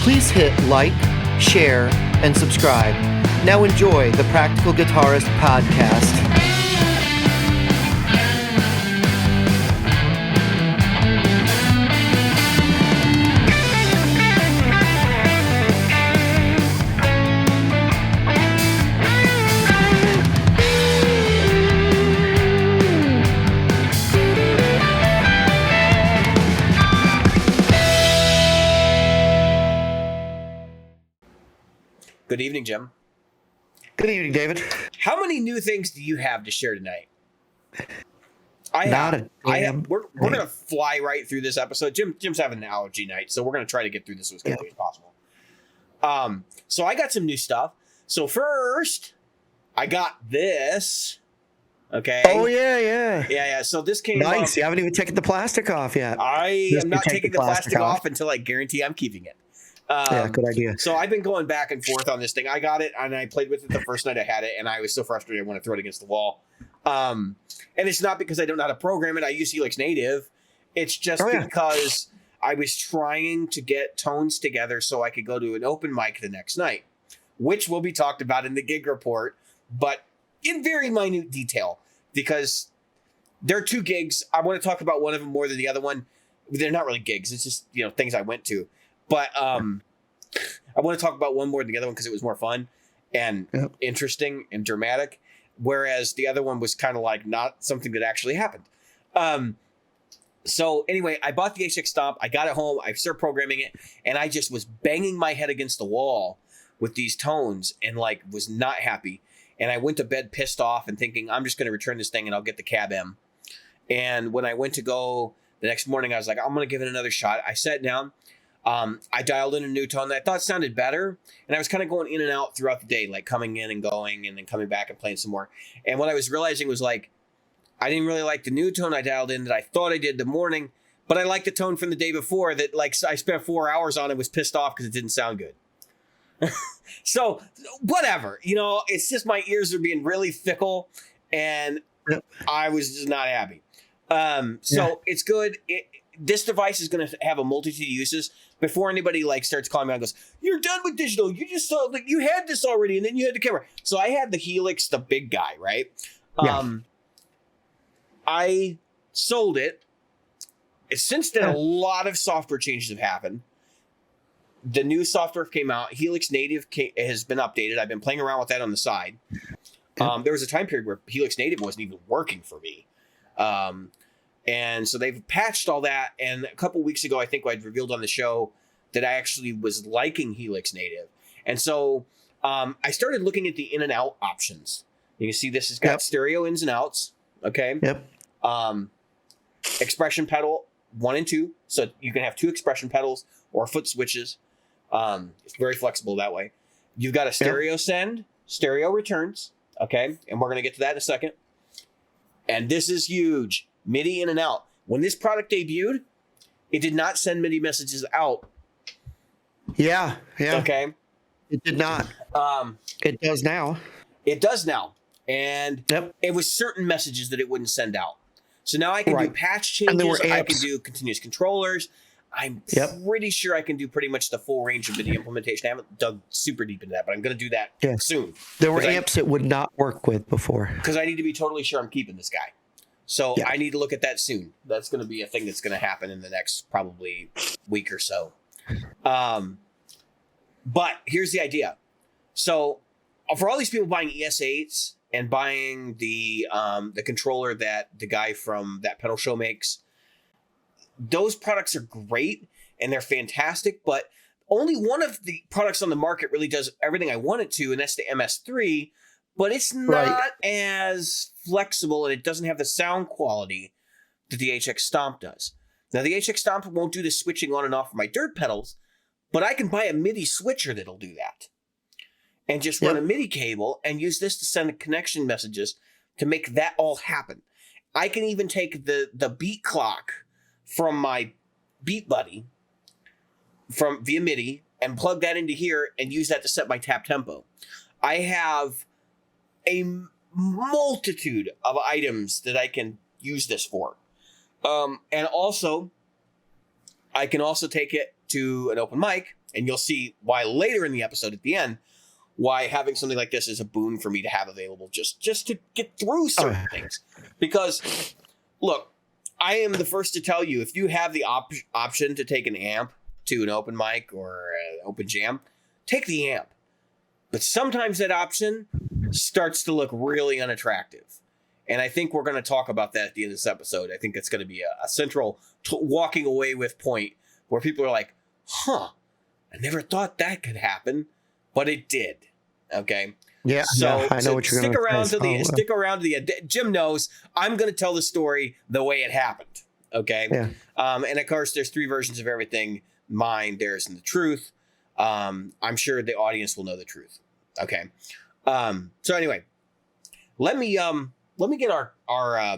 Please hit like, share, and subscribe. Now enjoy the Practical Guitarist podcast. Good evening, Jim. Good evening, David. How many new things do you have to share tonight? We're gonna fly right through this episode. Jim's having an allergy night, so we're gonna try to get through this as quickly as possible. So I got some new stuff. So first, I got this. Okay. Oh yeah. Yeah. So this came nice. You haven't even taken the plastic off yet. I am not taking the plastic off until I guarantee I'm keeping it. Yeah, good idea. So I've been going back and forth on this thing. I got it and I played with it the first night I had it, and I was so frustrated I want to throw it against the wall. And it's not because I don't know how to program it. I use Helix Native. It's just because I was trying to get tones together so I could go to an open mic the next night, which will be talked about in the gig report, but in very minute detail, because there are two gigs. I want to talk about one of them more than the other one. They're not really gigs. It's just, things I went to. But I want to talk about one more than the other one because it was more fun and interesting and dramatic, whereas the other one was kind of like not something that actually happened. So anyway, I bought the HX Stomp. I got it home. I started programming it, and I just was banging my head against the wall with these tones and was not happy. And I went to bed pissed off and thinking, I'm just going to return this thing and I'll get the Cab M. And when I went to go the next morning, I was like, I'm going to give it another shot. I sat down. I dialed in a new tone that I thought sounded better, and I was kind of going in and out throughout the day, like coming in and going and then coming back and playing some more. And what I was realizing was I didn't really like the new tone I dialed in that I thought I did the morning, but I liked the tone from the day before that I spent 4 hours on and was pissed off because it didn't sound good. So whatever, it's just my ears are being really fickle, and I was just not happy. It's good. This device is going to have a multitude of uses. Before anybody starts calling me out and goes, you're done with digital. You just saw you had this already, and then you had the camera. So I had the Helix, the big guy, right? Yeah. I sold it. Since then, a lot of software changes have happened. The new software came out. Helix Native has been updated. I've been playing around with that on the side. There was a time period where Helix Native wasn't even working for me. And so they've patched all that. And a couple weeks ago, I think I'd revealed on the show that I actually was liking Helix Native. And so I started looking at the in and out options. You can see this has got stereo ins and outs. Okay. Yep. Expression pedal 1 and 2. So you can have 2 expression pedals or foot switches. It's very flexible that way. You've got a stereo send, stereo returns. Okay. And we're going to get to that in a second. And this is huge. MIDI in and out. When this product debuted, it did not send MIDI messages out. Yeah. Okay. It did not. It does now. It does now. And it was certain messages that it wouldn't send out. So now I can do patch changes. I can do continuous controllers. I'm pretty sure I can do pretty much the full range of MIDI implementation. I haven't dug super deep into that, but I'm going to do that soon. There were amps it would not work with before. Because I need to be totally sure I'm keeping this guy. So I need to look at that soon. That's going to be a thing that's going to happen in the next probably week or so. But here's the idea. So for all these people buying ES8s and buying the controller that the guy from that pedal show makes, those products are great and they're fantastic, but only one of the products on the market really does everything I want it to, and that's the MS3. But it's not as flexible, and it doesn't have the sound quality that the HX Stomp does. Now, the HX Stomp won't do the switching on and off for my dirt pedals, but I can buy a MIDI switcher that'll do that. And just run a MIDI cable and use this to send connection messages to make that all happen. I can even take the beat clock from my Beat Buddy via MIDI and plug that into here and use that to set my tap tempo. I have a multitude of items that I can use this for. And also, I can also take it to an open mic, and you'll see why later in the episode at the end, why having something like this is a boon for me to have available just to get through certain things. Because, look, I am the first to tell you, if you have the option to take an amp to an open mic or an open jam, take the amp. But sometimes that option starts to look really unattractive. And I think we're going to talk about that at the end of this episode. I think it's going to be a central walking away with point where people are like, I never thought that could happen, but it did. Okay. Yeah. So, I know what you're stick going around to say. stick around to the Jim knows I'm going to tell the story the way it happened. Okay. Yeah. And of course, there's 3 versions of everything: mine, theirs, and the truth. I'm sure the audience will know the truth. Okay. So anyway, let me get our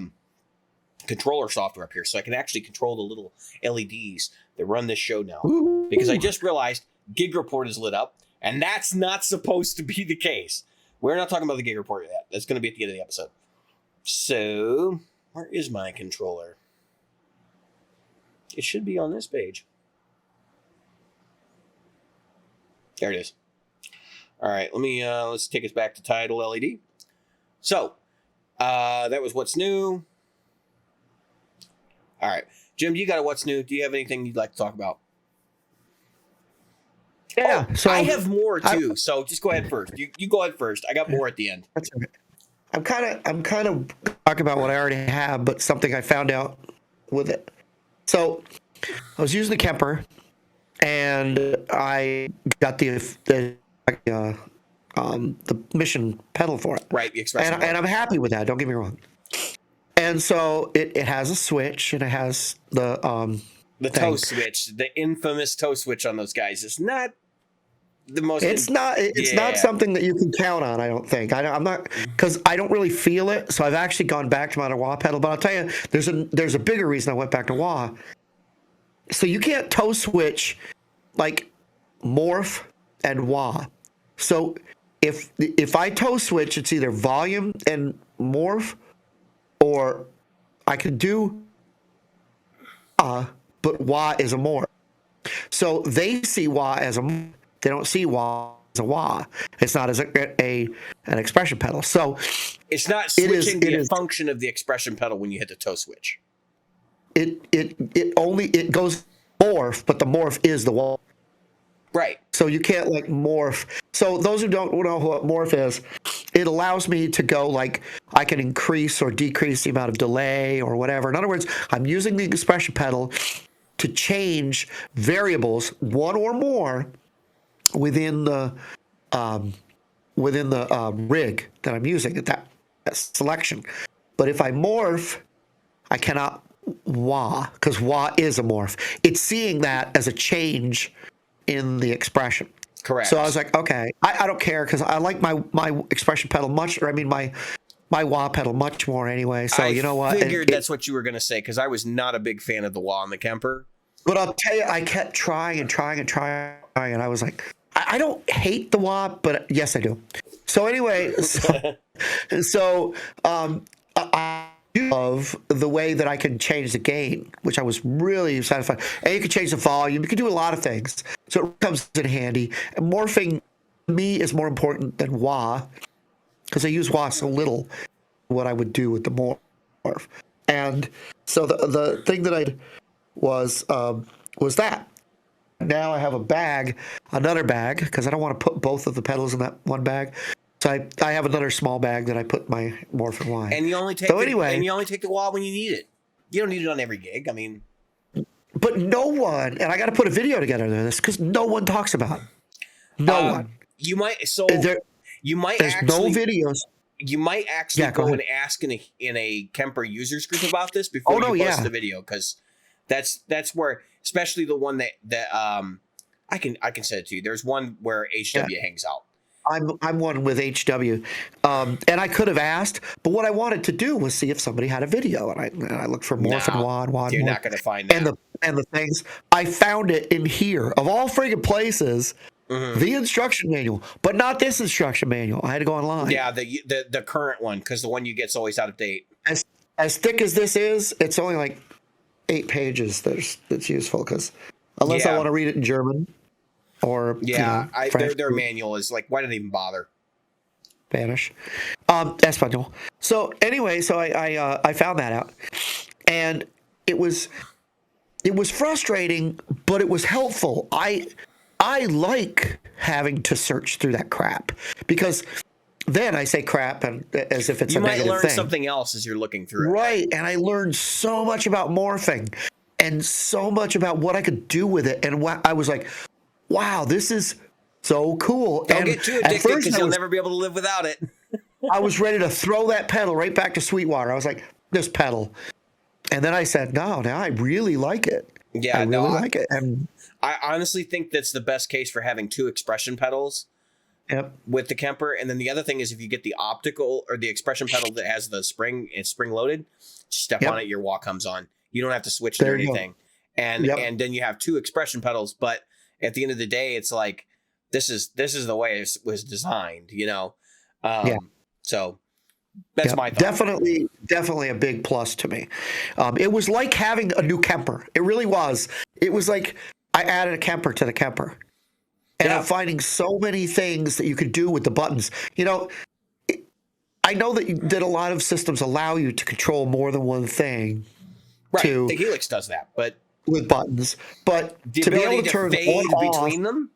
controller software up here so I can actually control the little LEDs that run this show now. Ooh. Because I just realized Gig Report is lit up, and that's not supposed to be the case. We're not talking about the Gig Report yet. That's going to be at the end of the episode. So, where is my controller? It should be on this page. There it is. All right, let's take us back to title LED. So, that was what's new. All right, Jim, you got a what's new? Do you have anything you'd like to talk about? Yeah. So I have more too. So just go ahead first. You go ahead first. I got more at the end. That's okay. I'm kind of talking about what I already have, but something I found out with it. So I was using the Kemper, and I got the Mission pedal for it. Right, the expression. And I'm happy with that. Don't get me wrong. And so it has a switch, and it has the toe switch, the infamous toe switch on those guys. It's not the most. It's not something that you can count on. I don't think. I'm not, because I don't really feel it. So I've actually gone back to my wah pedal. But I'll tell you, there's a bigger reason I went back to wah. So you can't toe switch like morph and wah. So if I toe switch, it's either volume and morph, or I could do but wah is a morph. So they see wah as a morph. They don't see wah as a wah. It's not as an expression pedal. So it's not switching the function of the expression pedal when you hit the toe switch. It goes morph, but the morph is the wah. Right. So you can't like morph. So those who don't know what morph is, it allows me to go like I can increase or decrease the amount of delay or whatever. In other words, I'm using the expression pedal to change variables, one or more, within the rig that I'm using at that selection. But if I morph, I cannot wah, because wah is a morph. It's seeing that as a change in the expression. Correct. So I was like, okay, I don't care, because I like my expression pedal much, or I mean my wah pedal much more anyway. So you know what? I figured that's what you were going to say, because I was not a big fan of the wah on the Kemper. But I'll tell you, I kept trying, and I was like, I don't hate the wah, but yes, I do. So anyway, I love the way that I can change the gain, which I was really satisfied. And you can change the volume. You can do a lot of things. So it comes in handy. And morphing, to me, is more important than wah, because I use wah so little, what I would do with the morph. And so the thing that I did was that. Now I have another bag, because I don't want to put both of the pedals in that one bag. So I have another small bag that I put my morph and wah. And you only take the wah when you need it. You don't need it on every gig. I mean, but no one, and I got to put a video together of this, because no one talks about it. No one. You might. So there's no videos. You might actually go and ask in a Kemper users group about this before you post the video, because that's where, especially the one that I can send it to you. There's one where HW hangs out. I'm one with HW, and I could have asked, but what I wanted to do was see if somebody had a video, and I looked for morph and wah. You're not going to find that. And the things, I found it in here of all friggin' places. Mm-hmm. The instruction manual, but not this instruction manual. I had to go online. Yeah, the current one, because the one you get's always out of date. As thick as this is, it's only like 8 pages that's useful, because unless I Yeah. want to read it in German or Yeah, French, their manual is like, why did I even bother? Spanish, Espanol. So anyway, so I found that out, and it was frustrating, but it was helpful. I like having to search through that crap because then I say crap and as if it's You a might negative learn thing. something else as you're looking through it. Right. And I learned so much about morphing and so much about what I could do with it. And what I was like, wow, this is so cool. Don't And get too at addicted first because you'll never be able to live without it. I was ready to throw that pedal right back to Sweetwater. I was like, this pedal. And then I said, no, now I really like it. Yeah, I really no, like it. And I honestly think that's the best case for having two expression pedals yep. with the Kemper. And then the other thing is if you get the optical or the expression pedal that has the spring, it's spring loaded, step Yep. on it, your wah comes on. You don't have to switch There to you go. anything. And Yep. and then you have two expression pedals, but at the end of the day, it's like this is the way it was designed, you know. Yeah. So that's Yep. my thought. Definitely a big plus to me. It was like having a new Kemper. It really was. It was like I added a Kemper to the Kemper. And Yeah. I'm finding so many things that you could do with the buttons. You know, I know that a lot of systems allow you to control more than one thing Right. to The Helix does that, but with buttons, but the to be ability able to turn fade on off between them.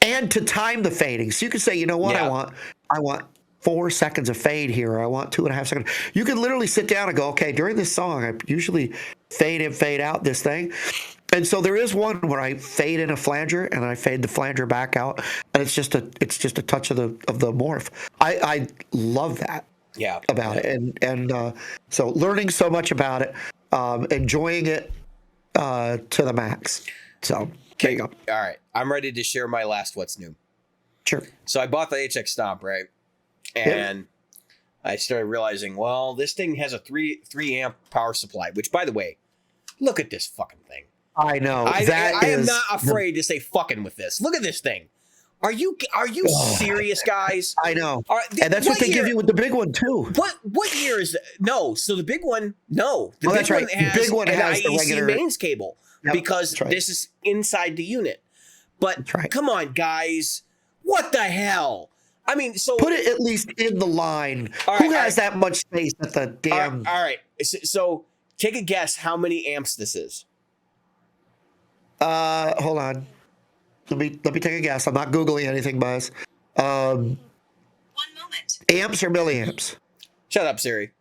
and to time the fading. So you can say, you know what, Yeah. I want 4 seconds of fade here, or I want 2.5 seconds. You can literally sit down and go, okay, during this song, I usually fade in, fade out this thing. And so there is one where I fade in a flanger and I fade the flanger back out, and it's just a touch of the morph. I love that Yeah. about it, and so learning so much about it, enjoying it to the max. So there you go. All right. I'm ready to share my last what's new. Sure. So I bought the HX Stomp, right? And I started realizing, well, this thing has a 3 amp power supply, which by the way, look at this fucking thing. I know. I am not afraid to say fucking with this. Look at this thing. Are you serious, guys? I know. And that's what they give you with the big one too. What year is that? No, so the big one, no. The that's right. Has the big one an has the IEC regular mains cable because right. this is inside the unit. But right. come on, guys. What the hell? I mean, so put it at least in the line. Who has that much space at the damn? All right. So take a guess how many amps this is. Hold on. Let me take a guess. I'm not Googling anything, Buzz. 1 moment. Amps or milliamps? Shut up, Siri.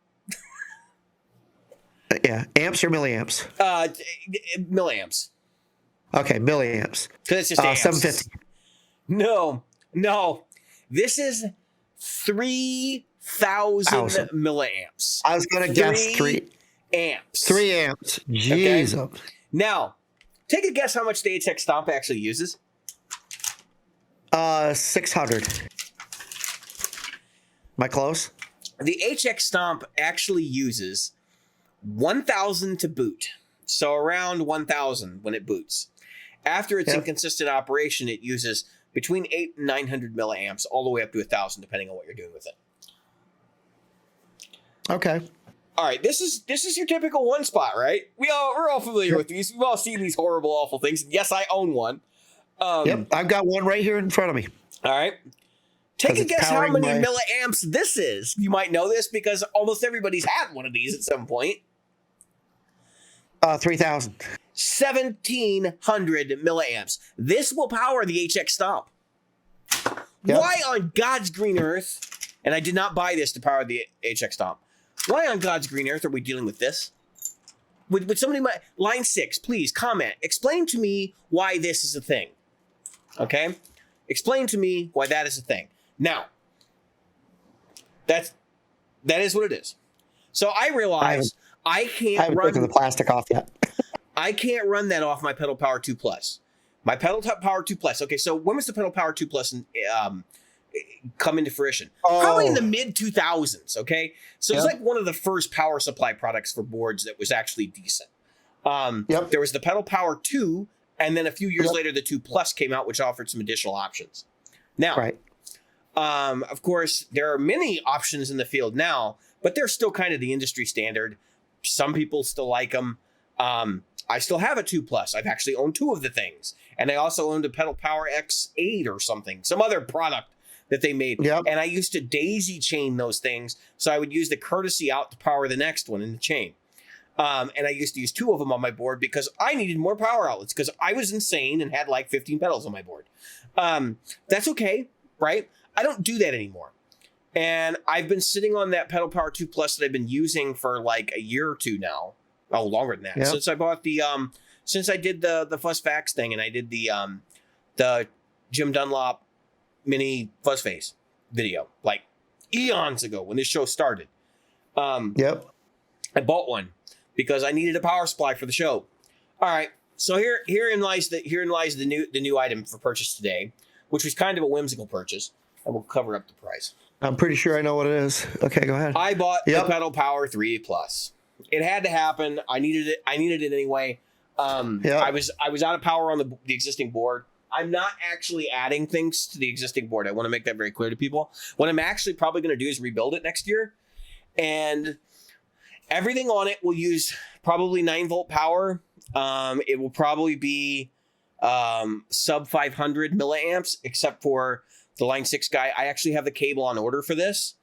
Yeah, amps or milliamps? Milliamps. Okay, milliamps. Because it's just amps. 750. No. This is 3,000 milliamps. I was gonna guess 3 amps. 3 amps. Jeez. Okay. Now, take a guess how much the HX Stomp actually uses. 600. Am I close? The HX Stomp actually uses 1,000 to boot. So around 1,000 when it boots. After it's in consistent operation, it uses between 800 and 900 milliamps, all the way up to 1,000, depending on what you're doing with it. Okay. All right, this is your typical one spot, right? We're all familiar with these. We've all seen these horrible, awful things. Yes, I own one. Yep, I've got one right here in front of me. All right. Take a guess how many my milliamps this is. You might know this because almost everybody's had one of these at some point. 3,000. 1,700 milliamps. This will power the HX Stomp. Yep. Why on God's green earth, and I did not buy this to power the HX Stomp, why on God's green earth are we dealing with this? Would somebody, line 6, please comment. Explain to me why this is a thing. Okay? Explain to me why that is a thing. Now, that is what it is. So I realize I can't run taken the plastic off yet. I can't run that off my Pedal Power 2 Plus. My Pedal Power 2 Plus. Okay, so when was the Pedal Power 2 Plus come into fruition? Probably in the mid 2000s. Okay, so it's like one of the first power supply products for boards that was actually decent. There was the Pedal Power 2, and then a few years later, the 2 Plus came out, which offered some additional options. Now, of course, there are many options in the field now, but they're still kind of the industry standard. Some people still like them. I still have a 2 Plus. I've actually owned 2 of the things. And I also owned a Pedal Power X8 or something, some other product that they made. Yep. And I used to daisy chain those things. So I would use the courtesy out to power the next one in the chain. And I used to use 2 of them on my board because I needed more power outlets because I was insane and had like 15 pedals on my board. That's okay, right? I don't do that anymore. And I've been sitting on that Pedal Power 2 Plus that I've been using for like a year or 2 now. Oh, longer than that. Yep. Since I bought the, since I did the Fuzz Fax thing and I did the Jim Dunlop mini Fuzz Face video, like eons ago when this show started. Yep. I bought one because I needed a power supply for the show. All right, so herein lies the new item for purchase today, which was kind of a whimsical purchase. I will cover up the price. I'm pretty sure I know what it is. Okay, go ahead. I bought Yep. the Pedal Power 3 Plus. It had to happen. I needed it anyway. Yep. I was out of power on the existing board. I'm not actually adding things to the existing board. I want to make that very clear to people. What I'm actually probably going to do is rebuild it next year. And everything on it will use probably 9-volt power. It will probably be sub 500 milliamps, except for the Line 6 guy. I actually have the cable on order for this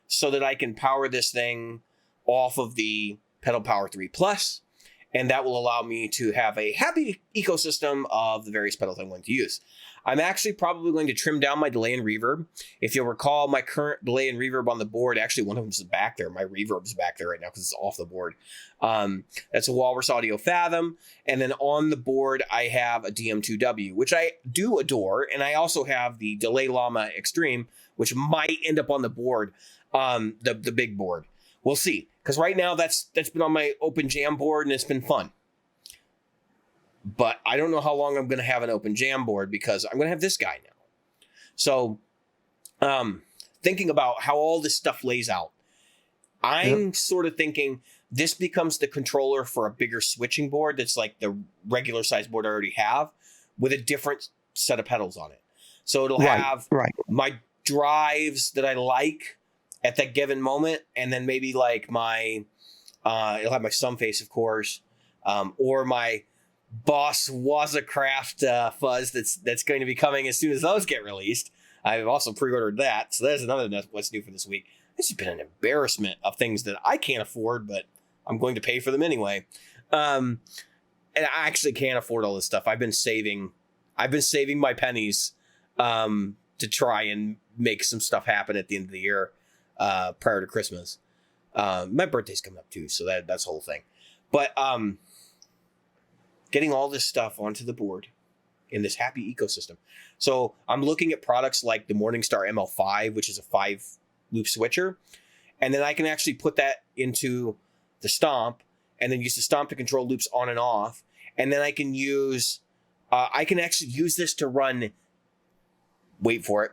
so that I can power this thing off of the Pedal Power 3 Plus. And that will allow me to have a happy ecosystem of the various pedals I'm going to use. I'm actually probably going to trim down my delay and reverb. If you'll recall, my current delay and reverb on the board, actually one of them is back there. My reverb is back there right now because it's off the board. That's a Walrus Audio Fathom. And then on the board, I have a DM2W, which I do adore. And I also have the Delay Llama Extreme, which might end up on the board, the big board. We'll see. Because right now, that's been on my Open Jam board, and it's been fun. But I don't know how long I'm going to have an Open Jam board, because I'm going to have this guy now. So, thinking about how all this stuff lays out, I'm sort of thinking this becomes the controller for a bigger switching board that's like the regular size board I already have, with a different set of pedals on it. So it'll have my drives that I like at that given moment, and then maybe like my it'll have my Sumface, of course, or my Boss Wazacraft fuzz that's going to be coming as soon as those get released. I've also pre-ordered that, so there's another what's new for this week. This has been an embarrassment of things that I can't afford, but I'm going to pay for them anyway. And I actually can't afford all this stuff. I've been saving my pennies to try and make some stuff happen at the end of the year. Prior to Christmas. My birthday's coming up too, so that's the whole thing. But getting all this stuff onto the board in this happy ecosystem. So I'm looking at products like the Morningstar ML5, which is a 5-loop switcher. And then I can actually put that into the Stomp and then use the Stomp to control loops on and off. And then I can actually use this to run, wait for it,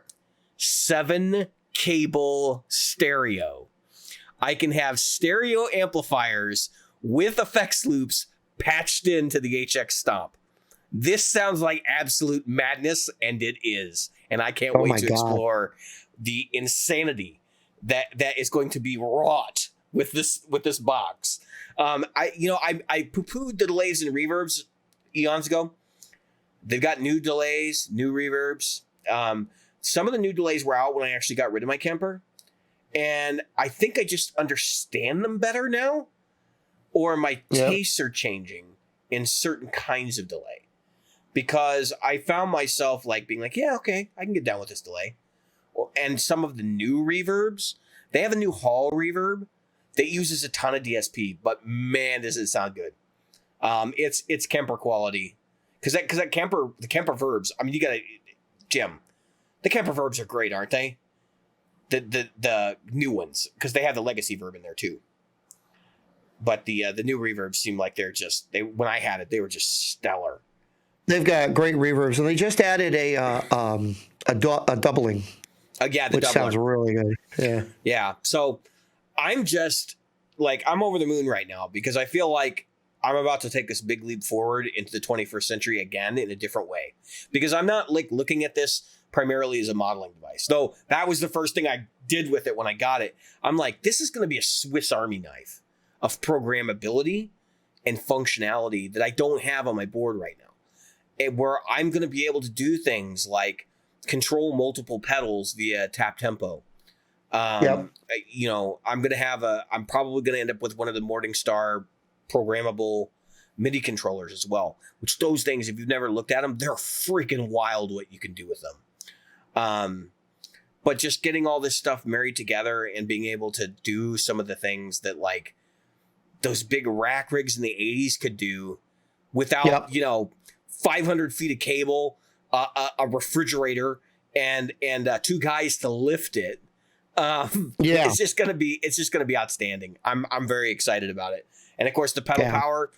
7 cable stereo. I can have stereo amplifiers with effects loops patched into the HX Stomp. This sounds like absolute madness, and it is. And I can't wait to explore the insanity that is going to be wrought with this box. I poo-pooed the delays and reverbs eons ago. They've got new delays, new reverbs. Some of the new delays were out when I actually got rid of my Kemper. And I think I just understand them better now. Or my tastes are changing in certain kinds of delay. Because I found myself like being like, yeah, okay, I can get down with this delay. And some of the new reverbs, they have a new hall reverb that uses a ton of DSP. But man, does it sound good. It's Kemper quality. Because the Kemper verbs, I mean, you got to, Jim, the Kemper verbs are great, aren't they? The new ones, because they have the legacy verb in there too. But the new reverbs seem like when I had it, they were just stellar. They've got great reverbs, and they just added a doubling. The which sounds really good. Yeah. Yeah. So I'm just like, I'm over the moon right now because I feel like I'm about to take this big leap forward into the 21st century again in a different way. Because I'm not like looking at this primarily as a modeling device. Though that was the first thing I did with it when I got it. I'm like, this is going to be a Swiss Army knife of programmability and functionality that I don't have on my board right now, and where I'm going to be able to do things like control multiple pedals via tap tempo. You know, I'm probably going to end up with one of the Morningstar programmable MIDI controllers as well, which those things, if you've never looked at them, they're freaking wild what you can do with them. But just getting all this stuff married together and being able to do some of the things that like those big rack rigs in the 80s could do without, you know, 500 feet of cable, a refrigerator, and 2 guys to lift it. It's just gonna be outstanding. I'm very excited about it. And of course the pedal power,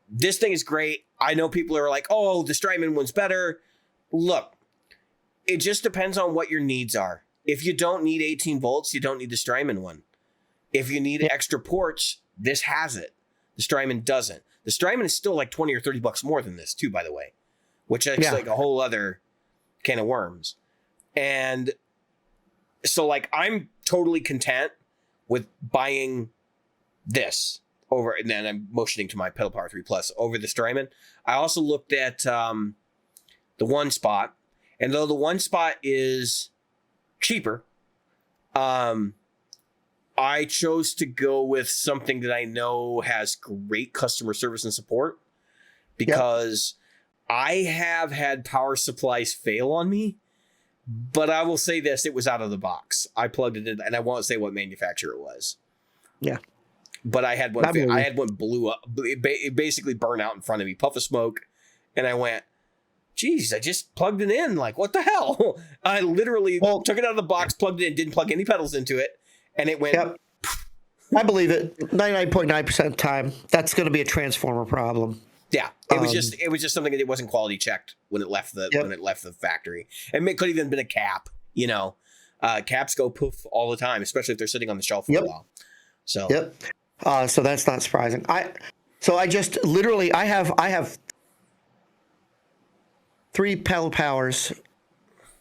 this thing is great. I know people are like, oh, the Strymon one's better. Look, it just depends on what your needs are. If you don't need 18 volts, you don't need the Strymon one. If you need extra ports, this has it. The Strymon doesn't. The Strymon is still like 20 or 30 bucks more than this too, by the way, which is like a whole other can of worms. And so like, I'm totally content with buying this over, and then I'm motioning to my Pedal Power 3 Plus over the Strymon. I also looked at the One Spot, and though the One Spot is cheaper, I chose to go with something that I know has great customer service and support, because I have had power supplies fail on me, but I will say this, it was out of the box. I plugged it in, and I won't say what manufacturer it was. Yeah. But I had one. I had one blew up. It basically burned out in front of me, puff of smoke, and I went, "Geez, I just plugged it in. Like, what the hell?" I literally took it out of the box, plugged it in, didn't plug any pedals into it, and it went. Yep. I believe it. 99.9% of the time, that's going to be a transformer problem. Yeah, it was just something that wasn't quality checked when it left the factory, and it could have even been a cap. You know, caps go poof all the time, especially if they're sitting on the shelf for a while. So so that's not surprising. I just literally I have 3 pedal powers,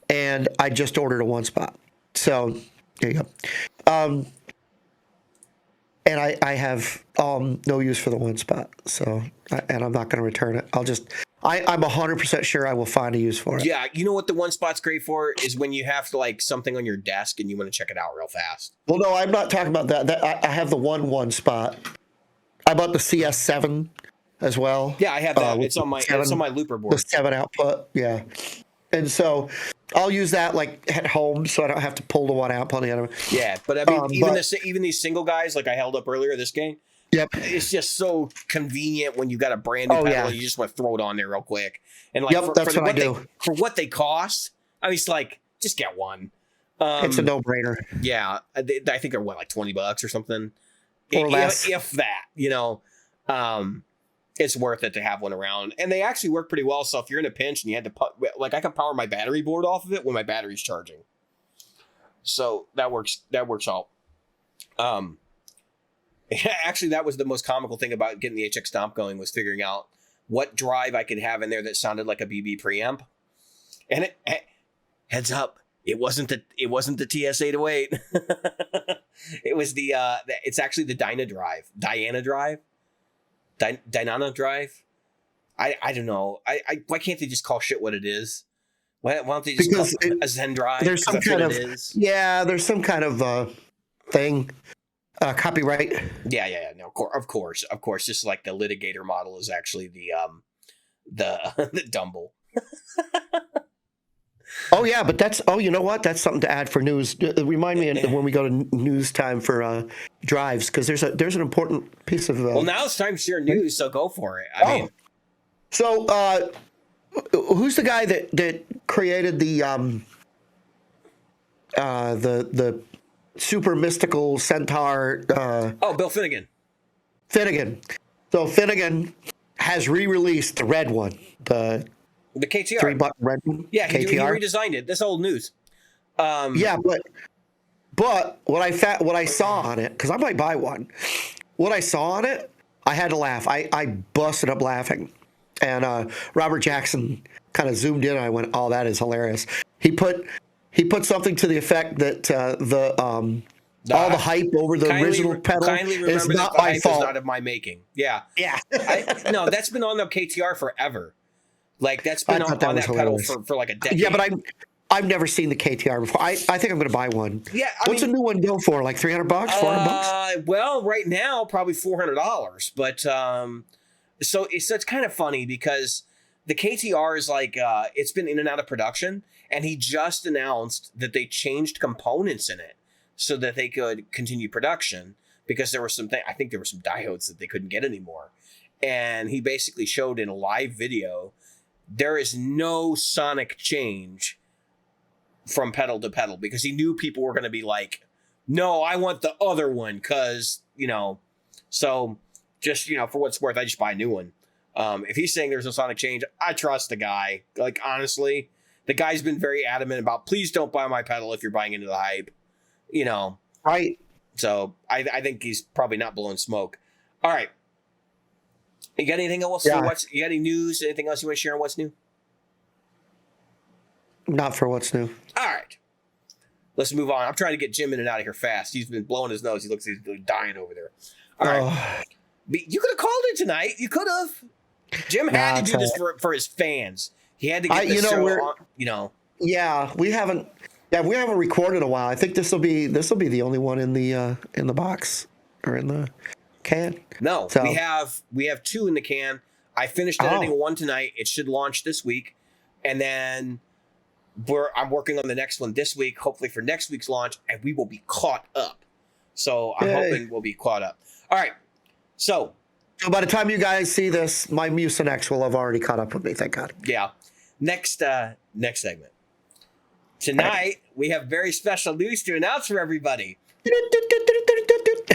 and I just ordered a One Spot. So there you go. And I have no use for the One Spot. So and I'm not going to return it. I'm 100% sure I will find a use for it. Yeah, you know what the One Spot's great for is when you have like something on your desk and you want to check it out real fast. Well, no, I'm not talking about that. I have the One Spot. I bought the CS7 as well. Yeah, I have that. It's on my looper board. The 7 output, yeah. And so I'll use that like at home, so I don't have to pull the one out, pull the other one. Yeah, but I mean, even these single guys, like I held up earlier this game. Yep. It's just so convenient when you got a brand new pedal, you just want to throw it on there real quick. And like for what they cost, I mean, it's like just get one. It's a no-brainer. Yeah, I think they're like $20 or something, or less, if that. You know, it's worth it to have one around, and they actually work pretty well. So if you're in a pinch and you had to like, I can power my battery board off of it when my battery's charging. So that works out. Actually, that was the most comical thing about getting the HX Stomp going, was figuring out what drive I could have in there that sounded like a BB preamp. And heads up, it wasn't the TS808. It was it's actually the Diana drive. I don't know. Why can't they just call shit what it is? Why don't they just call it a Zen drive? There's some kind of there's some kind of thing. Copyright. Yeah. No, of course. Just like the litigator model is actually the Dumble. Oh yeah, but you know what? That's something to add for news. Remind me when we go to news time for drives, because there's an important piece of. Well, now it's time to share news, so go for it. I mean, so who's the guy that created the super mystical centaur? Bill Finnegan. So Finnegan has re-released the red one, the KTR, $3 red one. Yeah, he redesigned it. That's old news. Yeah, but what I saw on it, because I might buy one. What I saw on it, I had to laugh. I busted up laughing, and Robert Jackson kind of zoomed in. And I went, "Oh, that is hilarious." He put something to the effect that all the hype over the original pedal Kindly is remember that not the my hype is fault. not of my making. Yeah. Yeah. No, that's been on the KTR forever. Like that's been I on thought that was that pedal hilarious. for like a decade. Yeah, but I've never seen the KTR before. I think I'm going to buy one. Yeah, What's a new one go for? Like $300, $400? Well, right now probably $400, but so it's kind of funny because the KTR is like it's been in and out of production, and he just announced that they changed components in it so that they could continue production because there were I think there were some diodes that they couldn't get anymore, and he basically showed in a live video there is no sonic change from pedal to pedal because he knew people were going to be like, no, I want the other one because, so just, for what it's worth, I just buy a new one. If he's saying there's no sonic change, I trust the guy. Like, honestly, the guy's been very adamant about, please don't buy my pedal if you're buying into the hype, Right. So I think he's probably not blowing smoke. All right. You got anything else? Yeah. You got any news? Anything else you want to share on what's new? Not for what's new. All right. Let's move on. I'm trying to get Jim in and out of here fast. He's been blowing his nose. He looks like he's really dying over there. All right. You could have called it tonight. You could have. Jim had to do this for his fans. He had to get this show on, Yeah, we haven't recorded a while. I think this will be the only one in the box or in the can. No, so. we have 2 in the can. I finished editing one tonight. It should launch this week, and then I'm working on the next one this week, hopefully for next week's launch, and we will be caught up. So I'm hoping we'll be caught up. All right. So by the time you guys see this, my Mucinex will have already caught up with me. Thank God. Yeah. Next segment. Tonight we have very special news to announce for everybody.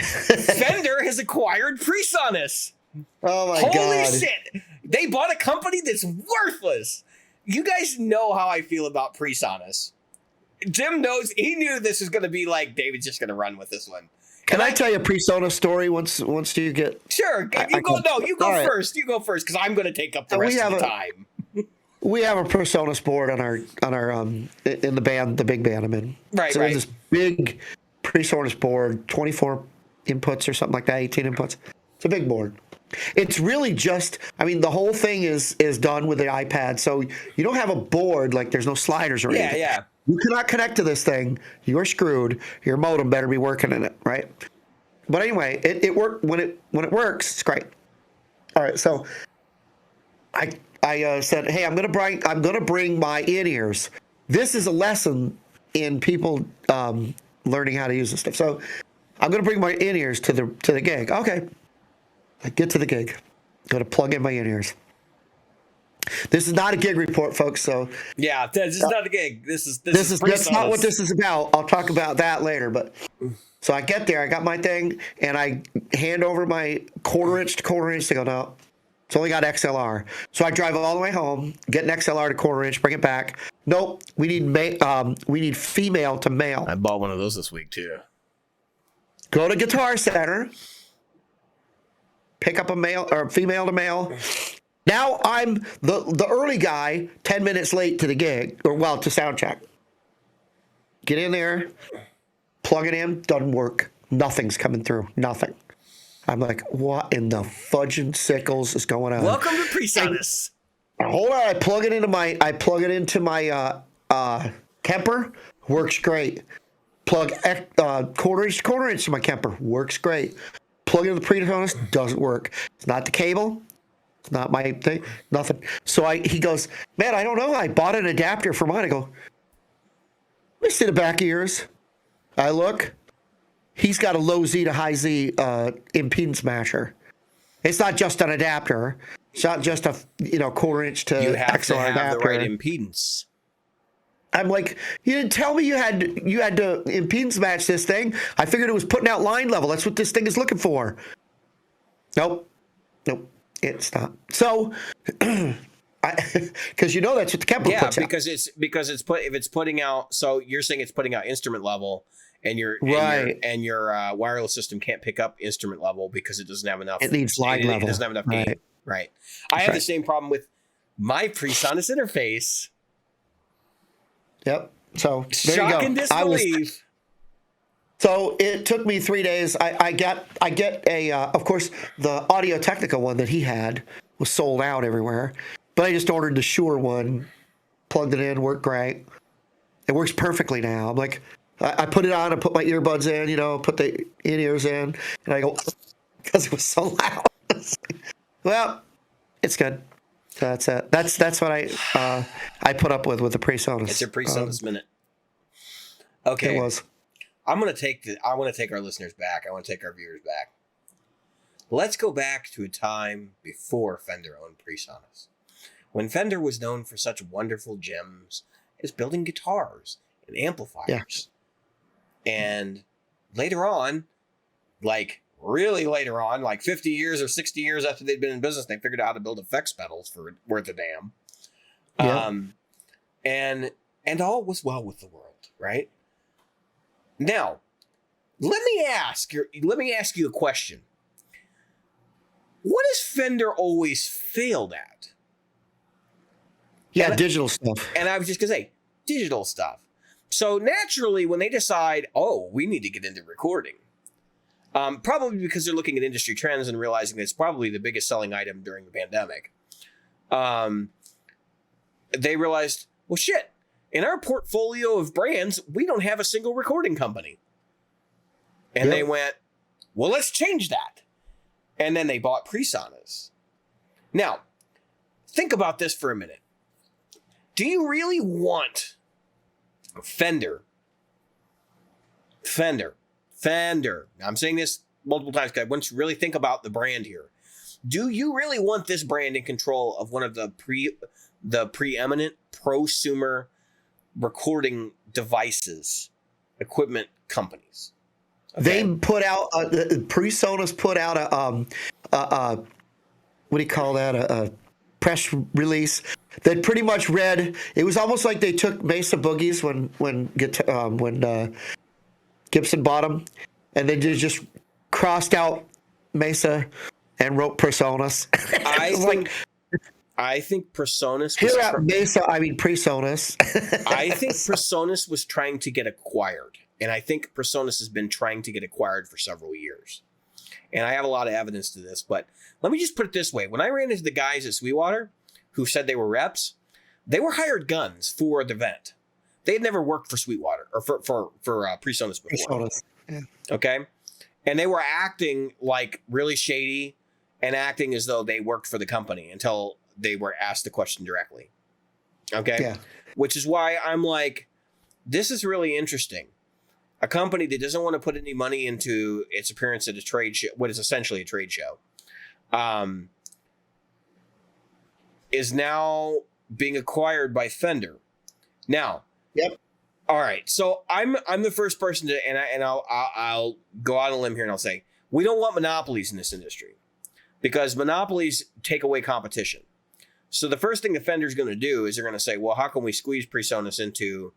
Fender has acquired Presonus. Oh my God! Holy shit! They bought a company that's worthless. You guys know how I feel about Presonus. Jim knows. He knew this was going to be like David's just going to run with this one. Can I tell you a Presonus story once you get? Sure. You go first. You go first because I'm going to take up the rest of the time. We have a Presonus board on our in the band, the big band I'm in. Right. So we have this big Presonus board, 24 inputs or something like that, 18 inputs. It's a big board. It's really just, the whole thing is done with the iPad. So you don't have a board, like there's no sliders or anything. Yeah. You cannot connect to this thing. You're screwed. Your modem better be working in it, right? But anyway, it worked. When it works, it's great. All right, so I said, hey, I'm gonna bring my in-ears. This is a lesson in people learning how to use this stuff. So I'm gonna bring my in-ears to the gig. Okay. I get to the gig. Gonna plug in my in-ears. This is not a gig report, folks. So yeah, this is not a gig. This is that's not what this is about. I'll talk about that later. But so I get there, I got my thing, and I hand over my quarter-inch to quarter-inch. They go, no, it's only got XLR. So I drive all the way home, get an XLR to quarter-inch, bring it back. Nope, we need female to male. I bought one of those this week too. Go to Guitar Center, pick up a male or female to male. Now I'm the early guy, 10 minutes late to the gig, to sound check. Get in there, plug it in, doesn't work. Nothing's coming through. Nothing. I'm like, what in the fudging sickles is going on? Welcome to Presonus. Hold on, I plug it into my Kemper, works great. Plug quarter inch to my Kemper, works great. Plug into the Presonus, doesn't work. It's not the cable. It's not my thing. Nothing. So he goes, man, I don't know. I bought an adapter for mine. I go, let me see the back of yours. I look. He's got a low Z to high Z impedance matcher. It's not just an adapter. It's not just a quarter inch to you have XLR to have adapter. the right impedance. I'm like, you didn't tell me you had to impedance match this thing. I figured it was putting out line level. That's what this thing is looking for. Nope. It's not. So, because that's what the Kemper puts out. because if it's putting out. So you're saying it's putting out instrument level, and your wireless system can't pick up instrument level because it doesn't have enough. It needs line level. It doesn't have enough gain. Right. I have the same problem with my Presonus interface. Yep. So there Shock you go. and disbelief. So it took me 3 days. I get a of course the Audio Technica one that he had was sold out everywhere, but I just ordered the Shure one, plugged it in, worked great. It works perfectly now. I'm like, I put it on, I put my earbuds in, put the in-ears in, and I go because it was so loud. Well, it's good. That's it. That's what I put up with the Presonus. It's your Presonus minute. Okay. It was. I want to take our listeners back. I want to take our viewers back. Let's go back to a time before Fender owned Presonus, when Fender was known for such wonderful gems as building guitars and amplifiers. Yeah. And later on, like really later on, like 50 years or 60 years after they'd been in business, they figured out how to build effects pedals for worth a damn. Yeah. And all was well with the world, right? Now, let me ask you a question. What has Fender always failed at? Yeah, digital stuff. And I was just going to say, digital stuff. So naturally, when they decide, we need to get into recording, probably because they're looking at industry trends and realizing that it's probably the biggest selling item during the pandemic, they realized, well, shit, in our portfolio of brands, we don't have a single recording company. And They went, well, let's change that. And then they bought Presonus. Now, think about this for a minute. Do you really want Fender? I'm saying this multiple times because I want you to really think about the brand here. Do you really want this brand in control of one of the preeminent prosumer recording devices, equipment companies? Okay. They put out Presonus put out a what do you call that? A press release that pretty much read. It was almost like they took Mesa Boogies when Gibson bought them, and they just crossed out Mesa and wrote Presonus. I think Presonus. Presonus. I think Presonus was trying to get acquired, and I think Presonus has been trying to get acquired for several years. And I have a lot of evidence to this, but let me just put it this way: when I ran into the guys at Sweetwater who said they were reps, they were hired guns for the event. They had never worked for Sweetwater or for Presonus before. Presonus. Yeah. Okay, and they were acting like really shady and acting as though they worked for the company until they were asked the question directly. Okay. Yeah. Which is why I'm like, this is really interesting. A company that doesn't want to put any money into its appearance at a trade show, what is essentially a trade show, is now being acquired by Fender. Now, yep. All right. So I'm the first person to, and I'll go out on a limb here and I'll say, we don't want monopolies in this industry because monopolies take away competition. So the first thing the Fender's going to do is they're going to say, well, how can we squeeze Presonus into,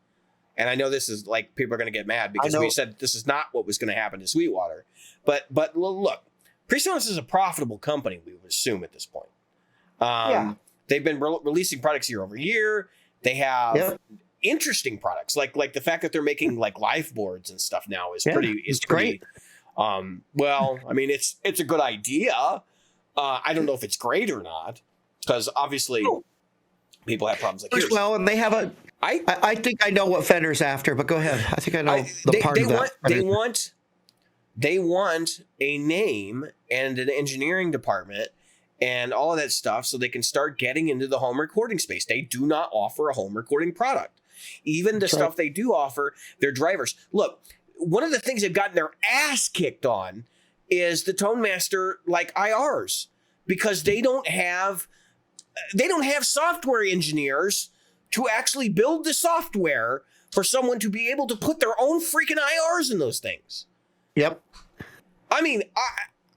and I know this is like, people are going to get mad because we said this is not what was going to happen to Sweetwater. But look, Presonus is a profitable company, we would assume at this point. They've been releasing products year over year. They have interesting products, like the fact that they're making like live boards and stuff now is pretty great. Well, I mean, it's a good idea. I don't know if it's great or not, because obviously people have problems like yours. Well, and they have I think I know what Fender's after, but go ahead. I think I know They want a name and an engineering department and all of that stuff so they can start getting into the home recording space. They do not offer a home recording product. Even the stuff they do offer, their drivers. Look, one of the things they've gotten their ass kicked on is the Tone Master like IRs, because they don't have software engineers to actually build the software for someone to be able to put their own freaking IRs in those things. Yep. I mean,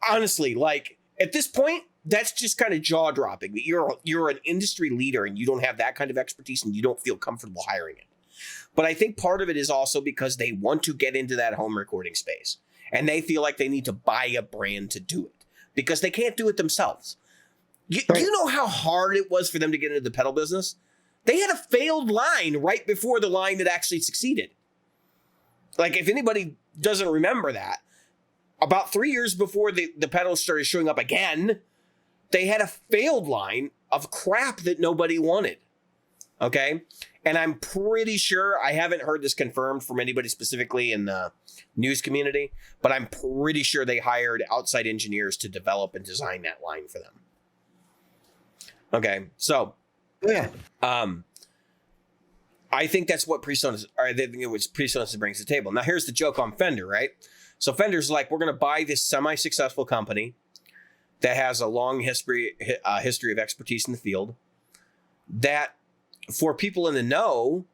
honestly, like at this point, that's just kind of jaw dropping that you're an industry leader and you don't have that kind of expertise and you don't feel comfortable hiring it. But I think part of it is also because they want to get into that home recording space and they feel like they need to buy a brand to do it because they can't do it themselves. You know how hard it was for them to get into the pedal business? They had a failed line right before the line that actually succeeded. Like if anybody doesn't remember that. About 3 years before the pedals started showing up again, they had a failed line of crap that nobody wanted. Okay? And I'm pretty sure, I haven't heard this confirmed from anybody specifically in the news community, but I'm pretty sure they hired outside engineers to develop and design that line for them. Okay, so Yeah. I think that's what Presonus, or I think it was Presonus brings to the table. Now here's the joke on Fender, right? So Fender's like, we're going to buy this semi-successful company that has a long history of expertise in the field, that for people in the know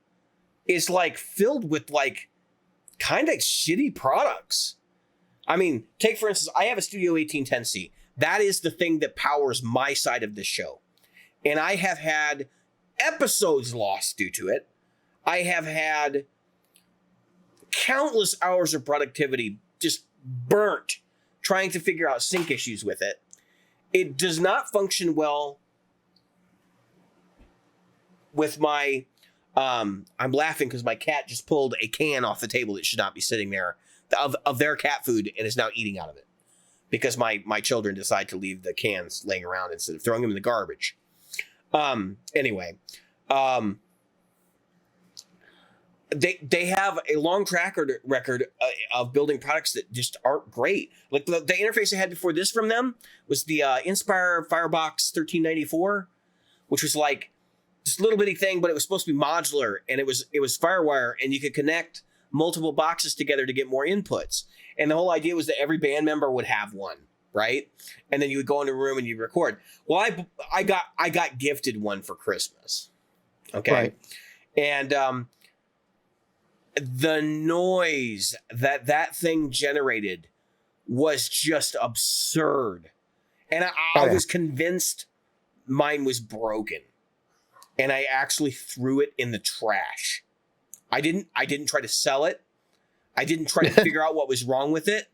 is like filled with like kind of shitty products. I mean, take for instance, I have a Studio 1810C. That is the thing that powers my side of this show. And I have had episodes lost due to it. I have had countless hours of productivity just burnt trying to figure out sync issues with it. It does not function well with my, I'm laughing because my cat just pulled a can off the table that should not be sitting there of their cat food and is now eating out of it because my children decide to leave the cans laying around instead of throwing them in the garbage. Anyway, they have a long track record of building products that just aren't great. Like the interface I had before this from them was the Inspire Firebox 1394, which was like this little bitty thing, but it was supposed to be modular, and it was FireWire, and you could connect multiple boxes together to get more inputs. And the whole idea was that every band member would have one, right? And then you would go into a room and you'd record. Well, I got gifted one for Christmas. Okay. Right. And the noise that thing generated was just absurd. And I was convinced mine was broken. And I actually threw it in the trash. I didn't try to sell it. I didn't try to figure out what was wrong with it.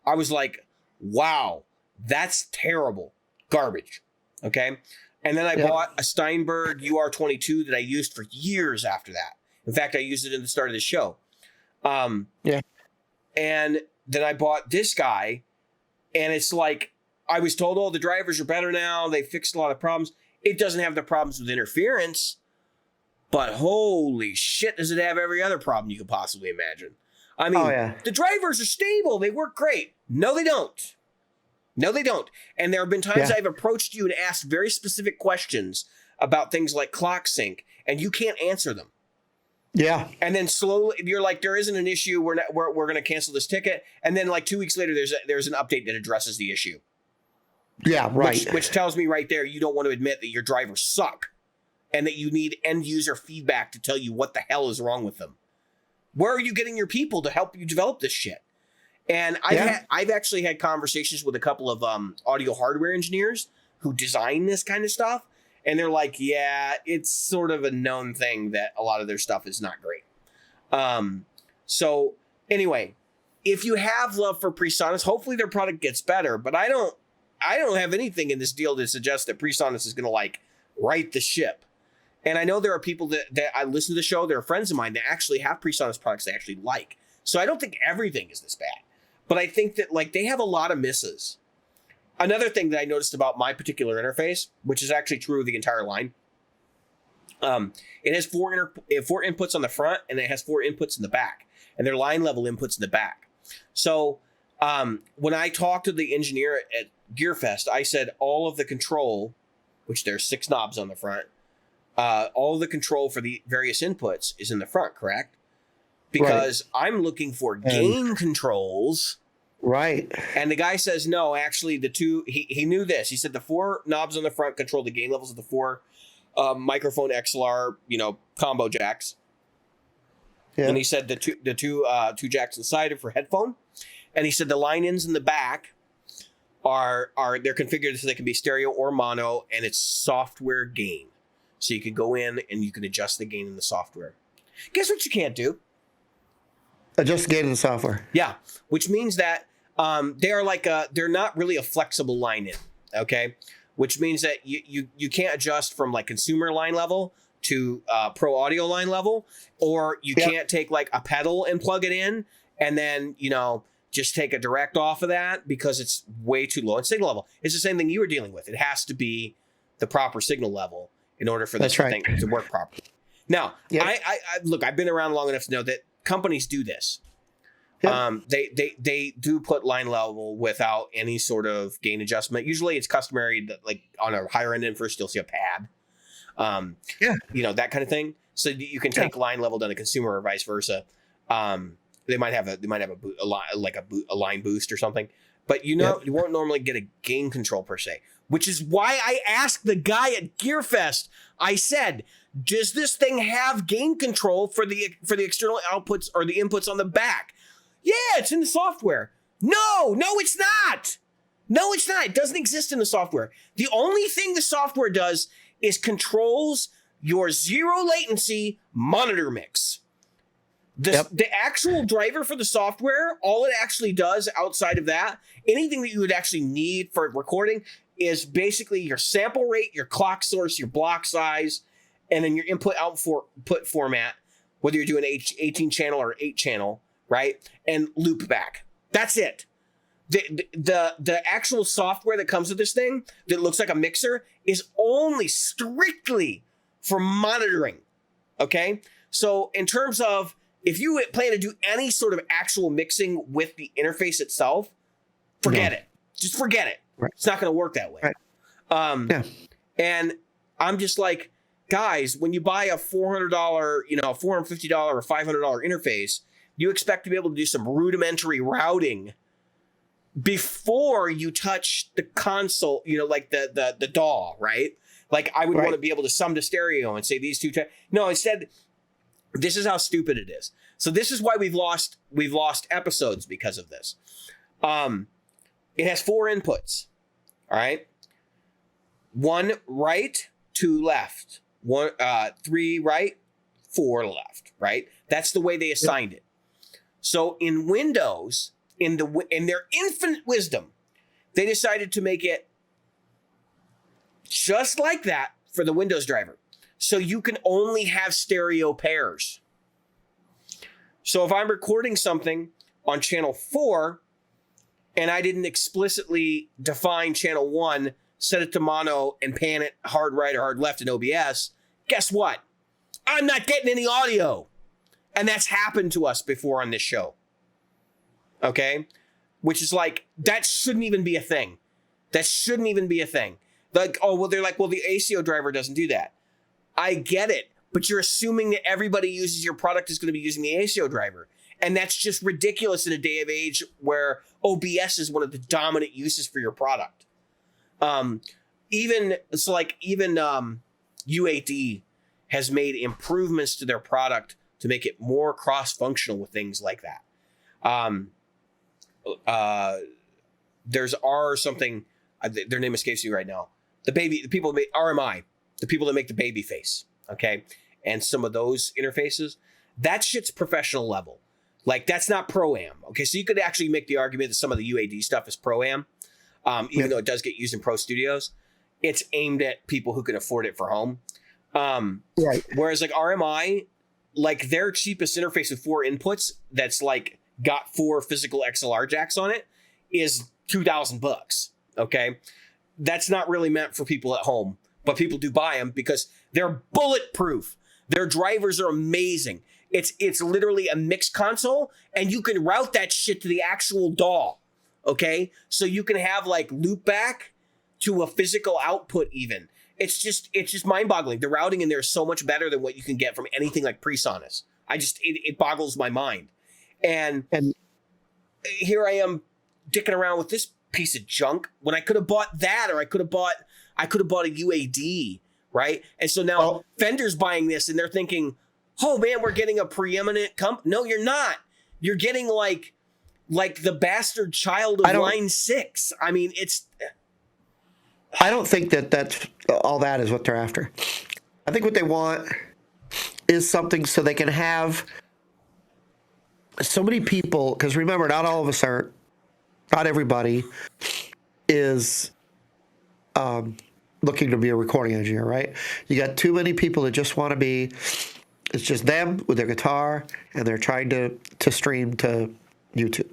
I was like, wow, that's terrible. Garbage. Okay. And then I bought a Steinberg UR22 that I used for years after that. In fact, I used it in the start of the show. And then I bought this guy, and it's like, I was told, oh, the drivers are better now. They fixed a lot of problems. It doesn't have the problems with interference, but holy shit, does it have every other problem you could possibly imagine. I mean, the drivers are stable. They work great. No, they don't. No, they don't. And there have been times I've approached you and asked very specific questions about things like clock sync, and you can't answer them. Yeah. And then slowly you're like, there isn't an issue. We're going to cancel this ticket. And then like 2 weeks later, there's an update that addresses the issue. Yeah, right. Which tells me right there, you don't want to admit that your drivers suck and that you need end user feedback to tell you what the hell is wrong with them. Where are you getting your people to help you develop this shit? And I've actually had conversations with a couple of audio hardware engineers who design this kind of stuff. And they're like, yeah, it's sort of a known thing that a lot of their stuff is not great. So anyway, if you have love for Presonus, hopefully their product gets better. But I don't have anything in this deal to suggest that Presonus is going to like right the ship. And I know there are people that I listen to the show. There are friends of mine that actually have Presonus products they actually like. So I don't think everything is this bad. But I think that like they have a lot of misses. Another thing that I noticed about my particular interface, which is actually true of the entire line, it has four inputs on the front, and it has 4 inputs in the back, and they're line level inputs in the back. So when I talked to the engineer at GearFest, I said all of the control, which there's 6 knobs on the front, all of the control for the various inputs is in the front, correct? Because I'm looking for gain controls. Right. And the guy says, no, actually the two, he knew this. He said the 4 knobs on the front control the gain levels of the 4 microphone XLR, combo jacks. Yeah. And he said the two jacks inside are for headphone. And he said the line ins in the back are they're configured so they can be stereo or mono, and it's software gain. So you can go in and you can adjust the gain in the software. Guess what you can't do? Adjust the gain in the software. Yeah, which means that they are like they're not really a flexible line in, okay? Which means that you can't adjust from like consumer line level to pro audio line level, or you can't take like a pedal and plug it in and then, just take a direct off of that because it's way too low in signal level. It's the same thing you were dealing with. It has to be the proper signal level in order for this thing to work properly. Now, I look, I've been around long enough to know that companies do this. Yep. They do put line level without any sort of gain adjustment. Usually it's customary that, like, on a higher end first, you'll see a pad. That kind of thing. So you can take line level down to consumer or vice versa. They might have a line boost or something, but you won't normally get a gain control per se, which is why I asked the guy at GearFest. I said, does this thing have gain control for the external outputs or the inputs on the back? Yeah, it's in the software. No, it's not. No, it's not. It doesn't exist in the software. The only thing the software does is controls your zero latency monitor mix. The actual driver for the software, all it actually does outside of that, anything that you would actually need for recording is basically your sample rate, your clock source, your block size, and then your input format, whether you're doing 18 channel or 8 channel, right? And loop back. That's it. The actual software that comes with this thing that looks like a mixer is only strictly for monitoring. Okay? So in terms of, if you plan to do any sort of actual mixing with the interface itself, forget it. Just forget it. Right. It's not going to work that way. Right. And I'm just like, guys, when you buy a $400, $450 or $500 interface, you expect to be able to do some rudimentary routing before you touch the console, like the DAW, right? Like, I would want to be able to sum to stereo and say these two. No, instead, this is how stupid it is. So this is why we've lost episodes because of this. It has 4 inputs. All right. 1 right, 2 left. 3 right, 4 left. Right. That's the way they assigned it. So in Windows, in their infinite wisdom, they decided to make it just like that for the Windows driver. So you can only have stereo pairs. So if I'm recording something on channel 4 and I didn't explicitly define channel 1, set it to mono and pan it hard right or hard left in OBS, guess what? I'm not getting any audio. And that's happened to us before on this show. Okay? Which is like, that shouldn't even be a thing. That shouldn't even be a thing. Like, they're like, the ACO driver doesn't do that. I get it, but you're assuming that everybody uses your product is going to be using the ACO driver. And that's just ridiculous in a day of age where OBS is one of the dominant uses for your product. Even UAD has made improvements to their product to make it more cross-functional with things like that. There's something, their name escapes me right now. The people that make RMI, the people that make the baby face, okay? And some of those interfaces, that shit's professional level. Like, that's not Pro-Am, okay? So you could actually make the argument that some of the UAD stuff is Pro-Am, even though it does get used in pro studios. It's aimed at people who can afford it for home. Whereas like RMI, like their cheapest interface with 4 inputs that's like got 4 physical XLR jacks on it is $2,000, okay? That's not really meant for people at home, but people do buy them because they're bulletproof. Their drivers are amazing. It's literally a mix console, and you can route that shit to the actual DAW, okay? So you can have like loop back to a physical output even. It's just mind-boggling. The routing in there is so much better than what you can get from anything like Presonus. It boggles my mind. And here I am dicking around with this piece of junk when I could have bought that, or I could have bought a UAD, right? And so now Fender's buying this and they're thinking, oh man, we're getting a preeminent company. No, you're not. You're getting like the bastard child of line 6. I mean, I don't think that's all that is what they're after. I think what they want is something so they can have so many people, because remember, not everybody is looking to be a recording engineer, right? You got too many people that just want to be, it's just them with their guitar and they're trying to stream to YouTube.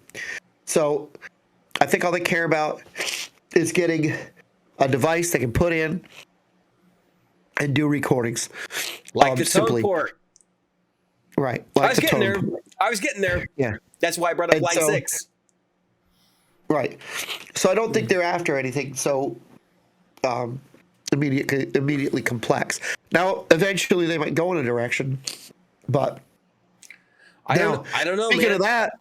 So I think all they care about is getting a device they can put in and do recordings. Like the tone simply. port. Right. I Like was the getting there. tone port. I was getting there. Yeah. That's why I brought up And line so- 6. Right. So I don't think they're after anything so immediately complex. Now, eventually they might go in a direction, but I don't know, speaking man. of that,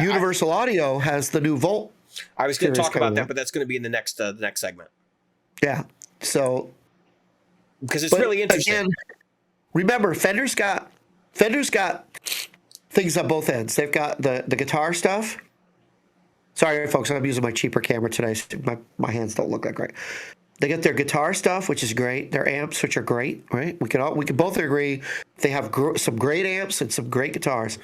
Universal Audio has the new Volt. I was going to series talk about coming that, out. but that's going to be in the next segment Yeah. So because it's but really interesting. Again, remember, Fender's got things on both ends. They've got the guitar stuff. Sorry, folks, I'm using my cheaper camera today. So my hands don't look that great. They get their guitar stuff, which is great. Their amps, which are great, right? We can both agree they have some great amps and some great guitars.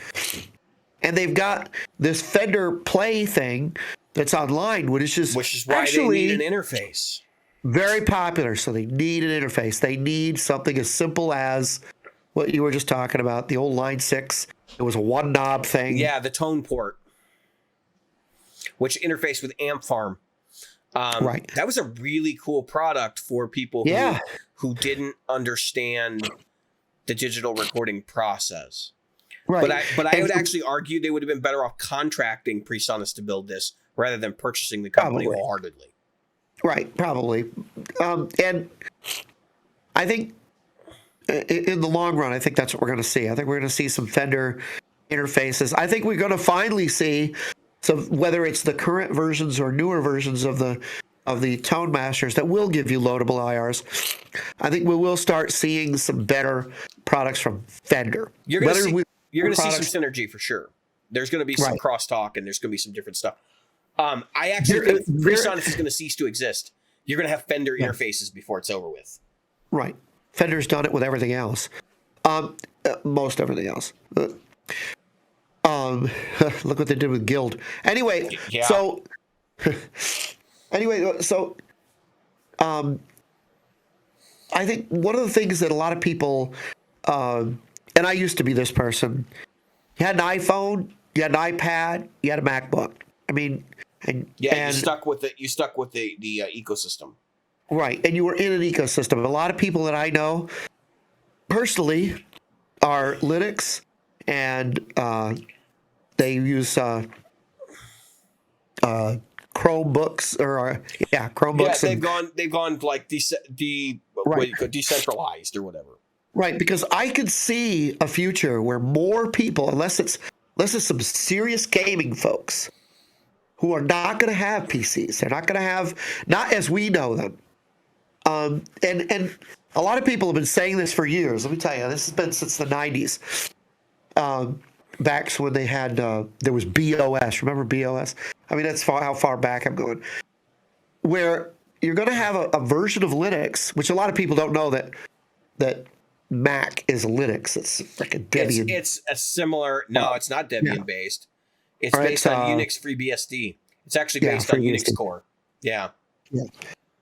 And they've got this Fender Play thing that's online, which is why actually they need an interface. very popular. So they need an interface. They need something as simple as what you were just talking about, the old Line 6. It was a one knob thing. Yeah, the tone port, which interfaced with Amp Farm. Right. That was a really cool product for people who didn't understand the digital recording process. Right. But I would actually argue they would have been better off contracting Presonus to build this rather than purchasing the company Probably. wholeheartedly. Right, probably. And I think in the long run, I think that's what we're going to see. I think we're going to see some Fender interfaces. I think we're going to finally see some, whether it's the current versions or newer versions of the Tone Masters that will give you loadable IRs. I think we will start seeing some better products from Fender. You're going to see some synergy for sure. There's going to be some crosstalk and there's going to be some different stuff. I actually think Presonus is going to cease to exist. You're going to have Fender interfaces before it's over with. Right. Fender's done it with everything else. Most everything else. Look what they did with Guild. Anyway, so I think one of the things that a lot of people, and I used to be this person, you had an iPhone, you had an iPad, you had a MacBook. I mean, you stuck with the ecosystem. Right, and you were in an ecosystem. A lot of people that I know personally are Linux, and they use Chromebooks or Chromebooks. Yeah, they've gone like decentralized or whatever. Right, because I could see a future where more people, unless it's some serious gaming folks, who are not going to have PCs. They're not going to have, not as we know them. And a lot of people have been saying this for years. Let me tell you, this has been since the 90s. Back when they had, there was BOS. Remember BOS? I mean, that's how far back I'm going. Where you're going to have a version of Linux, which a lot of people don't know that Mac is Linux. It's like a Debian. It's a similar. No, it's not Debian based. It's based on Unix FreeBSD. It's actually based on Unix core. Yeah.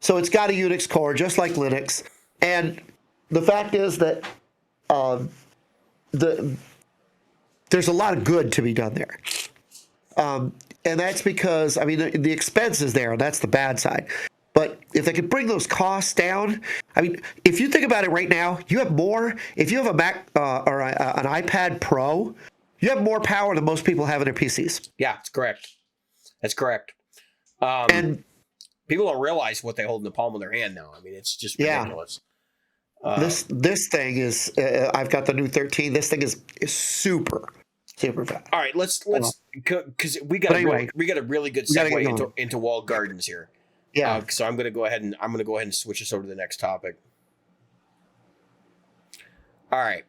So it's got a Unix core, just like Linux. And the fact is that there's a lot of good to be done there. And that's because, I mean, the expense is there, and that's the bad side. But if they could bring those costs down, I mean, if you think about it right now, you have more. If you have a Mac or an iPad Pro, you have more power than most people have in their PCs. Yeah, that's correct. That's correct. And people don't realize what they hold in the palm of their hand now. I mean, it's just ridiculous. This thing is. I've got the new 13. This thing is super fast. All right, let's because we got a really good segue into walled gardens here. Yeah. So I'm going to go ahead and switch us over to the next topic. All right.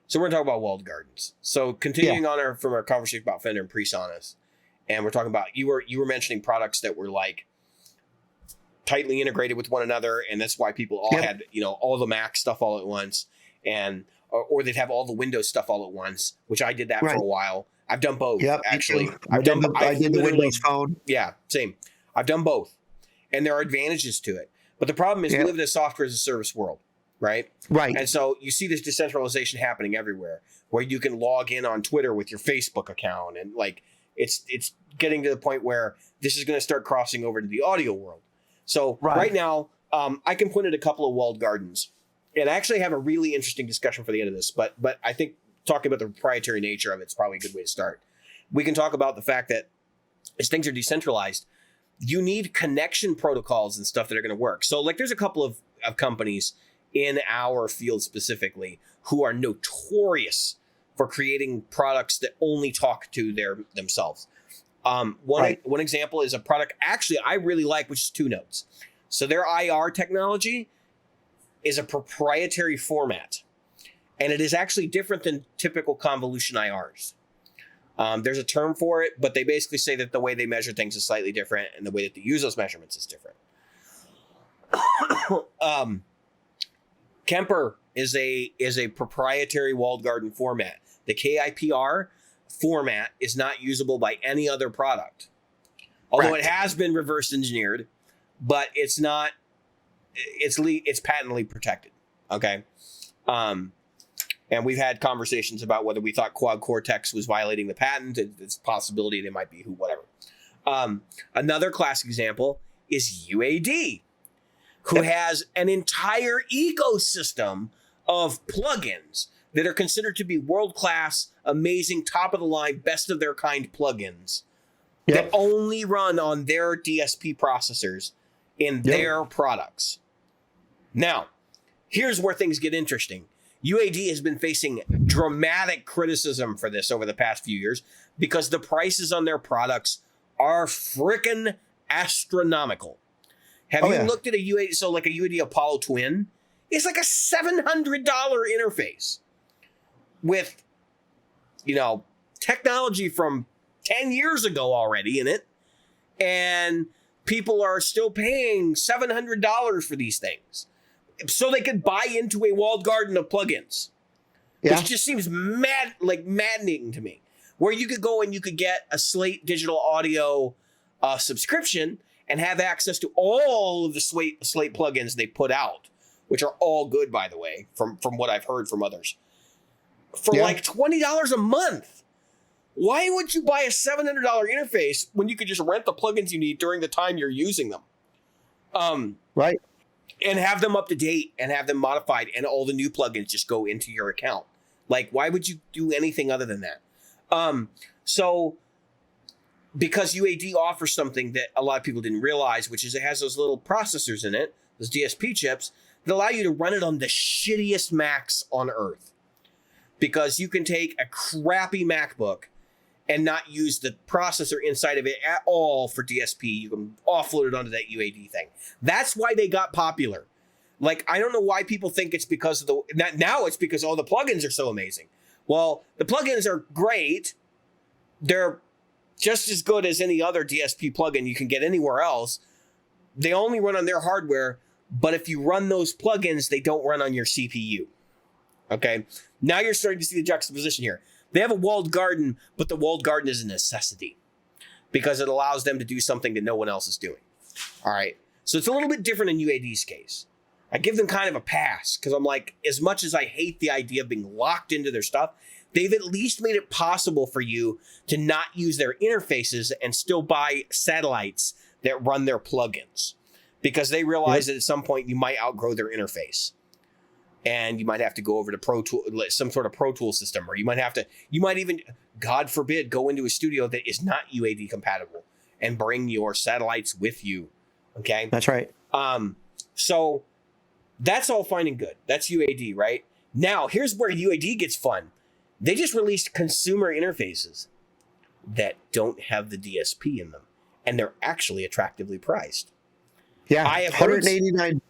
So we're going to talk about walled gardens. So continuing on from our conversation about Fender and Presonus, and we're talking about you were mentioning products that were like tightly integrated with one another, and that's why people all had all the Mac stuff all at once, and or they'd have all the Windows stuff all at once, which I did that for a while. I've done both. Yep, actually. I did the Windows Phone. Yeah, same. I've done both, and there are advantages to it. But the problem is we live in a software as a service world, right? Right. And so you see this decentralization happening everywhere, where you can log in on Twitter with your Facebook account and like It's getting to the point where this is going to start crossing over to the audio world. So right now, I can point at a couple of walled gardens, and I actually have a really interesting discussion for the end of this. But I think talking about the proprietary nature of it's probably a good way to start. We can talk about the fact that as things are decentralized, you need connection protocols and stuff that are going to work. So like there's a couple of companies in our field specifically who are notorious for creating products that only talk to themselves. One example is a product actually I really like, which is 2 Notes. So their IR technology is a proprietary format, and it is actually different than typical convolution IRs. There's a term for it, but they basically say that the way they measure things is slightly different, and the way that they use those measurements is different. Kemper is a proprietary walled garden format. The KIPR format is not usable by any other product, although it has been reverse engineered, but it's not. It's patently protected. Okay. And we've had conversations about whether we thought Quad Cortex was violating the patent. It's a possibility they might be, whatever. Another classic example is UAD, who has an entire ecosystem of plugins that are considered to be world-class, amazing, top-of-the-line, best-of-their-kind plugins that only run on their DSP processors in their products. Now, here's where things get interesting. UAD has been facing dramatic criticism for this over the past few years because the prices on their products are frickin' astronomical. Have you looked at a UAD? So like a UAD Apollo Twin is like a $700 interface with, technology from 10 years ago already in it. And people are still paying $700 for these things so they could buy into a walled garden of plugins, which just seems maddening to me. Where you could go and you could get a Slate digital audio subscription and have access to all of the Slate plugins they put out, which are all good, by the way, from what I've heard from others, for like $20 a month. Why would you buy a $700 interface when you could just rent the plugins you need during the time you're using them? And have them up to date and have them modified, and all the new plugins just go into your account. Like, why would you do anything other than that? So because UAD offers something that a lot of people didn't realize, which is it has those little processors in it, those DSP chips, that allow you to run it on the shittiest Macs on earth. Because you can take a crappy MacBook and not use the processor inside of it at all for DSP. You can offload it onto that UAD thing. That's why they got popular. Like, I don't know why people think it's because of now it's because, the plugins are so amazing. Well, the plugins are great. They're just as good as any other DSP plugin you can get anywhere else. They only run on their hardware, but if you run those plugins, they don't run on your CPU. Okay? Now you're starting to see the juxtaposition here. They have a walled garden, but the walled garden is a necessity because it allows them to do something that no one else is doing. All right. So it's a little bit different in UAD's case. I give them kind of a pass because I'm like, as much as I hate the idea of being locked into their stuff, they've at least made it possible for you to not use their interfaces and still buy satellites that run their plugins because they realize that at some point you might outgrow their interface. And you might have to go over to Pro Tool, some sort of Pro Tool system, or you might even, God forbid, go into a studio that is not UAD compatible and bring your satellites with you. Okay, that's right. So that's all fine and good. That's UAD, right? Now here's where UAD gets fun. They just released consumer interfaces that don't have the DSP in them, and they're actually attractively priced. Yeah, I have 189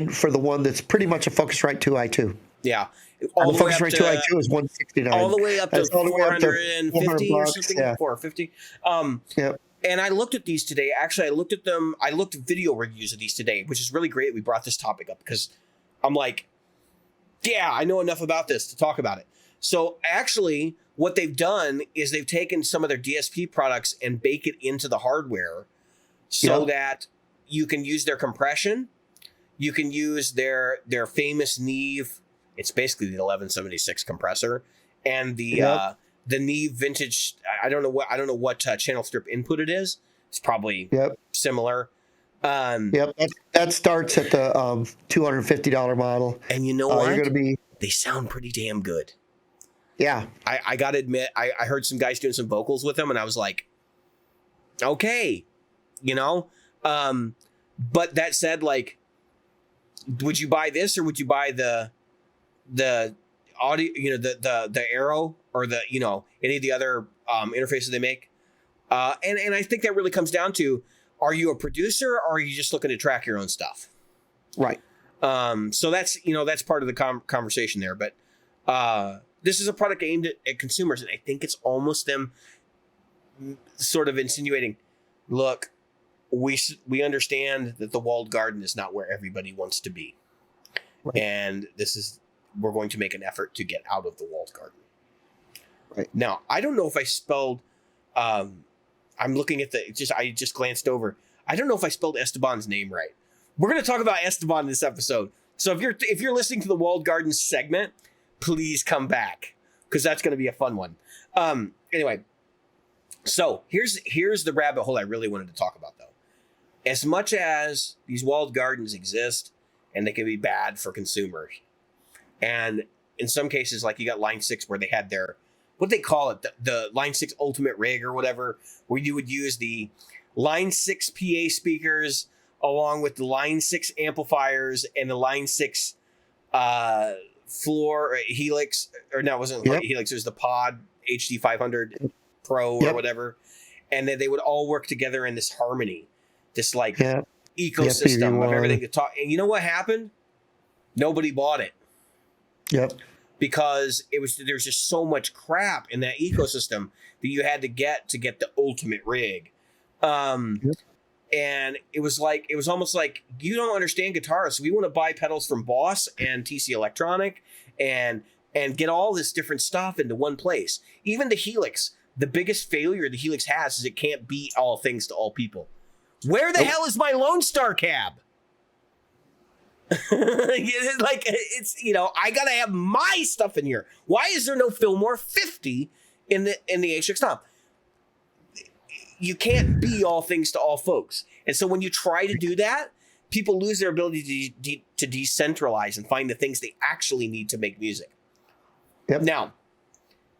for the one that's pretty much a Focusrite 2i2. Yeah. The Focusrite 2i2 is 169. All the way up to 450 or something, yeah. 450. And I looked at these today. Actually, I looked at video reviews of these today, which is really great. We brought this topic up because I'm like, yeah, I know enough about this to talk about it. So actually, what they've done is they've taken some of their DSP products and bake it into the hardware so that you can use their compression. You can use their famous Neve. It's basically the 1176 compressor and the the Neve vintage. I don't know what channel strip input it is. It's probably similar. Yep, that starts at the $250 model. And you know what? You're gonna be. They sound pretty damn good. Yeah, I gotta admit, I heard some guys doing some vocals with them, and I was like, okay, you know. But that said, like, would you buy this or would you buy the audio? You know, the Arrow or the any of the other interfaces they make? And I think that really comes down to: are you a producer or are you just looking to track your own stuff? right. So that's part of the conversation there. But this is a product aimed at consumers, and I think it's almost them sort of insinuating, look, we understand that the walled garden is not where everybody wants to be, right. and we're going to make an effort to get out of the walled garden. Right. Now, I don't know if I spelled. I'm looking at I just glanced over. I don't know if I spelled Esteban's name right. We're going to talk about Esteban in this episode. So if you're listening to the walled garden segment, please come back because that's going to be a fun one. Anyway, so here's the rabbit hole I really wanted to talk about, though. As much as these walled gardens exist and they can be bad for consumers, and in some cases, like you got Line 6 where they had their, what they call it, the Line 6 Ultimate Rig or whatever, where you would use the Line 6 PA speakers along with the Line 6 amplifiers and the Line 6 floor Helix, or no, it wasn't Helix, it was the Pod HD 500 Pro or whatever. And then they would all work together in this harmony, this like ecosystem of everything to talk. And you know what happened? Nobody bought it. Yep. Because there's just so much crap in that ecosystem that you had to get the ultimate rig. And it was almost like, you don't understand guitarists. So we want to buy pedals from Boss and TC Electronic and get all this different stuff into one place. Even the Helix, the biggest failure the Helix has is it can't be all things to all people. Where the hell is my Lone Star cab? Like, it's, I gotta have my stuff in here. Why is there no Fillmore 50 in the HX Top? You can't be all things to all folks. And so when you try to do that, people lose their ability to decentralize and find the things they actually need to make music. Yep. Now,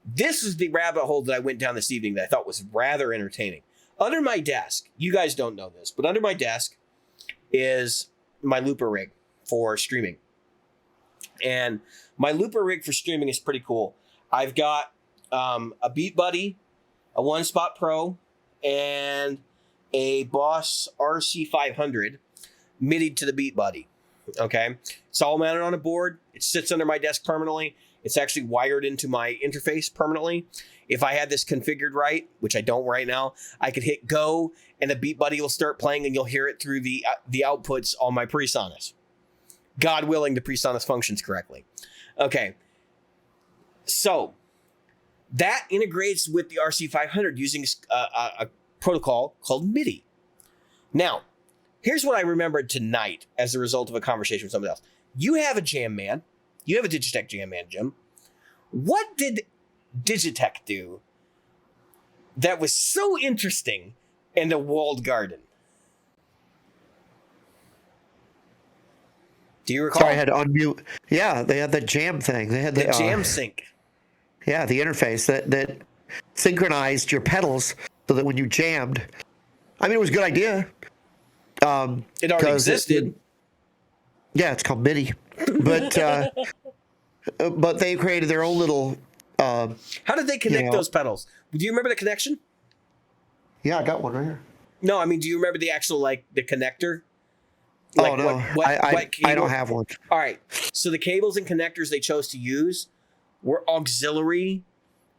this is the rabbit hole that I went down this evening that I thought was rather entertaining. Under my desk, you guys don't know this, but under my desk is my looper rig for streaming. And my looper rig for streaming is pretty cool. I've got a Beat Buddy, a One Spot Pro, and a Boss RC500 MIDI'd to the Beat Buddy. Okay, it's all mounted on a board. It sits under my desk permanently. It's actually wired into my interface permanently. If I had this configured right, which I don't right now, I could hit go and the Beat Buddy will start playing and you'll hear it through the outputs on my Presonus. God willing, the Presonus functions correctly. Okay, so that integrates with the RC500 using a protocol called MIDI. Now, here's what I remembered tonight as a result of a conversation with somebody else. You have a Jam Man. You have a Digitech Jam Man, Jim. What did Digitech do that was so interesting in the walled garden? Do you recall? Sorry, I had to unmute. Yeah, they had the jam thing. They had the jam sync. Yeah, the interface that synchronized your pedals so that when you jammed, I mean, it was a good idea. It already existed. Yeah, it's called MIDI, but they created their own little. How did they connect those pedals? Do you remember the connection? Yeah, I got one right here. No, I mean, do you remember the actual the connector? Like, oh no, I don't have one. All right, so the cables and connectors they chose to use were auxiliary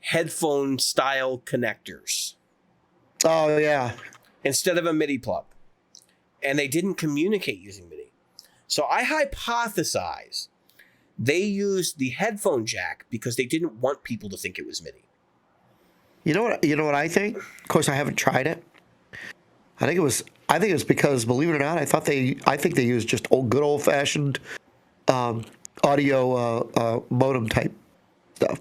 headphone style connectors. Oh yeah. Instead of a MIDI plug. And they didn't communicate using MIDI. So I hypothesize they used the headphone jack because they didn't want people to think it was MIDI. You know what I think? Of course I haven't tried it. I think it was because, believe it or not, I think they used just good old fashioned audio modem type stuff.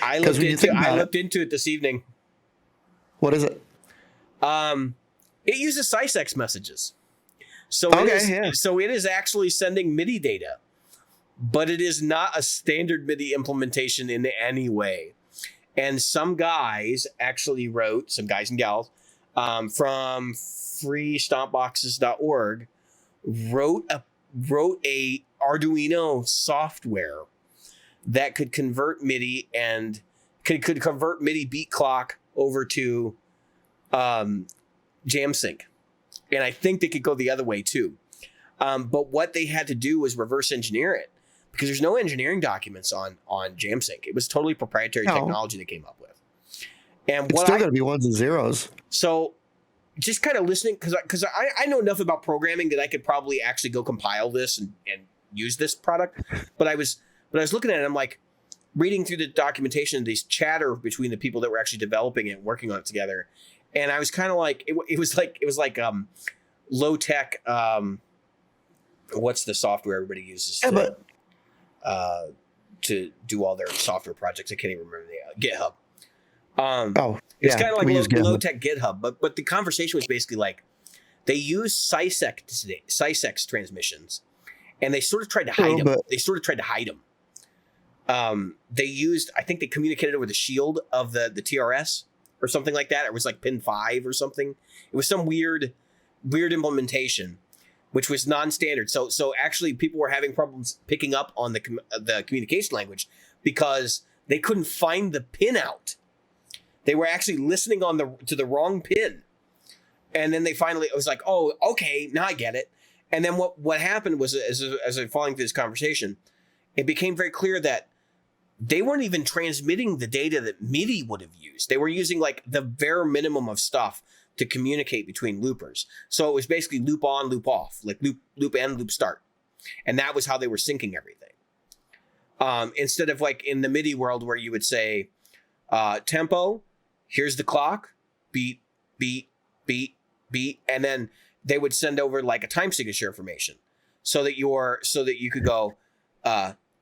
I Because looked when you into think I about it, looked into it this evening. what is it? It uses SysEx messages. So Okay, it is actually sending MIDI data, but it is not a standard MIDI implementation in any way. And some guys actually wrote, some guys and gals, from freestompboxes.org wrote a Arduino software that could convert MIDI and could convert MIDI beat clock over to JamSync. And I think they could go the other way too. But what they had to do was reverse engineer it because there's no engineering documents on JamSync. It was totally proprietary technology they came up with. And It's still going to be ones and zeros. So just kind of listening, because I know enough about programming that I could probably actually go compile this and use this product. But I was looking at it, I'm like reading through the documentation, these chatter between the people that were actually developing it and working on it together. And I was kind of like, it was like low tech. What's the software everybody uses to do all their software projects? I can't even remember the GitHub. It's kind of like low tech GitHub, but the conversation was basically like they use SysEx transmissions, and they sort of tried to hide them. They used, I think they communicated over the shield of the TRS or something like that. It was like pin 5 or something. It was some weird implementation, which was non-standard. So actually people were having problems picking up on the communication language because they couldn't find the pin out. They were actually listening to the wrong pin. And then it was like, oh, okay, now I get it. And then what happened was, as I'm following through this conversation, it became very clear that they weren't even transmitting the data that MIDI would have used. They were using like the bare minimum of stuff to communicate between loopers. So it was basically loop on, loop off, like loop end, loop start. And that was how they were syncing everything. Instead of like in the MIDI world where you would say, tempo, here's the clock, beat, beat, beat, beat. And then they would send over like a time signature information so that you could go,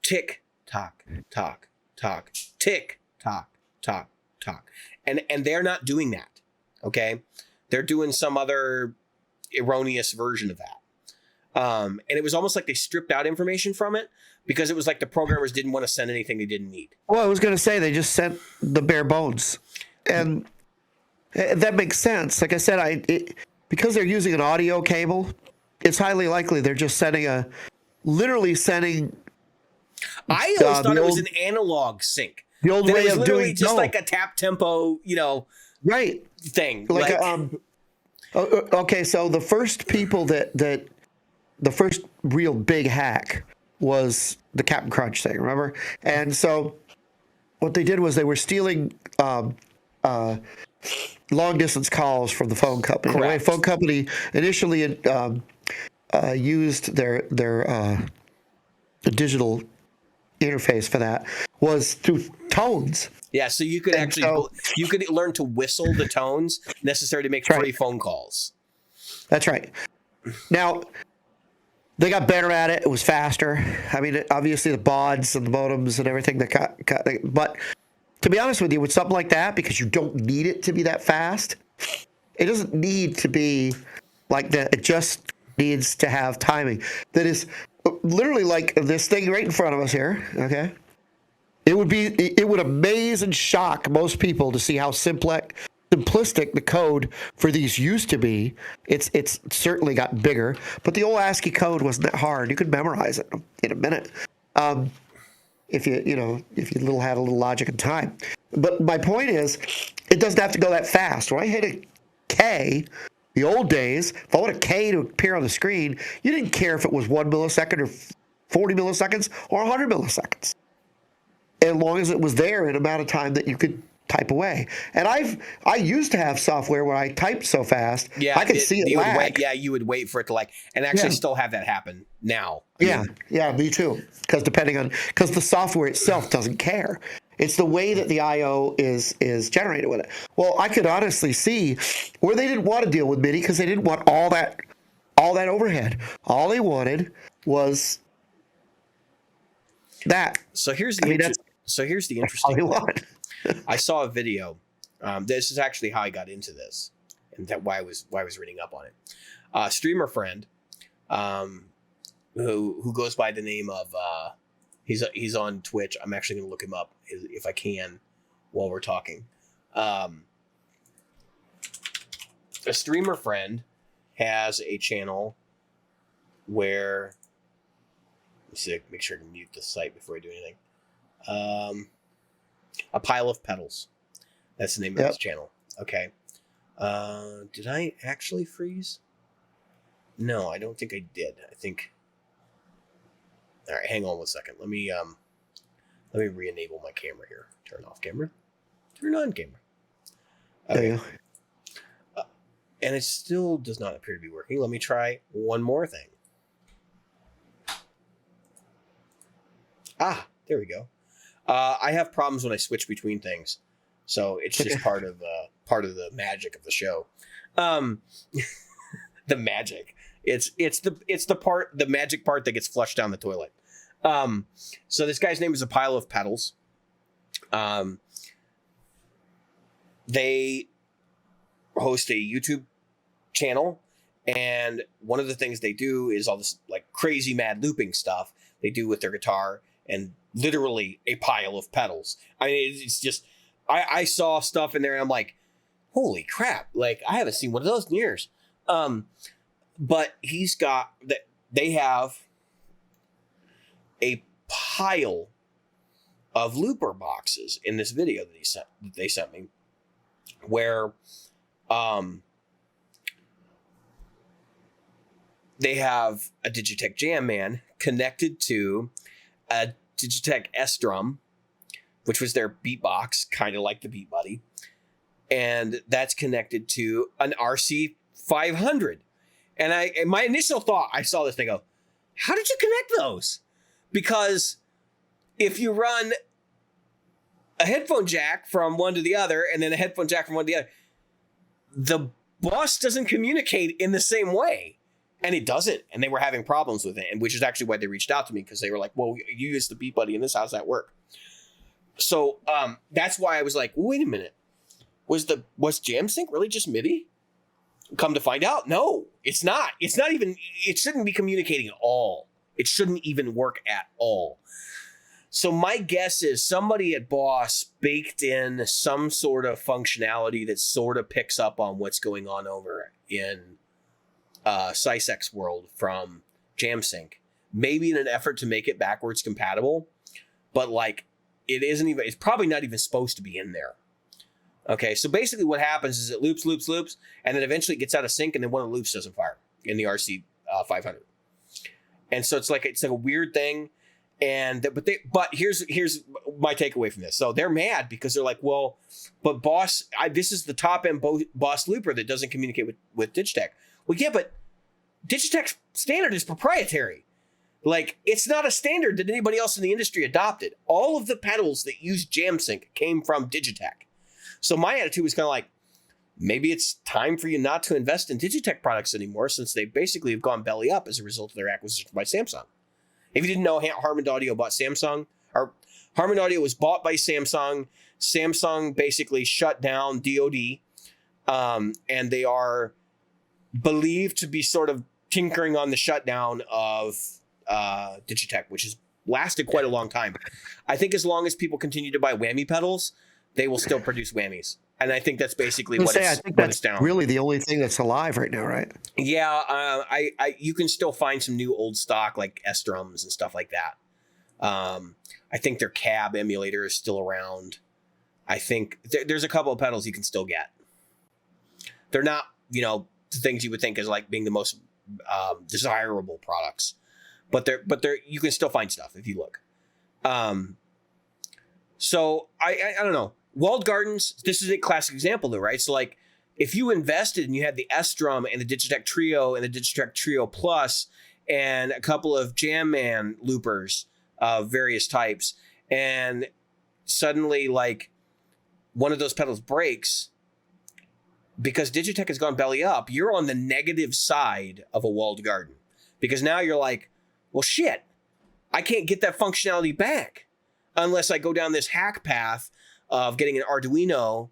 tick, tock, tock, tock, tick, tock, tock, tock. And they're not doing that. Okay. They're doing some other erroneous version of that. And it was almost like they stripped out information from it because it was like the programmers didn't want to send anything they didn't need. Well, I was going to say they just sent the bare bones, and that makes sense. Like I said, because they're using an audio cable, it's highly likely they're just literally sending. I always thought it was an analog sync. The old way of doing just like a tap tempo, right thing. Okay, so the first people that the first real big hack was the Captain Crunch thing, remember? And so what they did was they were stealing long distance calls from the phone company. The way phone company initially used their digital interface for that was through tones. Yeah, so you could you could learn to whistle the tones necessary to make free phone calls. That's right. Now, they got better at it. It was faster. I mean, obviously the bauds and the modems and everything that got but to be honest with you, with something like that, because you don't need it to be that fast, it doesn't need to be like that. It just needs to have timing. That is literally like this thing right in front of us here, okay? It would amaze and shock most people to see how simplistic the code for these used to be. It's certainly got bigger, but the old ASCII code wasn't that hard. You could memorize it in a minute. If you had a little logic and time. But my point is, it doesn't have to go that fast. When I hit a K, the old days, if I want a K to appear on the screen, you didn't care if it was 1 millisecond or 40 milliseconds or 100 milliseconds. As long as it was there in an amount of time that you could type away. And I used to have software where I typed so fast, I could see it lag. You would wait for it to lag, and actually still have that happen now. Yeah, me too. Because the software itself doesn't care. It's the way that the I/O is generated with it. Well, I could honestly see where they didn't want to deal with MIDI because they didn't want all that overhead. All they wanted was that. So here's So here's the All interesting you thing. want. I saw a video. This is actually how I got into this, and why I was reading up on it. Streamer friend, who goes by the name of he's on Twitch. I'm actually going to look him up if I can while we're talking. A streamer friend has a channel where, let's see, make sure I can mute the site before I do anything. A Pile of Pedals. That's the name of his channel. Okay. Did I actually freeze? No, I don't think I did. I think. All right, hang on 1 second. Let me re-enable my camera here. Turn off camera. Turn on camera. Okay. There you go. And it still does not appear to be working. Let me try one more thing. Ah, there we go. I have problems when I switch between things, so it's just part of the magic of the show. The magic. It's the magic part that gets flushed down the toilet. So this guy's name is A Pile of Pedals. They host a YouTube channel, and one of the things they do is all this like crazy mad looping stuff they do with their guitar, and literally a pile of pedals. I mean, it's just I saw stuff in there and I'm like, holy crap, like I haven't seen one of those in years. But he's got that. They have a pile of looper boxes in this video that they sent me, where they have a Digitech Jam Man connected to a Digitech S Drum, which was their beatbox, kind of like the Beat Buddy, and that's connected to an RC 500. And my initial thought, I saw this and I go, how did you connect those? Because if you run a headphone jack from one to the other and then a headphone jack from one to the other, the bus doesn't communicate in the same way. And it doesn't. And they were having problems with it, and which is actually why they reached out to me, because they were like, well, you use the Beat Buddy in this, how's that work? So that's why I was like, wait a minute. Was JamSync really just MIDI? Come to find out, no, it's not. It's not even, it shouldn't be communicating at all. It shouldn't even work at all. So my guess is somebody at Boss baked in some sort of functionality that sort of picks up on what's going on over in Sysex world from JamSync. Maybe in an effort to make it backwards compatible, but like it's probably not even supposed to be in there. Okay, so basically what happens is it loops, and then eventually it gets out of sync, and then one of the loops doesn't fire in the RC 500. And so it's like a weird thing. And but here's my takeaway from this. So they're mad because they're like, well, but Boss, this is the top end Boss looper that doesn't communicate with Digitech. Well, yeah, but Digitech's standard is proprietary. Like, it's not a standard that anybody else in the industry adopted. All of the pedals that use JamSync came from Digitech. So my attitude was kind of like, maybe it's time for you not to invest in Digitech products anymore, since they basically have gone belly up as a result of their acquisition by Samsung. If you didn't know, Harman Audio bought Samsung, or Harman Audio was bought by Samsung. Samsung basically shut down DoD, and they are believed to be sort of tinkering on the shutdown of Digitech, which has lasted quite a long time. I think as long as people continue to buy whammy pedals, they will still produce whammies. And I think that's basically what it's down. Really the only thing that's alive right now, right? Yeah, you can still find some new old stock like S drums and stuff like that. I think their cab emulator is still around. I think there's a couple of pedals you can still get. They're not, the things you would think is like being the most desirable products, but they're you can still find stuff if you look. So I don't know. Walled gardens, this is a classic example though, right? So like if you invested and you had the S Drum and the Digitech Trio and the Digitech Trio Plus and a couple of Jam Man loopers of various types, and suddenly like one of those pedals breaks because Digitech has gone belly up, you're on the negative side of a walled garden, because now you're like, well, shit, I can't get that functionality back. unless I go down this hack path of getting an Arduino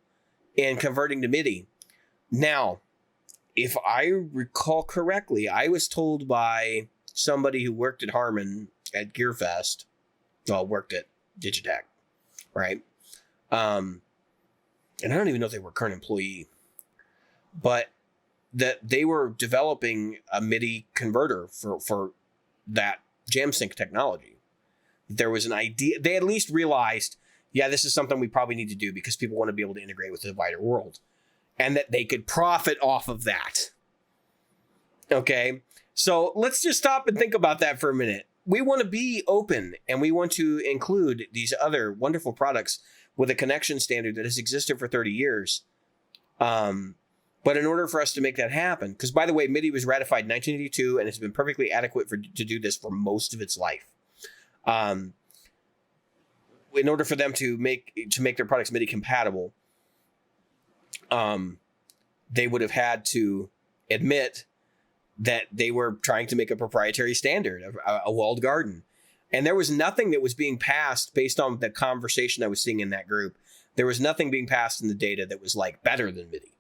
and converting to MIDI. Now, if I recall correctly, I was told by somebody who worked at Harman at GearFest, well, worked at Digitech, right? And I don't even know if they were a current employee, but that they were developing a MIDI converter for that JamSync technology. There was an idea. They at least realized, yeah, this is something we probably need to do because people want to be able to integrate with the wider world, and that they could profit off of that. Okay, so let's just stop and think about that for a minute. We want to be open, and we want to include these other wonderful products with a connection standard that has existed for 30 years. But in order for us to make that happen, because by the way, MIDI was ratified in 1982 and it's been perfectly adequate to do this for most of its life. In order for them to make their products MIDI compatible, they would have had to admit that they were trying to make a proprietary standard, a walled garden. And there was nothing that was being passed based on the conversation I was seeing in that group. There was nothing being passed in the data that was like better than MIDI.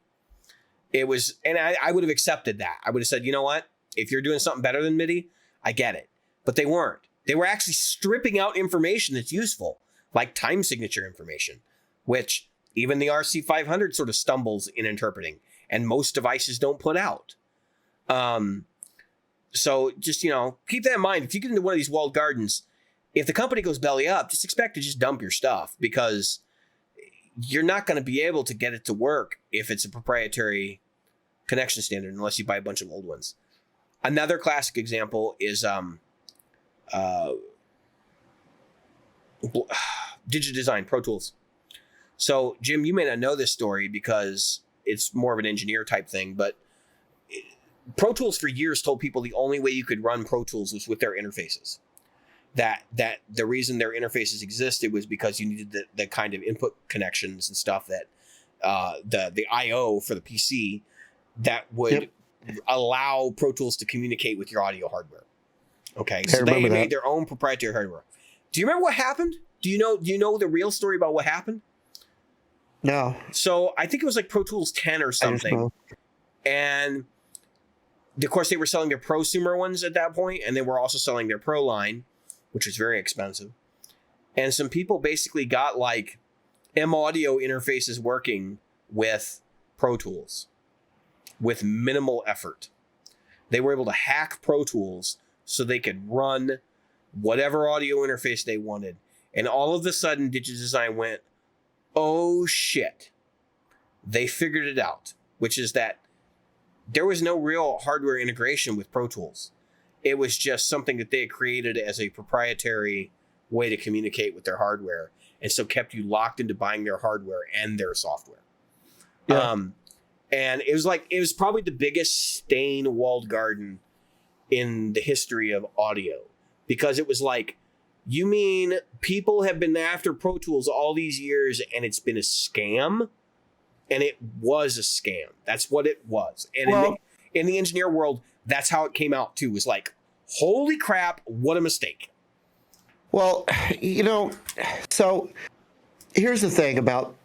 It was, and I would have accepted that. I would have said, you know what? If you're doing something better than MIDI, I get it. But they weren't. They were actually stripping out information that's useful, like time signature information, which even the RC500 sort of stumbles in interpreting, and most devices don't put out. So just, keep that in mind. If you get into one of these walled gardens, if the company goes belly up, just expect to just dump your stuff, because you're not going to be able to get it to work if it's a proprietary connection standard unless you buy a bunch of old ones. Another classic example is DigiDesign, Pro Tools. So, Jim, you may not know this story because it's more of an engineer type thing, but Pro Tools for years told people the only way you could run Pro Tools was with their interfaces. That the reason their interfaces existed was because you needed the kind of input connections and stuff that the I/O for the PC that would allow Pro Tools to communicate with your audio hardware. Okay, so they made their own proprietary hardware. Do you remember what happened? Do you know the real story about what happened? No. So I think it was like Pro Tools 10 or something, and of course they were selling their prosumer ones at that point, and they were also selling their Pro line, which was very expensive. And some people basically got like M-Audio interfaces working with Pro Tools with minimal effort. They were able to hack Pro Tools so they could run whatever audio interface they wanted. And all of a sudden, DigiDesign went, oh shit. They figured it out, which is that there was no real hardware integration with Pro Tools. It was just something that they had created as a proprietary way to communicate with their hardware, and so kept you locked into buying their hardware and their software. Yeah. And it was probably the biggest stain walled garden in the history of audio, because it was like, you mean people have been after Pro Tools all these years and it's been a scam? And it was a scam. That's what it was. And in the engineer world, that's how it came out too, was like, holy crap, what a mistake. Well, so here's the thing about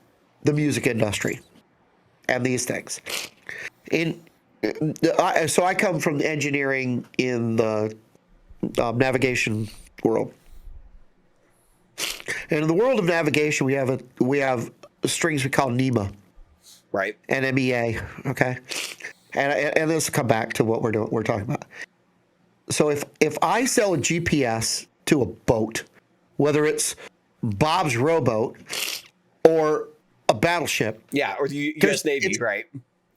the music industry and these things. So I come from engineering in the navigation world. And in the world of navigation, we have strings we call NEMA. Right. NMEA, okay? And this will come back to what we're talking about. So if I sell a GPS to a boat, whether it's Bob's rowboat or a battleship. Yeah, or the U.S. Navy, right.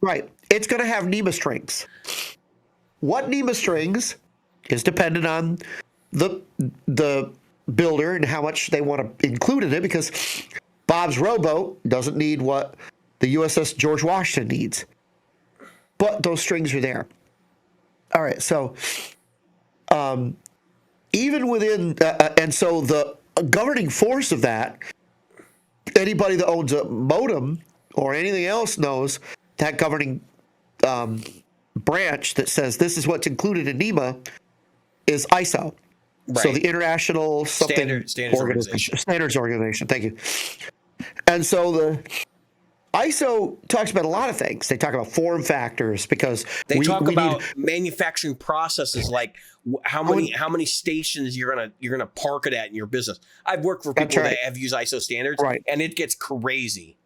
Right. It's going to have NEMA strings. What NEMA strings is dependent on the builder and how much they want to include in it, because Bob's rowboat doesn't need what the USS George Washington needs. But those strings are there. All right, so even within, and so the governing force of that, anybody that owns a modem or anything else knows that governing branch that says this is what's included in NEMA is ISO. So the International Standards Organization. Standards Organization. Thank you. And so the ISO talks about a lot of things. They talk about form factors because they talk about need manufacturing processes, like how many stations you're gonna park it at in your business. I've worked for people that have used ISO standards, and it gets crazy.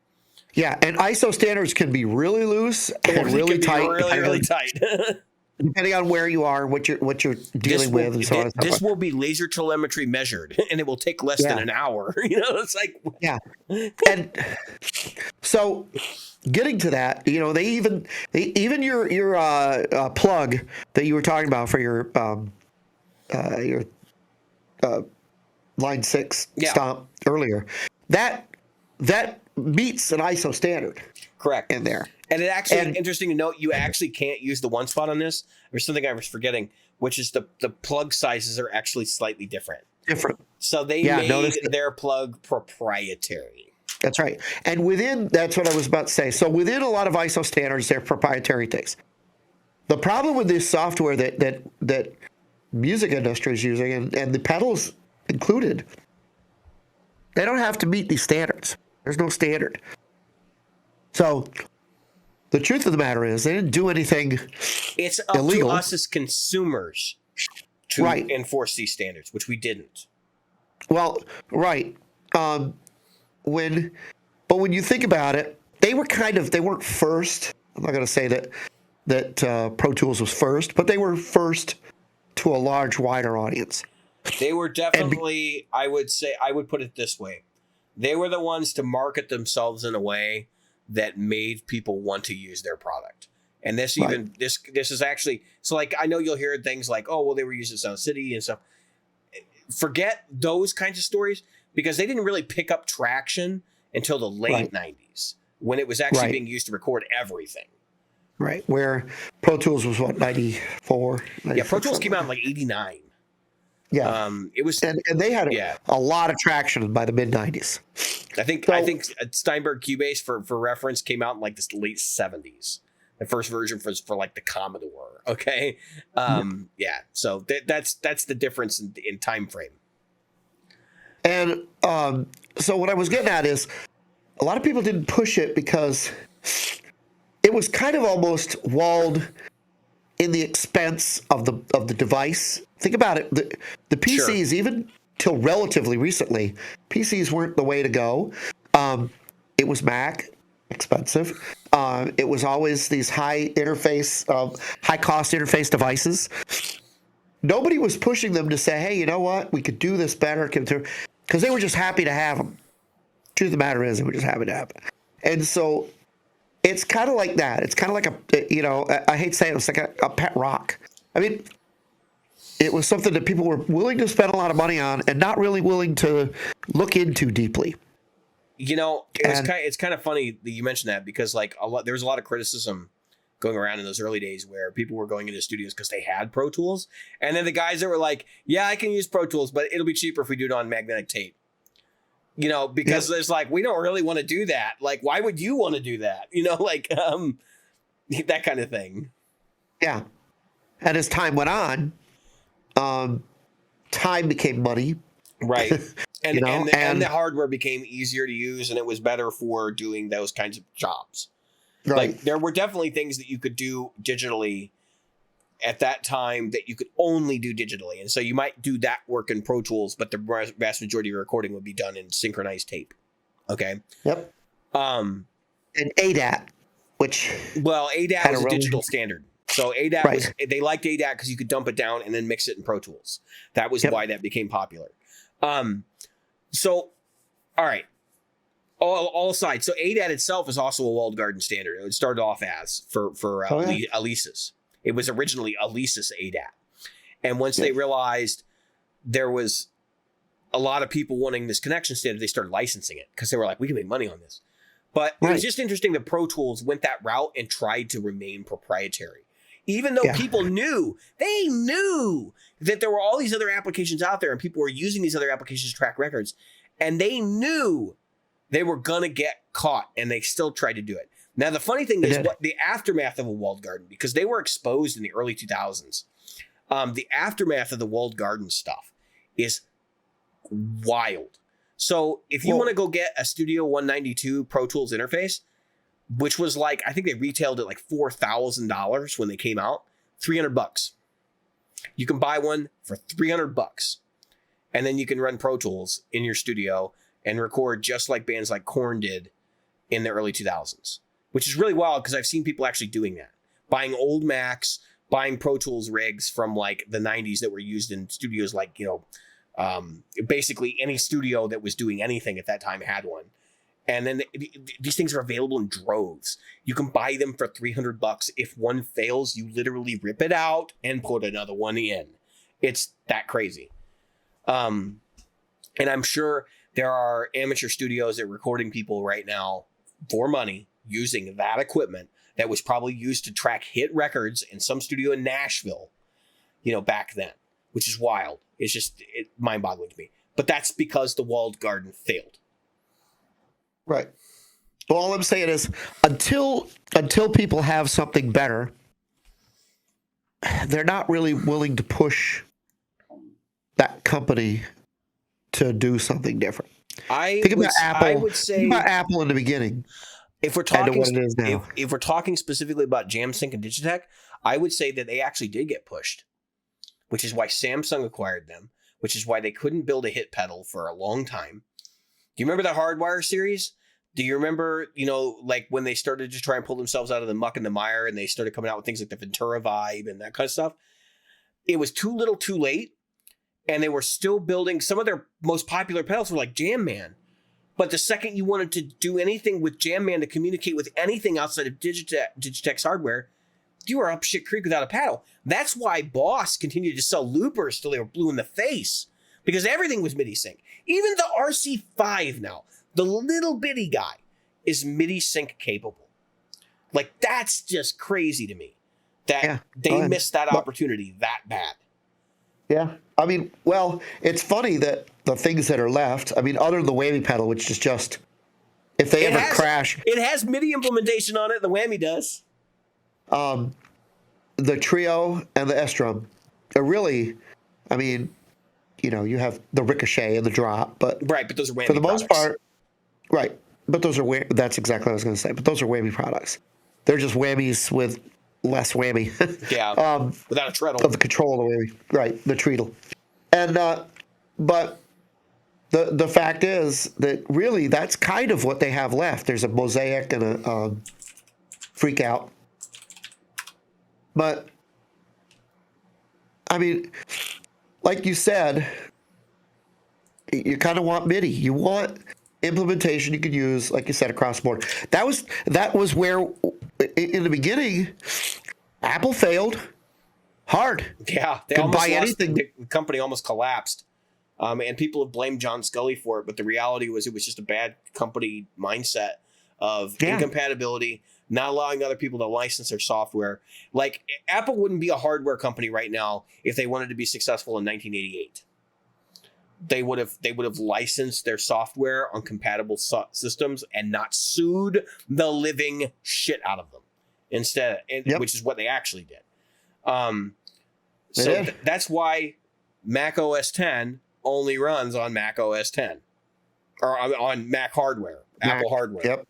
Yeah, and ISO standards can be really loose and really tight, really tight. Depending on where you are, what you're dealing with, and so on. This will be laser telemetry measured, and it will take less than an hour. It's like and so getting to that, they even your plug that you were talking about for your line 6 stomp earlier, that meets an ISO standard. Correct. In there. And it actually, interesting to note, you actually can't use the one spot on this. There's something I was forgetting, which is the plug sizes are actually slightly different. So they made their plug proprietary. That's right. And that's what I was about to say. So within a lot of ISO standards, they're proprietary things. The problem with this software that music industry is using, and the pedals included, they don't have to meet these standards. There's no standard. So the truth of the matter is they didn't do anything It's up illegal. to us as consumers to enforce these standards, which we didn't. Well, right. When you think about it, they weren't first. I'm not going to say that Pro Tools was first, but they were first to a wider audience. They were definitely, I would put it this way. They were the ones to market themselves in a way that made people want to use their product. And this is actually, so like, I know you'll hear things like, oh, well, they were using Sound City and stuff. Forget those kinds of stories, because they didn't really pick up traction until the late 90s, when it was actually being used to record everything. Right. Where Pro Tools was 94? Yeah, Pro Tools came out in like 89. Yeah. It was, and they had a lot of traction by the mid 90s. I think Steinberg Cubase, for reference, came out in like the late 70s. The first version was for like the Commodore. Okay. So that's the difference in time frame. And so what I was getting at is a lot of people didn't push it because it was kind of almost walled in the expense of the device. Think about it. The PCs, even till relatively recently, PCs weren't the way to go. It was Mac, expensive. It was always these high cost interface devices. Nobody was pushing them to say, hey, you know what? We could do this better. Because they were just happy to have them. Truth of the matter is, they were just happy to have them. And so it's kind of like that. It's kind of like I hate saying it, it's like a pet rock. I mean, it was something that people were willing to spend a lot of money on and not really willing to look into deeply. It's kind of funny that you mentioned that, because like there was a lot of criticism going around in those early days where people were going into studios because they had Pro Tools, and then the guys that were like, yeah, I can use Pro Tools, but it'll be cheaper if we do it on magnetic tape. Because there's like, we don't really want to do that. Like, why would you want to do that? That kind of thing. Yeah. And as time went on, time became money. Right. And the hardware became easier to use, and it was better for doing those kinds of jobs. Right. Like, there were definitely things that you could do digitally at that time that you could only do digitally. And so you might do that work in Pro Tools, but the vast majority of your recording would be done in synchronized tape. Okay. Yep. And ADAT, ADAT was a digital standard. So ADAT they liked ADAT because you could dump it down and then mix it in Pro Tools. That was why that became popular. So, all right. All aside, so ADAT itself is also a walled garden standard. It started off as for Alesis. It was originally Alesis ADAT. And once they realized there was a lot of people wanting this connection standard, they started licensing it because they were like, we can make money on this. But it was just interesting that Pro Tools went that route and tried to remain proprietary. Even though people knew that there were all these other applications out there and people were using these other applications to track records, and they knew they were going to get caught, and they still tried to do it. Now, the funny thing is what the aftermath of a walled garden, because they were exposed in the early 2000s, the aftermath of the walled garden stuff is wild. So if you want to go get a Studio 192 Pro Tools interface, which was like, I think they retailed at like $4,000 when they came out, $300. You can buy one for $300, and then you can run Pro Tools in your studio and record just like bands like Korn did in the early 2000s, which is really wild because I've seen people actually doing that, buying old Macs, buying Pro Tools rigs from like the 90s that were used in studios like, basically any studio that was doing anything at that time had one. And then these things are available in droves. You can buy them for $300. If one fails, you literally rip it out and put another one in. It's that crazy. And I'm sure there are amateur studios that are recording people right now for money using that equipment that was probably used to track hit records in some studio in Nashville, back then, which is wild. It's just mind-boggling to me. But that's because the walled garden failed. Right. Well, all I'm saying is until people have something better, they're not really willing to push that company to do something different. Think about Apple. I would say, think about Apple in the beginning. If we're talking, if we're talking specifically about JamSync and Digitech, I would say that they actually did get pushed, which is why Samsung acquired them, which is why they couldn't build a hit pedal for a long time. Do you remember the Hardwire series? Do you remember, like when they started to try and pull themselves out of the muck and the mire and they started coming out with things like the Ventura Vibe and that kind of stuff? It was too little too late. And they were still building, some of their most popular pedals were like Jam Man. But the second you wanted to do anything with Jam Man to communicate with anything outside of Digitech's hardware, you were up shit creek without a paddle. That's why Boss continued to sell loopers till they were blue in the face. Because everything was MIDI sync. Even the RC5 now, the little bitty guy, is MIDI sync capable. Like, that's just crazy to me. That they missed that opportunity that bad. Yeah. I mean, well, it's funny that the things that are left, I mean, other than the whammy pedal, which is just, if they ever crash. It has MIDI implementation on it, the whammy does. The Trio and the S-Drum are really, I mean, you have the ricochet and the drop, but right, but those are whammy for the most products. part, right. But those are that's exactly what I was going to say. But those are whammy products. They're just whammies with less whammy. Yeah, without a treadle. Of the control of the whammy, right? The treadle, and but the fact is that really that's kind of what they have left. There's a Mosaic and a Freak Out, but I mean, like you said, you kind of want MIDI. You want implementation you could use, like you said, across the board. That was where, in the beginning, Apple failed hard. Yeah, they almost buy anything. The company almost collapsed, and people have blamed John Scully for it. But the reality was, it was just a bad company mindset of incompatibility, not allowing other people to license their software. Like, Apple wouldn't be a hardware company right now if they wanted to be successful in 1988. They would have licensed their software on compatible systems and not sued the living shit out of them instead, which is what they actually did. That's why Mac OS 10 only runs on Mac OS 10 or on Mac hardware, Apple hardware. Yep.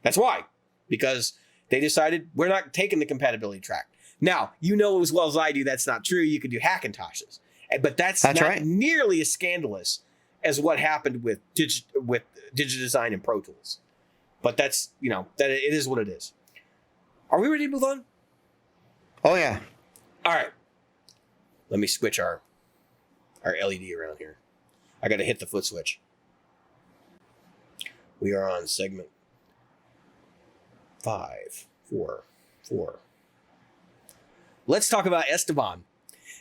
That's why, because they decided we're not taking the compatibility track. Now, as well as I do, that's not true. You could do Hackintoshes. But that's not right. nearly as scandalous as what happened with Digidesign and Pro Tools. But that's, that it is what it is. Are we ready to move on? Oh, yeah. All right. Let me switch our LED around here. I got to hit the foot switch. We are on segment 5, 4. Let's talk about Estaban.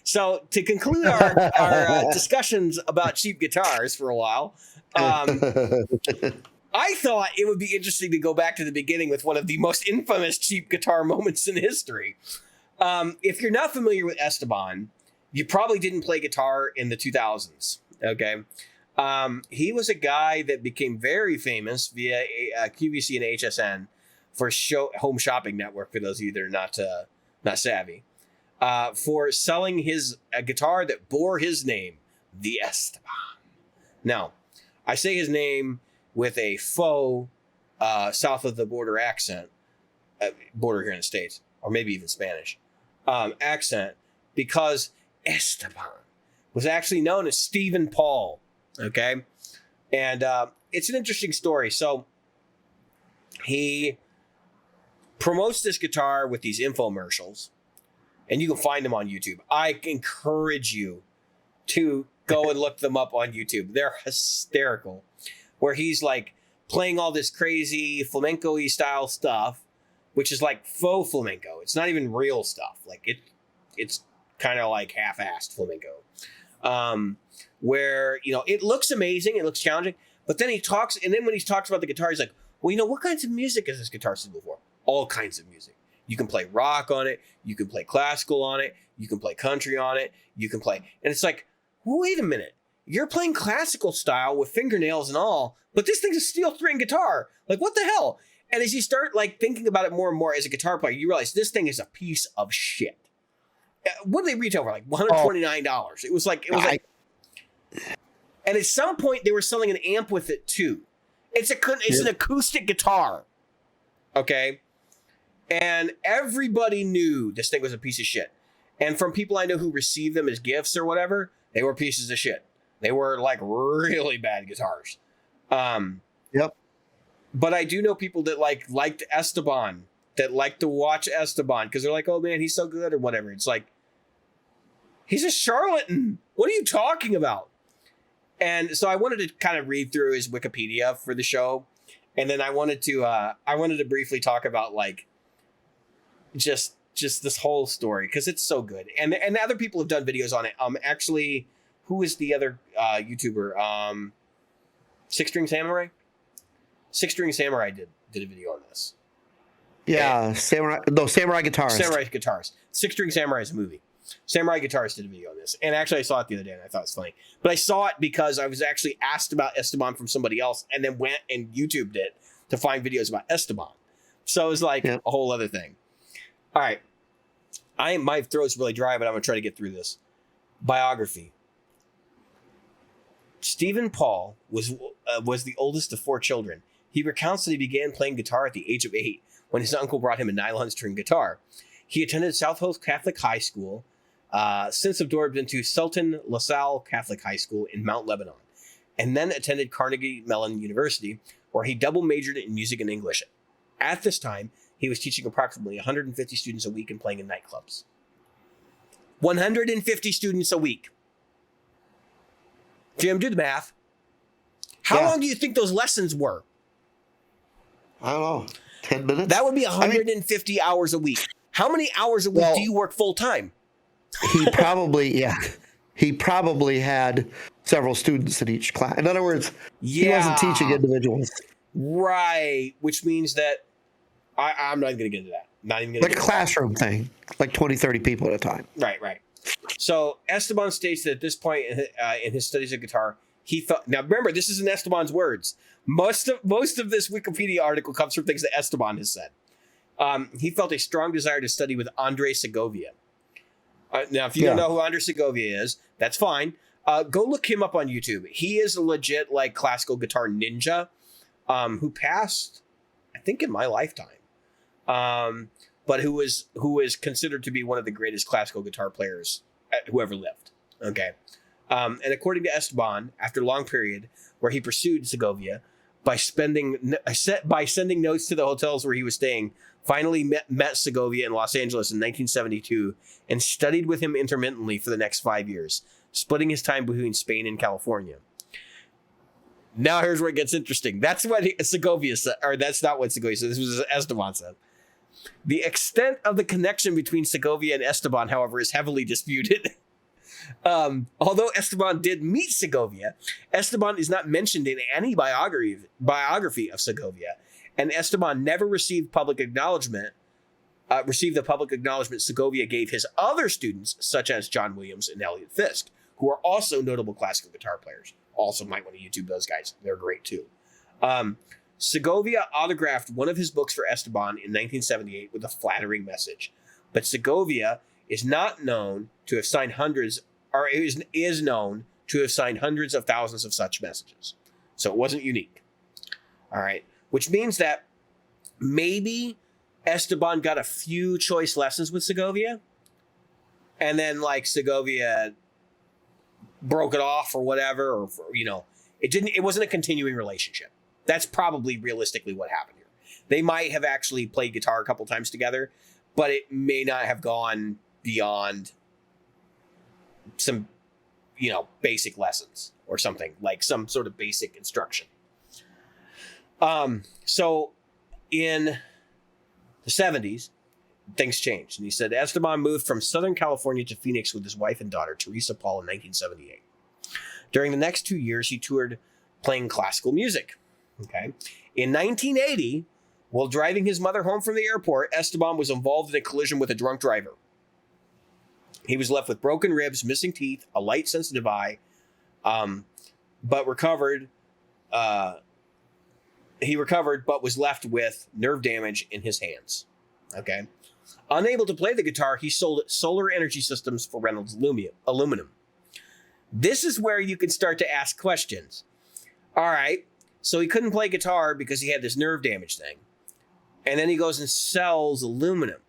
So to conclude our discussions about cheap guitars for a while, I thought it would be interesting to go back to the beginning with one of the most infamous cheap guitar moments in history. If you're not familiar with Estaban, you probably didn't play guitar in the 2000s. Okay. He was a guy that became very famous via QVC and HSN for Home Shopping Network, for those of you that are not savvy. For selling a guitar that bore his name, the Esteban. Now, I say his name with a faux south of the border accent, border here in the States, or maybe even Spanish accent, because Esteban was actually known as Stephen Paul. Okay, and it's an interesting story. So he promotes this guitar with these infomercials, and you can find them on YouTube. I encourage you to go and look them up on YouTube. They're hysterical, where he's like playing all this crazy flamenco-y style stuff, which is like faux flamenco. It's not even real stuff. Like it's kind of like half-assed flamenco. Where, you know, it looks amazing, it looks challenging, but then he talks, and then when he talks about the guitar, he's like, well, you know, what kinds of music is this guitar suitable for? All kinds of music. You can play rock on it, you can play classical on it, you can play country on it, you can play, and it's like, wait a minute, you're playing classical style with fingernails and all, but this thing's a steel string guitar. Like, what the hell? And as you start like thinking about it more and more as a guitar player, you realize this thing is a piece of shit. What did they retail for? Like $129. It was like, and at some point they were selling an amp with it too. It's an acoustic guitar. Okay. And everybody knew this thing was a piece of shit. And from people I know who received them as gifts or whatever, they were pieces of shit. They were like really bad guitars. Yep. But I do know people that liked Esteban, that like to watch Esteban because they're like, oh man, he's so good or whatever. It's like, he's a charlatan. What are you talking about? And so I wanted to kind of read through his Wikipedia for the show. And then I wanted to briefly talk about like just this whole story because it's so good. And other people have done videos on it. Actually, who is the other YouTuber? Six String Samurai? Six String Samurai did a video on this. Yeah, and, Samurai Guitarist. Samurai Guitars. Six String Samurai is a movie. Samurai Guitars did a video on this. And actually I saw it the other day and I thought it was funny. But I saw it because I was actually asked about Esteban from somebody else and then went and YouTubed it to find videos about Esteban. So it was like a whole other thing. All right. My throat's really dry, but I'm going to try to get through this. Biography. Stephen Paul was the oldest of 4 children. He recounts that he began playing guitar at the age of 8 when his uncle brought him a nylon string guitar. He attended South Hills Catholic High School, since absorbed into Sultan LaSalle Catholic High School in Mount Lebanon, and then attended Carnegie Mellon University, where he double majored in music and English. At this time, he was teaching approximately 150 students a week and playing in nightclubs. 150 students a week. Jim, do the math. How long do you think those lessons were? I don't know. 10 minutes? That would be 150 hours a week. How many hours a week do you work full time? He probably had several students in each class. In other words, he wasn't teaching individuals. Right. Which means that I'm not going to get into that. Not even going to like a classroom thing, like 20, 30 people at a time. Right. So Esteban states that at this point in his studies of guitar, he thought. Now remember, this is in Esteban's words. Most of this Wikipedia article comes from things that Esteban has said. He felt a strong desire to study with Andre Segovia. Now, if you don't know who Andre Segovia is, that's fine. Go look him up on YouTube. He is a legit like classical guitar ninja who passed, I think, in my lifetime. But who is considered to be one of the greatest classical guitar players who ever lived. Okay. And according to Esteban, after a long period where he pursued Segovia by sending notes to the hotels where he was staying, finally met Segovia in Los Angeles in 1972 and studied with him intermittently for the next 5 years, splitting his time between Spain and California. Now here's where it gets interesting. That's what Segovia said, or that's not what Segovia said. This was Esteban said. The extent of the connection between Segovia and Esteban, however, is heavily disputed. Although Esteban did meet Segovia, Esteban is not mentioned in any biography of Segovia, and Esteban never received the public acknowledgement Segovia gave his other students, such as John Williams and Elliot Fisk, who are also notable classical guitar players. Also might want to YouTube those guys. They're great too. Segovia autographed one of his books for Esteban in 1978 with a flattering message. But Segovia is not known to have signed hundreds, or is known to have signed hundreds of thousands of such messages. So it wasn't unique. All right. Which means that maybe Esteban got a few choice lessons with Segovia, and then like Segovia broke it off or whatever, or it wasn't a continuing relationship. That's probably realistically what happened here. They might have actually played guitar a couple times together, but it may not have gone beyond some, basic lessons or something, like some sort of basic instruction. So in the 70s, things changed. And he said, Esteban moved from Southern California to Phoenix with his wife and daughter, Teresa Paul, in 1978. During the next 2 years, he toured playing classical music. Okay. In 1980, while driving his mother home from the airport, Esteban was involved in a collision with a drunk driver. He was left with broken ribs, missing teeth, a light-sensitive eye, but recovered. He recovered, but was left with nerve damage in his hands. Okay. Unable to play the guitar, he sold solar energy systems for Reynolds aluminum. This is where you can start to ask questions. All right. So he couldn't play guitar because he had this nerve damage thing. And then he goes and sells aluminum.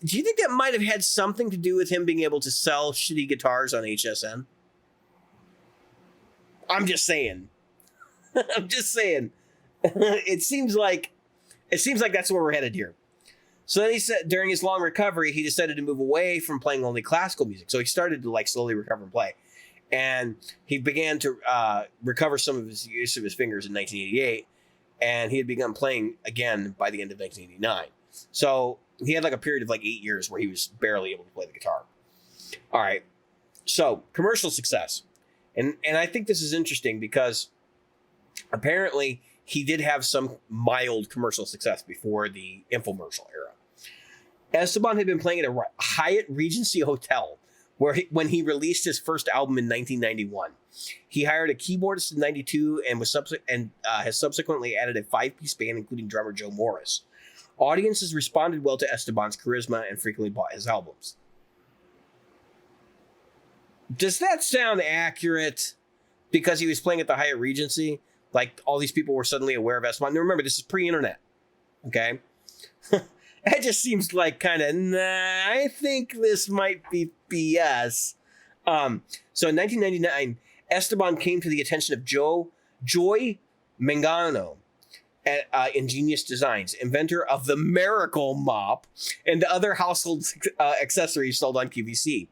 Do you think that might have had something to do with him being able to sell shitty guitars on HSN? I'm just saying. I'm just saying. It seems like that's where we're headed here. So then he said during his long recovery, he decided to move away from playing only classical music. So he started to slowly recover and play. And he began to recover some of his use of his fingers in 1988. And he had begun playing again by the end of 1989. So he had a period of 8 years where he was barely able to play the guitar. All right. So commercial success. And I think this is interesting because apparently he did have some mild commercial success before the infomercial era. Esteban had been playing at a Hyatt Regency Hotel when he released his first album in 1991. He hired a keyboardist in 92 and has subsequently added a 5-piece band, including drummer Joe Morris. Audiences responded well to Esteban's charisma and frequently bought his albums. Does that sound accurate? Because he was playing at the Hyatt Regency? All these people were suddenly aware of Esteban. Now remember, this is pre-internet. Okay? That just seems I think this might be BS. So in 1999, Esteban came to the attention of Joy Mangano at Ingenious Designs, inventor of the Miracle Mop and other household accessories sold on QVC.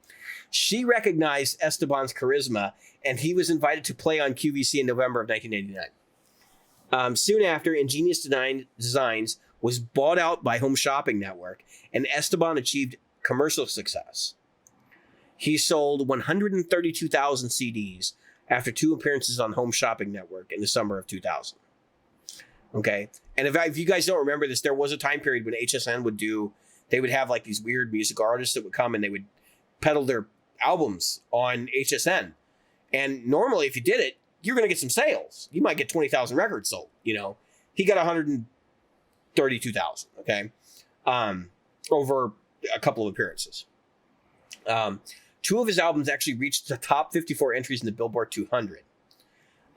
She recognized Esteban's charisma, and he was invited to play on QVC in November of 1989. Soon after, Ingenious Designs was bought out by Home Shopping Network, and Esteban achieved commercial success. He sold 132,000 CDs after 2 appearances on Home Shopping Network in the summer of 2000. Okay, and if you guys don't remember this, there was a time period when HSN would have these weird music artists that would come and they would peddle their albums on HSN. And normally, if you did it, you're going to get some sales. You might get 20,000 records sold. He got 132,000. Okay, over a couple of appearances. 2 of his albums actually reached the top 54 entries in the Billboard 200.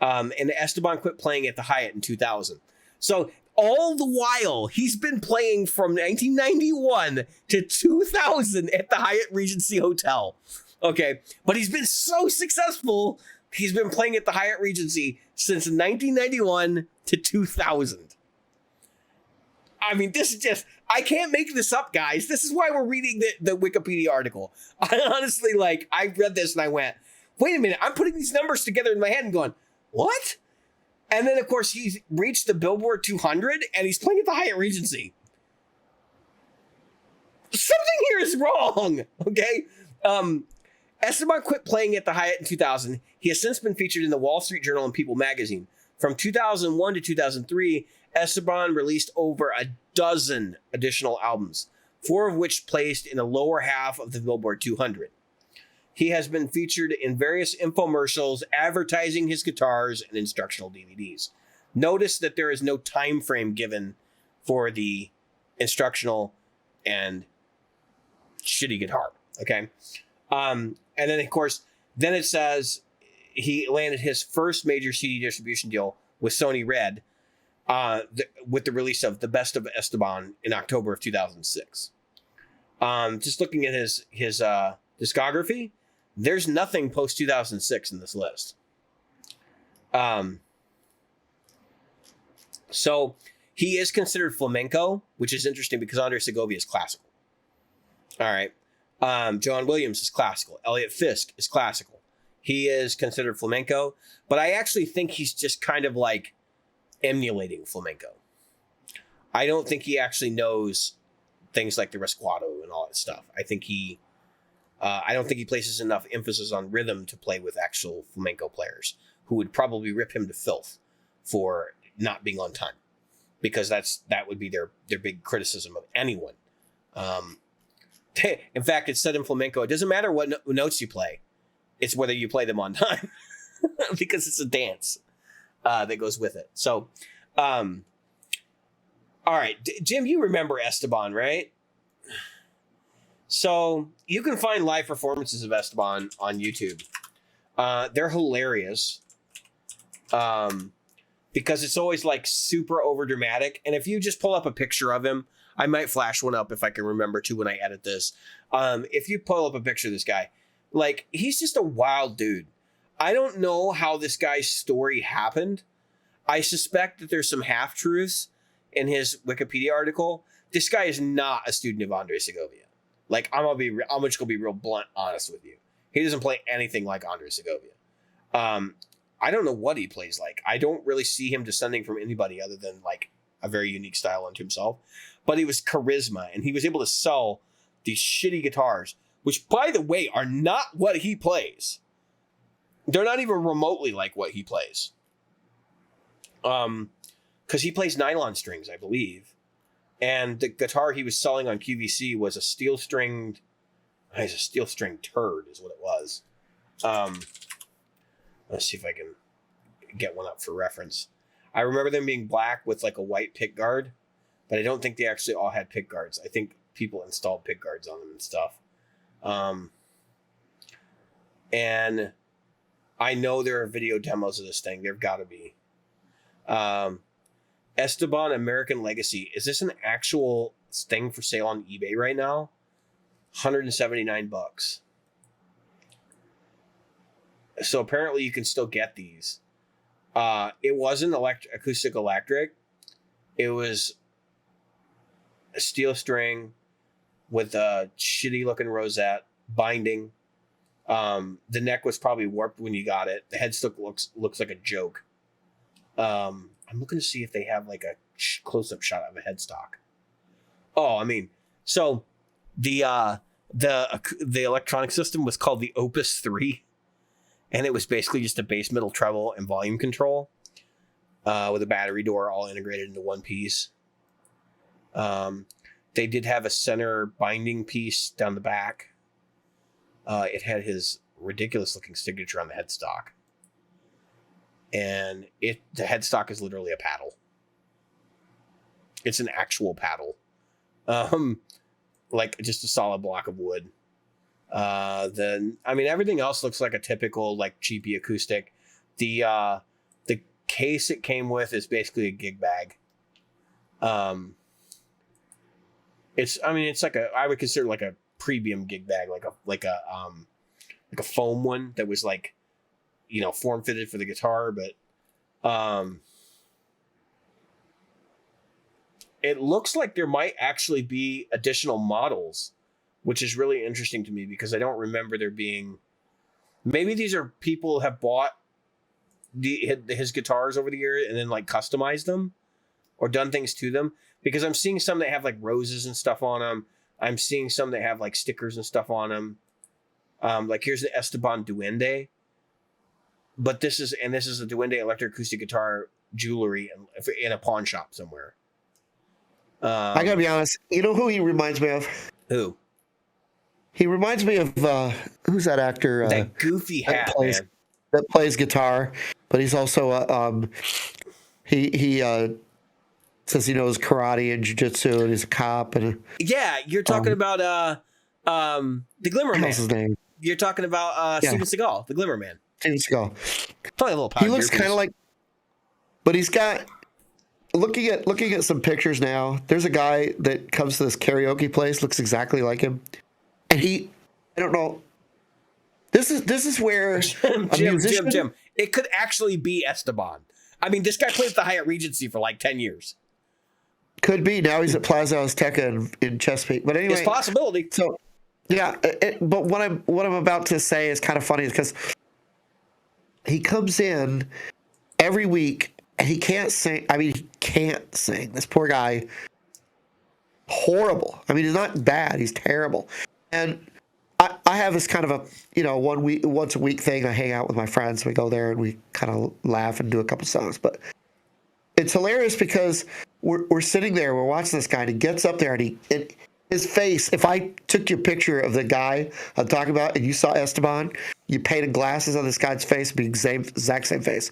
And Esteban quit playing at the Hyatt in 2000. So all the while, he's been playing from 1991 to 2000 at the Hyatt Regency Hotel. Okay, but he's been so successful, he's been playing at the Hyatt Regency since 1991 to 2000. I mean, this is just, I can't make this up, guys. This is why we're reading the Wikipedia article. I honestly, I read this and I went, wait a minute, I'm putting these numbers together in my head and going, what? And then, of course, he's reached the Billboard 200 and he's playing at the Hyatt Regency. Something here is wrong, okay? Esteban quit playing at the Hyatt in 2000. He has since been featured in the Wall Street Journal and People magazine. From 2001 to 2003, Esteban released over a dozen additional albums, 4 of which placed in the lower half of the Billboard 200. He has been featured in various infomercials advertising his guitars and instructional DVDs. Notice that there is no time frame given for the instructional and shitty guitar. Okay. And then, of course, then it says he landed his first major CD distribution deal with Sony Red with the release of The Best of Esteban in October of 2006. Just looking at his discography, there's nothing post 2006 in this list. So he is considered flamenco, which is interesting because Andres Segovia is classical. All right. John Williams is classical. Elliot Fisk is classical. He is considered flamenco, but I actually think he's just kind of like emulating flamenco. I don't think he actually knows things like the resquado and all that stuff. I don't think he places enough emphasis on rhythm to play with actual flamenco players who would probably rip him to filth for not being on time, because that would be their big criticism of anyone. In fact, it's said in flamenco, it doesn't matter what notes you play, it's whether you play them on time, because it's a dance that goes with it. So, all right, Jim, you remember Esteban, right? So you can find live performances of Esteban on YouTube. They're hilarious. Because it's always like super over dramatic. And if you just pull up a picture of him, I might flash one up if I can remember to when I edit this. If you pull up a picture of this guy, like, he's just a wild dude. I don't know how this guy's story happened. I suspect that there's some half-truths in his Wikipedia article. This guy is not a student of Andres Segovia. Like, I'm just gonna be real blunt, honest with you. He doesn't play anything like Andres Segovia. I don't know what he plays like. I don't really see him descending from anybody other than like a very unique style unto himself. But he was charisma, and he was able to sell these shitty guitars, which, by the way, are not what he plays. They're not even remotely like what he plays. Because he plays nylon strings, I believe. And the guitar he was selling on QVC was a steel string turd is what it was. Let's see if I can get one up for reference. I remember them being black with like a white pick guard, but I don't think they actually all had pick guards. I think people installed pick guards on them and stuff. And I know there are video demos of this thing. There've got to be. Esteban American Legacy. Is this an actual thing for sale on eBay right now? $179. So apparently you can still get these. It wasn't acoustic electric. It was a steel string with a shitty looking rosette binding. The neck was probably warped when you got it. The headstock looks like a joke. I'm looking to see if they have like a close-up shot of a headstock. Oh, I mean, so the electronic system was called the Opus 3. And it was basically just a bass, middle, treble, and volume control with a battery door all integrated into one piece. They did have a center binding piece down the back. It had his ridiculous-looking signature on the headstock. And the headstock is literally a paddle. It's an actual paddle. Like just a solid block of wood. Then everything else looks like a typical like cheapy acoustic. The case it came with is basically a gig bag. It's like I would consider like a premium gig bag, like a foam one that was like, form fitted for the guitar, but it looks like there might actually be additional models, which is really interesting to me because I don't remember there being. Maybe these are people who have bought his guitars over the years and then like customized them or done things to them, because I'm seeing some that have like roses and stuff on them. I'm seeing some that have like stickers and stuff on them. Like here's the Esteban Duende, but this is a Duende electric acoustic guitar jewelry in a pawn shop somewhere. I gotta be honest. You know who he reminds me of? Who? He reminds me of who's that actor? That goofy hat man that plays guitar, but he's also he says he knows karate and jiu-jitsu, and he's a cop. And yeah, you're talking about the Glimmer Man. What's his name? You're talking about Steven Seagal, the Glimmer Man. 2 weeks ago. Probably a little He looks kind of like, but he's got. Looking at some pictures now, there's a guy that comes to this karaoke place, looks exactly like him, and I don't know. This is where Jim. It could actually be Estaban. I mean, this guy played at the Hyatt Regency for like 10 years. Could be. Now he's at Plaza Azteca in Chesapeake. But anyway, it's a possibility. So, yeah. But what I'm about to say is kind of funny because he comes in every week and he can't sing. I mean, he can't sing. This poor guy, horrible. I mean, he's not bad. He's terrible. And I have this kind of a, once a week thing. I hang out with my friends. We go there and we kind of laugh and do a couple songs. But it's hilarious because we're sitting there, we're watching this guy, and he gets up there and his face, if I took your picture of the guy I'm talking about and you saw Esteban, you painted glasses on this guy's face, it'd be the exact same face.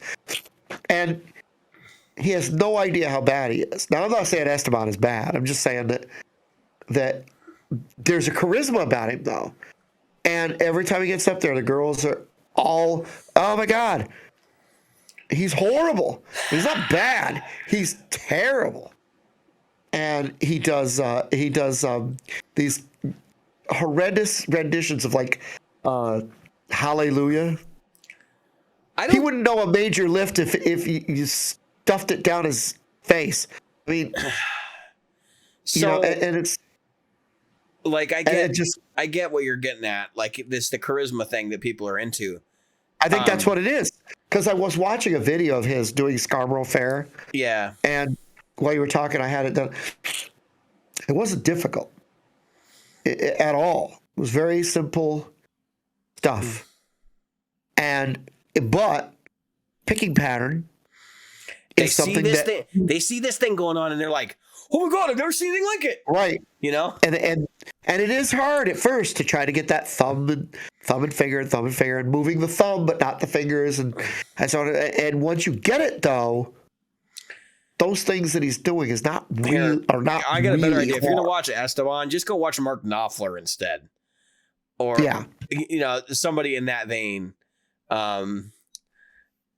And he has no idea how bad he is. Now, I'm not saying Esteban is bad. I'm just saying that there's a charisma about him, though. And every time he gets up there, the girls are all, oh, my God. He's horrible. He's not bad. He's terrible. And he does these horrendous renditions of like Hallelujah. He wouldn't know a major lift if you stuffed it down his face. I mean, and it's like I get what you're getting at. Like the charisma thing that people are into. I think that's what it is. Because I was watching a video of his doing Scarborough Fair. Yeah. And while you were talking, I had it done. It wasn't difficult at all. It was very simple stuff. But picking pattern is something that they see this thing going on and they're like, oh my God, I've never seen anything like it. Right. And it is hard at first to try to get that thumb and finger and moving the thumb but not the fingers and so on. And once you get it though, those things that he's doing is not real or not. I got a better idea. Hard. If you're gonna watch Esteban, just go watch Mark Knopfler instead, or somebody in that vein.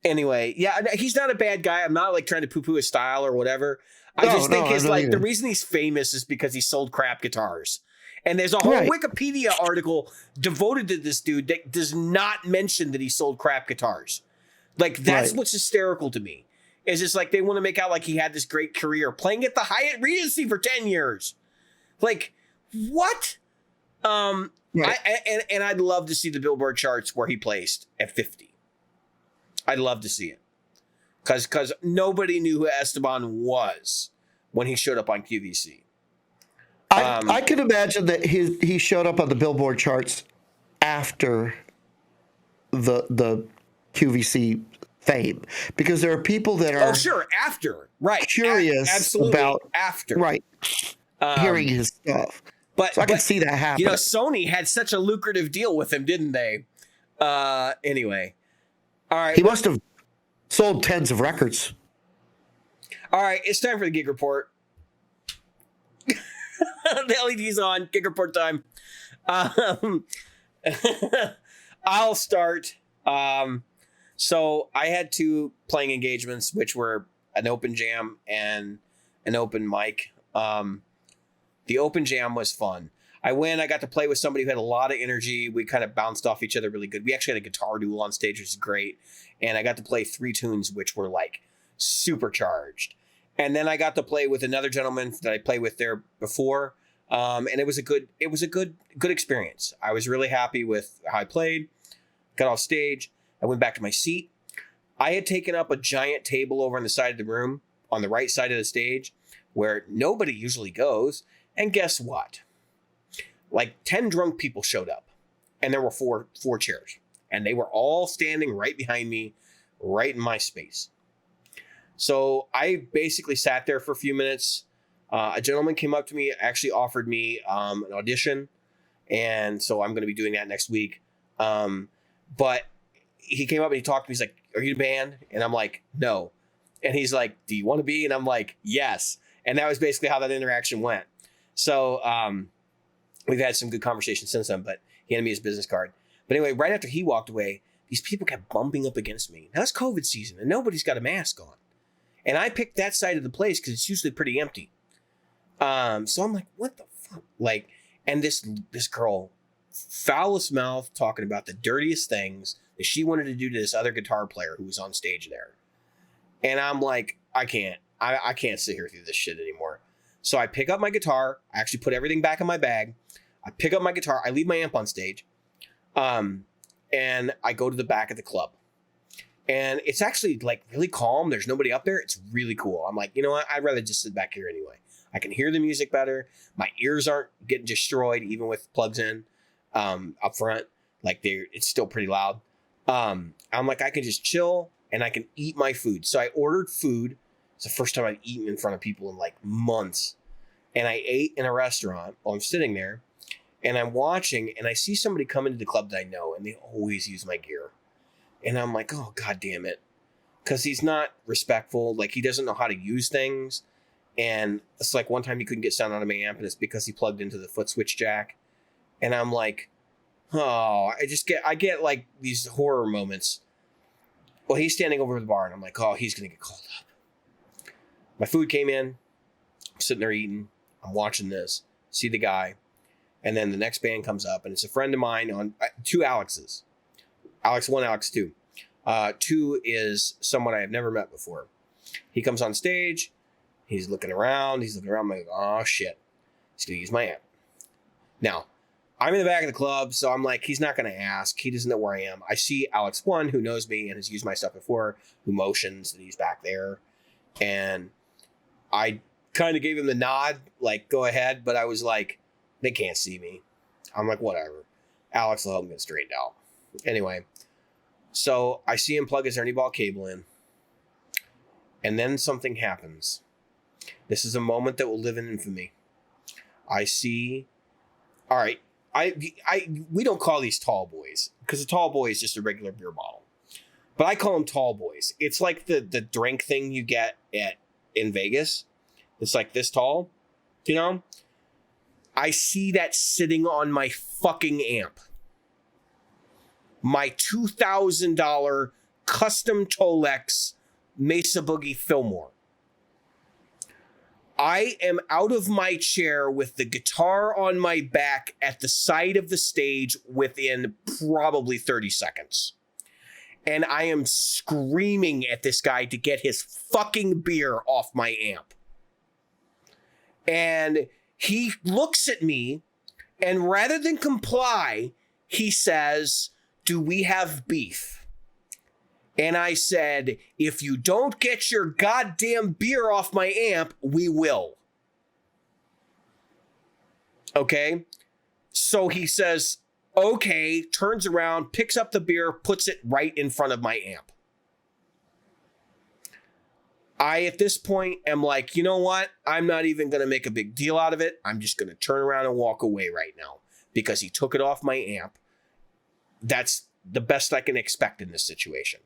Anyway, he's not a bad guy. I'm not like trying to poo-poo his style or whatever. I just think the reason he's famous is because he sold crap guitars. And there's a whole Wikipedia article devoted to this dude that does not mention that he sold crap guitars. Like, that's what's hysterical to me. It's just like they want to make out like he had this great career playing at the Hyatt Regency for 10 years. Like, what? And I'd love to see the Billboard charts where he placed at 50. I'd love to see it. Because nobody knew who Esteban was when he showed up on QVC. I can imagine that he showed up on the Billboard charts after the QVC fame, because there are people that are after curious about after hearing his stuff. But I can see that happen. Sony had such a lucrative deal with him, didn't they? Anyway, all right. He must have sold tens of records. All right, it's time for the gig report. The LED's on. Gig report time. I'll start. So I had 2 playing engagements, which were an open jam and an open mic. The open jam was fun. I got to play with somebody who had a lot of energy. We kind of bounced off each other really good. We actually had a guitar duel on stage, which is great. And I got to play 3 tunes, which were like supercharged. And then I got to play with another gentleman that I played with there before. And it was a good experience. I was really happy with how I played, got off stage. I went back to my seat. I had taken up a giant table over on the side of the room, on the right side of the stage, where nobody usually goes. And guess what? Like 10 drunk people showed up, and there were four chairs, and they were all standing right behind me, right in my space. So I basically sat there for a few minutes. A gentleman came up to me, actually offered me an audition, and so I'm going to be doing that next week. But he came up and he talked to me. He's like, "Are you in a band?" And I'm like, "No." And he's like, "Do you want to be?" And I'm like, "Yes." And that was basically how that interaction went. So we've had some good conversations since then, but he handed me his business card. But anyway, right after he walked away, these people kept bumping up against me. Now it's COVID season and nobody's got a mask on. And I picked that side of the place because it's usually pretty empty. So I'm like, what the fuck? Like, and this girl, foulest mouth, talking about the dirtiest things that she wanted to do to this other guitar player who was on stage there. And I'm like, I can't sit here through this shit anymore. So I pick up my guitar. I actually put everything back in my bag. I pick up my guitar. I leave my amp on stage. And I go to the back of the club. And it's actually like really calm. There's nobody up there. It's really cool. I'm like, you know what? I'd rather just sit back here anyway. I can hear the music better. My ears aren't getting destroyed even with plugs in up front. Like it's still pretty loud. I'm like, I can just chill and I can eat my food. So I ordered food. It's the first time I've eaten in front of people in like months. And I ate in a restaurant while I'm sitting there. And I'm watching and I see somebody come into the club that I know and they always use my gear. And I'm like, oh, God damn it. Because he's not respectful. Like, he doesn't know how to use things. And it's like one time he couldn't get sound out of my amp, and it's because he plugged into the foot switch jack. And I'm like, oh, I get like these horror moments. Well, he's standing over the bar, and I'm like, oh, he's going to get called up. My food came in. I'm sitting there eating. I'm watching this. See the guy. And then the next band comes up, and it's a friend of mine on two Alexes. Alex 1, Alex 2. 2 is someone I have never met before. He comes on stage. He's looking around. I'm like, oh, shit. He's going to use my amp. Now, I'm in the back of the club, so I'm like, he's not going to ask. He doesn't know where I am. I see Alex 1, who knows me and has used my stuff before, who motions that he's back there. And I kind of gave him the nod, like, go ahead. But I was like, they can't see me. I'm like, whatever. Alex will help me get straightened out. Anyway, so I see him plug his Ernie Ball cable in. And then something happens. This is a moment that will live in infamy. I see... All right, we don't call these tall boys, because a tall boy is just a regular beer bottle. But I call them tall boys. It's like the drink thing you get in Vegas. It's like this tall, you know? I see that sitting on my fucking amp. My $2,000 custom Tolex Mesa Boogie Fillmore. I am out of my chair with the guitar on my back at the side of the stage within probably 30 seconds. And I am screaming at this guy to get his fucking beer off my amp. And he looks at me, and rather than comply, he says, do we have beef? And I said, if you don't get your goddamn beer off my amp, we will. Okay? So he says, okay, turns around, picks up the beer, puts it right in front of my amp. I, at this point, am like, you know what? I'm not even going to make a big deal out of it. I'm just going to turn around and walk away right now because he took it off my amp. That's the best I can expect in this situation.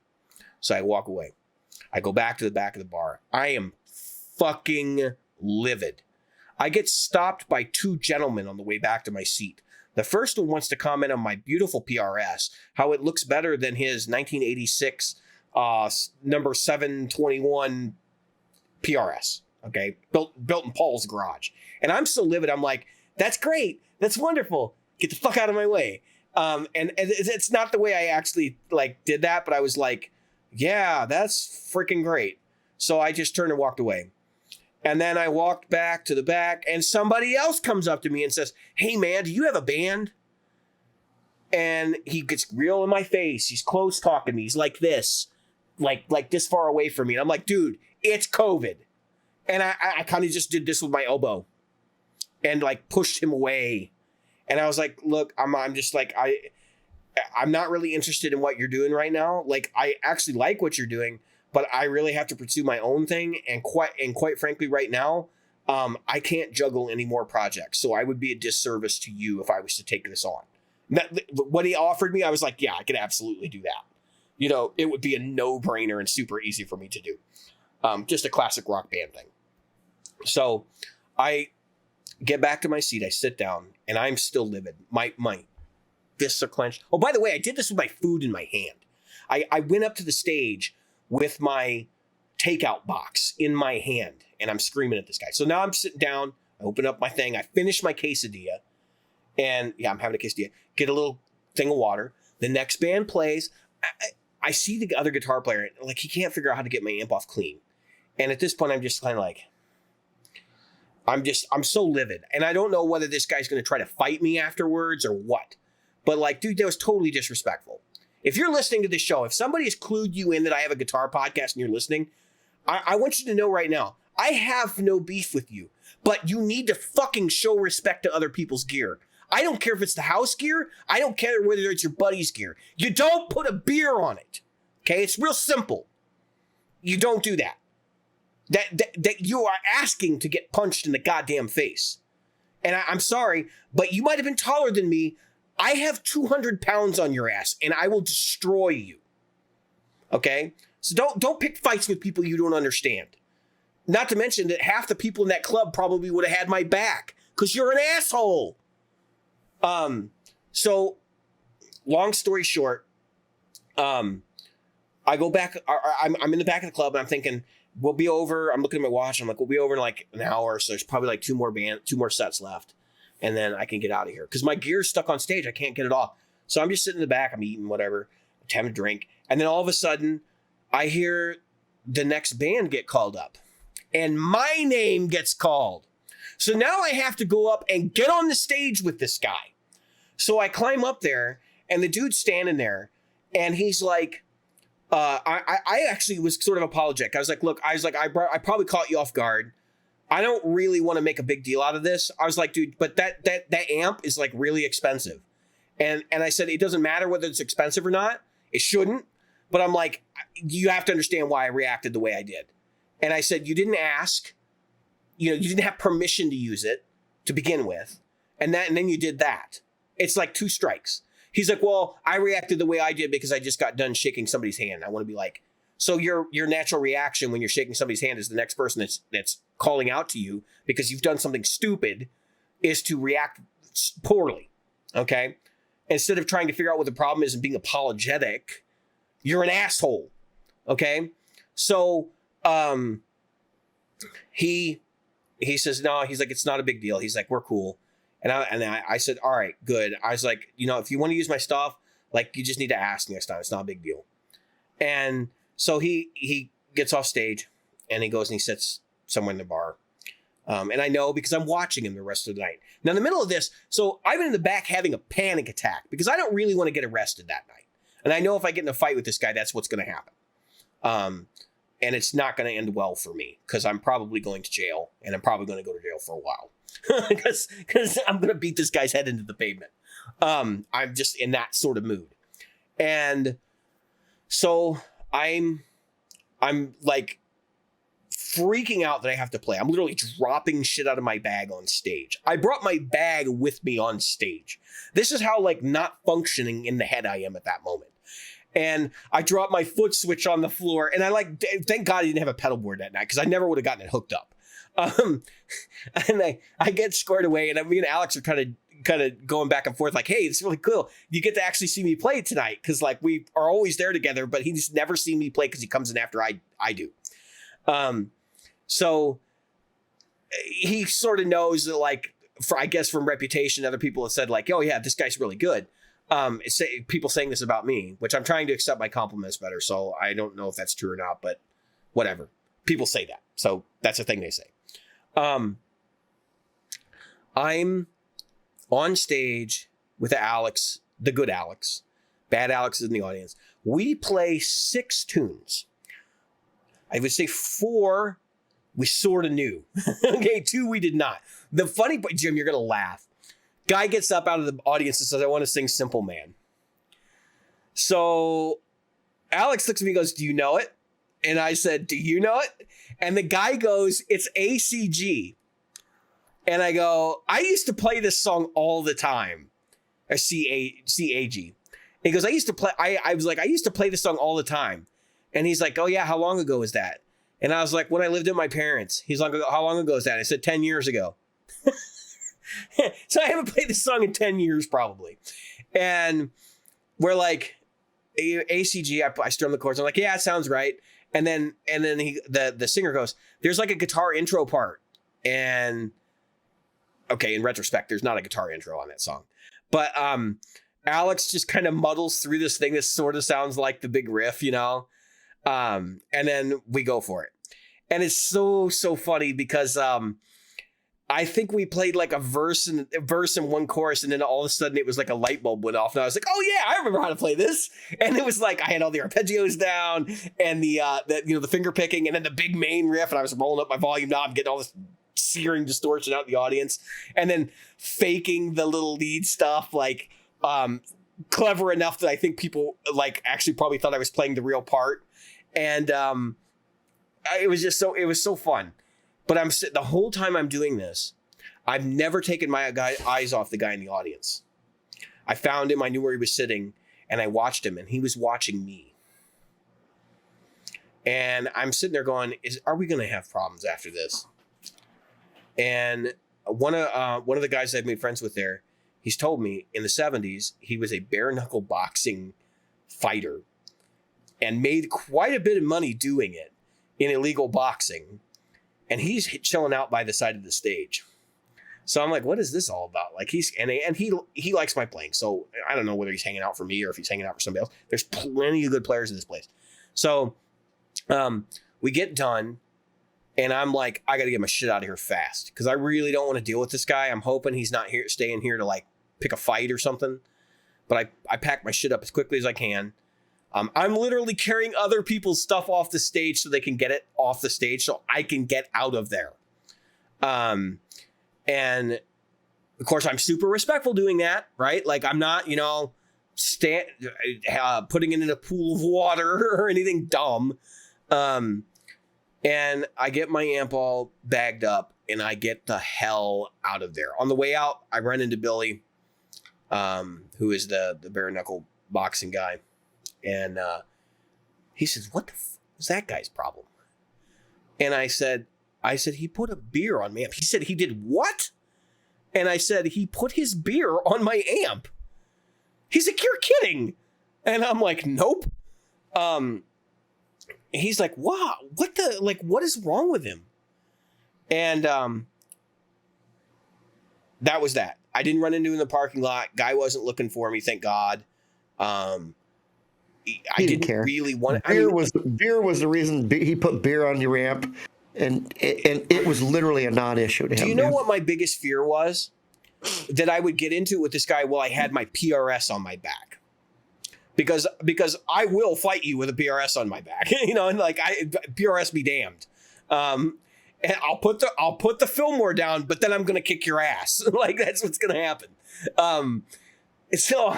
So I walk away. I go back to the back of the bar. I am fucking livid. I get stopped by two gentlemen on the way back to my seat. The first one wants to comment on my beautiful PRS, how it looks better than his 1986 number 721 PRS. Okay, built in Paul's garage. And I'm so livid. I'm like, that's great. That's wonderful. Get the fuck out of my way. And it's not the way I actually like did that, but I was like, yeah, that's freaking great. So I just turned and walked away. And then I walked back to the back, and somebody else comes up to me and says, hey man, do you have a band? And he gets real in my face. He's close talking to me. He's like this, like this far away from me. And I'm like, dude, it's COVID. And I kind of just did this with my elbow and like pushed him away. And I was like, look, I'm just like, I'm not really interested in what you're doing right now. Like, I actually like what you're doing, but I really have to pursue my own thing. And quite frankly, right now, I can't juggle any more projects. So I would be a disservice to you if I was to take this on. What he offered me, I was like, yeah, I could absolutely do that. You know, it would be a no-brainer and super easy for me to do. Just a classic rock band thing. So I get back to my seat. I sit down, and I'm still livid. My fists are clenched. Oh, by the way, I did this with my food in my hand. I went up to the stage with my takeout box in my hand, and I'm screaming at this guy. So now I'm sitting down, I open up my thing, I finish my quesadilla, and yeah, I'm having a quesadilla, get a little thing of water. The next band plays. I see the other guitar player, like he can't figure out how to get my amp off clean. And at this point, I'm just kind of like, I'm so livid. And I don't know whether this guy's going to try to fight me afterwards or what. But like, dude, that was totally disrespectful. If you're listening to this show, if somebody has clued you in that I have a guitar podcast and you're listening, I want you to know right now, I have no beef with you, but you need to fucking show respect to other people's gear. I don't care if it's the house gear. I don't care whether it's your buddy's gear. You don't put a beer on it. Okay? It's real simple. You don't do that. That you are asking to get punched in the goddamn face. And I'm sorry, but you might have been taller than me. I have 200 pounds on your ass, and I will destroy you. Okay? So don't pick fights with people you don't understand. Not to mention that half the people in that club probably would have had my back, because you're an asshole. So long story short, I go back, I'm in the back of the club, and I'm thinking, we'll be over. I'm looking at my watch. I'm like, we'll be over in like an hour. So there's probably like two more sets left. And then I can get out of here. Cause my gear's stuck on stage. I can't get it off. So I'm just sitting in the back. I'm eating whatever, having a drink. And then all of a sudden I hear the next band get called up and my name gets called. So now I have to go up and get on the stage with this guy. So I climb up there and the dude's standing there and he's like, I actually was sort of apologetic. I was like, look, I probably caught you off guard. I don't really want to make a big deal out of this. I was like, dude, but that amp is like really expensive. And I said, it doesn't matter whether it's expensive or not. It shouldn't. But I'm like, you have to understand why I reacted the way I did. And I said, you didn't ask, you didn't have permission to use it to begin with. And then you did that. It's like 2 strikes. He's like, well, I reacted the way I did because I just got done shaking somebody's hand. I want to be like, so your natural reaction when you're shaking somebody's hand is the next person that's calling out to you because you've done something stupid is to react poorly. Okay. Instead of trying to figure out what the problem is and being apologetic, you're an asshole. Okay. So, he says, no, he's like, it's not a big deal. He's like, we're cool. And I said, all right, good. I was like, if you want to use my stuff, like you just need to ask next time. It's not a big deal. And so he gets off stage and he goes and he sits somewhere in the bar. And I know because I'm watching him the rest of the night. Now in the middle of this, so I've been in the back having a panic attack because I don't really want to get arrested that night. And I know if I get in a fight with this guy, that's what's going to happen. And it's not going to end well for me because I'm probably going to jail and I'm probably going to go to jail for a while. Because I'm going to beat this guy's head into the pavement. I'm just in that sort of mood. And so I'm like freaking out that I have to play. I'm literally dropping shit out of my bag on stage. I brought my bag with me on stage. This is how like not functioning in the head I am at that moment. And I dropped my foot switch on the floor and thank God I didn't have a pedal board that night because I never would have gotten it hooked up. And I get squared away and me and Alex are kind of going back and forth like, hey, it's really cool. You get to actually see me play tonight. Cause like we are always there together, but he's never seen me play cause he comes in after I do. So he sort of knows that like, I guess from reputation, other people have said like, oh yeah, this guy's really good. People saying this about me, which I'm trying to accept my compliments better. So I don't know if that's true or not, but whatever. People say that. So that's a thing they say. I'm on stage with Alex, the good Alex. Bad Alex is in the audience. We play 6 tunes. I would say 4 we sort of knew. Okay, 2 we did not. The funny part, Jim, you're going to laugh. Guy gets up out of the audience and says, I want to sing Simple Man. So Alex looks at me and goes, do you know it? And I said, do you know it? And the guy goes, it's ACG. And I go, I used to play this song all the time. Or CAG. And he goes, I used to play, I was like, I used to play this song all the time. And he's like, oh yeah, how long ago was that? And I was like, when I lived with my parents. He's like, how long ago is that? I said, 10 years ago. So I haven't played this song in 10 years probably. And we're like, ACG, I strum the chords. I'm like, yeah, it sounds right. And then the singer goes, there's like a guitar intro part. And okay, in retrospect, there's not a guitar intro on that song. But Alex just kind of muddles through this thing that sort of sounds like the big riff, you know? And then we go for it. And it's so funny because I think we played like a verse and one chorus, and then all of a sudden it was like a light bulb went off, and I was like, "Oh yeah, I remember how to play this." And it was like I had all the arpeggios down and the finger picking, and then the big main riff, and I was rolling up my volume knob, getting all this searing distortion out in the audience, and then faking the little lead stuff like clever enough that I think people like actually probably thought I was playing the real part, and it was so fun. But the whole time I'm doing this, I've never taken my eyes off the guy in the audience. I found him, I knew where he was sitting, and I watched him, and he was watching me. And I'm sitting there going, are we going to have problems after this? And one of the guys I've made friends with there, he's told me in the 70s, he was a bare knuckle boxing fighter and made quite a bit of money doing it in illegal boxing. And he's chilling out by the side of the stage. So I'm like, what is this all about? Like he likes my playing. So I don't know whether he's hanging out for me or if he's hanging out for somebody else. There's plenty of good players in this place. So we get done and I'm like, I got to get my shit out of here fast because I really don't want to deal with this guy. I'm hoping he's not staying here to like pick a fight or something. But I pack my shit up as quickly as I can. I'm literally carrying other people's stuff off the stage so they can get it off the stage so I can get out of there. And of course I'm super respectful doing that, right? Like I'm not, putting it in a pool of water or anything dumb. And I get my amp all bagged up and I get the hell out of there. On the way out, I run into Billy, who is the bare knuckle boxing guy. And he says, what the is that guy's problem? And I said, he put a beer on my amp. He said, he did what? And I said, he put his beer on my amp. He's like, you're kidding. And I'm like, nope. He's like, wow, what is wrong with him? And that was that. I didn't run into him in the parking lot. Guy wasn't looking for me, thank God. I didn't care. Really want beer was the reason he put beer on your amp, and it was literally a non-issue to him. Do you know what my biggest fear was? That I would get into it with this guy while I had my PRS on my back, because I will fight you with a PRS on my back, and like PRS be damned. And I'll put the Fillmore down, but then I'm gonna kick your ass. Like that's what's gonna happen. So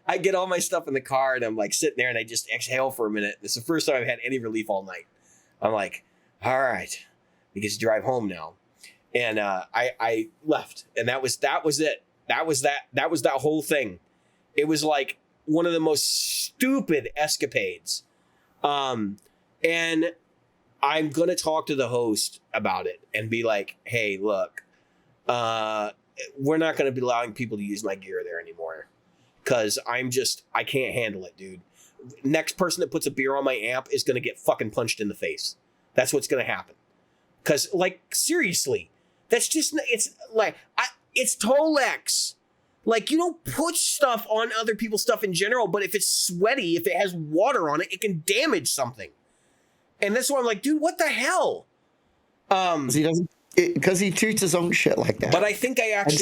I get all my stuff in the car and I'm like sitting there and I just exhale for a minute. It's the first time I've had any relief all night. I'm like, all right, we get to drive home now. And I left, and that was it. That was that whole thing. It was like one of the most stupid escapades. And I'm gonna talk to the host about it and be like, hey, look, we're not going to be allowing people to use my gear there anymore because I can't handle it, dude. Next person that puts a beer on my amp is going to get fucking punched in the face. That's what's going to happen. Because, like, seriously, that's just, it's like, it's Tolex. Like, you don't put stuff on other people's stuff in general, but if it's sweaty, if it has water on it, it can damage something. And that's why I'm like, dude, what the hell? He doesn't. Because he treats his own shit like that. But I think I actually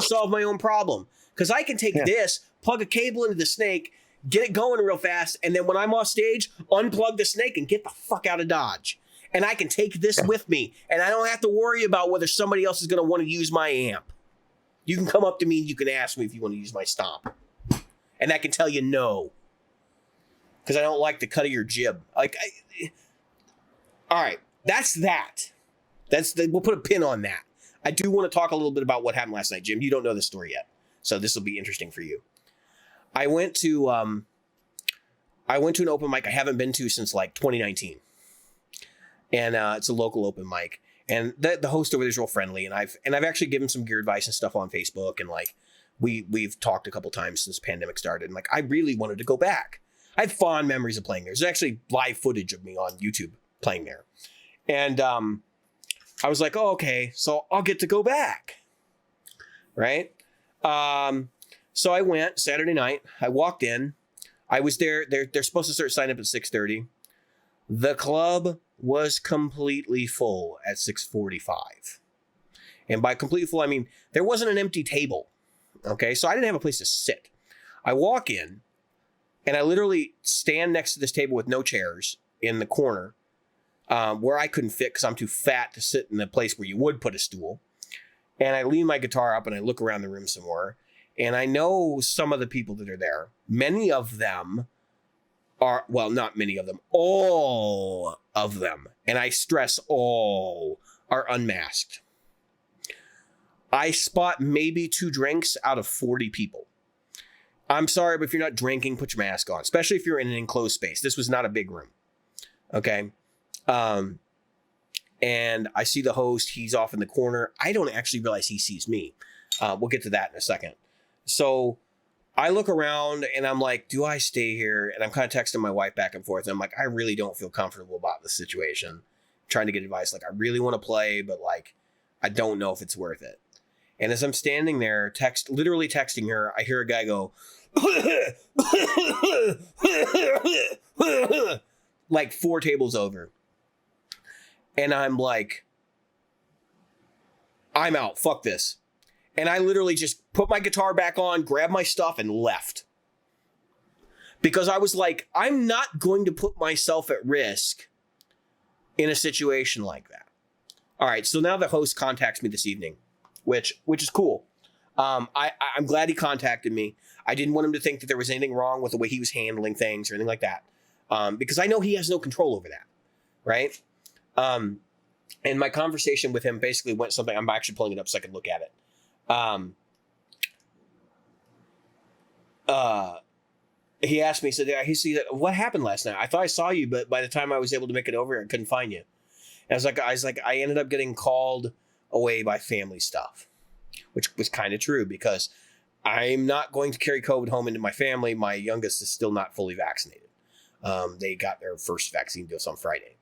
solved my own problem. Because I can take this, plug a cable into the snake, get it going real fast, and then when I'm off stage, unplug the snake and get the fuck out of Dodge. And I can take this with me, and I don't have to worry about whether somebody else is going to want to use my amp. You can come up to me and you can ask me if you want to use my stomp. And I can tell you no. Because I don't like the cut of your jib. All right, that's that. We'll put a pin on that. I do want to talk a little bit about what happened last night, Jim. You don't know the story yet, so this will be interesting for you. I went to an open mic I haven't been to since like 2019, and it's a local open mic. And the host over there is real friendly, and I've actually given some gear advice and stuff on Facebook, and like we've talked a couple times since the pandemic started. And like, I really wanted to go back. I have fond memories of playing there. There's actually live footage of me on YouTube playing there. And I was like, oh, okay, so I'll get to go back. Right? So I went Saturday night. I walked in. I was there. They're supposed to start signing up at 6:30. The club was completely full at 6:45. And by completely full, I mean, there wasn't an empty table. Okay, so I didn't have a place to sit. I walk in, and I literally stand next to this table with no chairs in the corner where I couldn't fit because I'm too fat to sit in the place where you would put a stool. And I lean my guitar up and I look around the room some more. And I know some of the people that are there. Many of them are, well, not many of them, all of them, and I stress all, are unmasked. I spot maybe 2 drinks out of 40 people. I'm sorry, but if you're not drinking, put your mask on, especially if you're in an enclosed space. This was not a big room. Okay. And I see the host. He's off in the corner. I don't actually realize he sees me. We'll get to that in a second. So I look around and I'm like, do I stay here? And I'm kind of texting my wife back and forth. And I'm like, I really don't feel comfortable about this situation. I'm trying to get advice. Like, I really want to play, but like, I don't know if it's worth it. And as I'm standing there, literally texting her, I hear a guy go, like 4 tables over. And I'm like, I'm out. Fuck this. And I literally just put my guitar back on, grabbed my stuff, and left. Because I was like, I'm not going to put myself at risk in a situation like that. All right, so now the host contacts me this evening, which is cool. I'm glad he contacted me. I didn't want him to think that there was anything wrong with the way he was handling things or anything like that. Because I know he has no control over that, right? And my conversation with him basically went something, I'm actually pulling it up so I can look at it. He asked me, he said, what happened last night? I thought I saw you, but by the time I was able to make it over, I couldn't find you. And I was like, I ended up getting called away by family stuff, which was kind of true because I'm not going to carry COVID home into my family. My youngest is still not fully vaccinated. They got their first vaccine dose on Friday.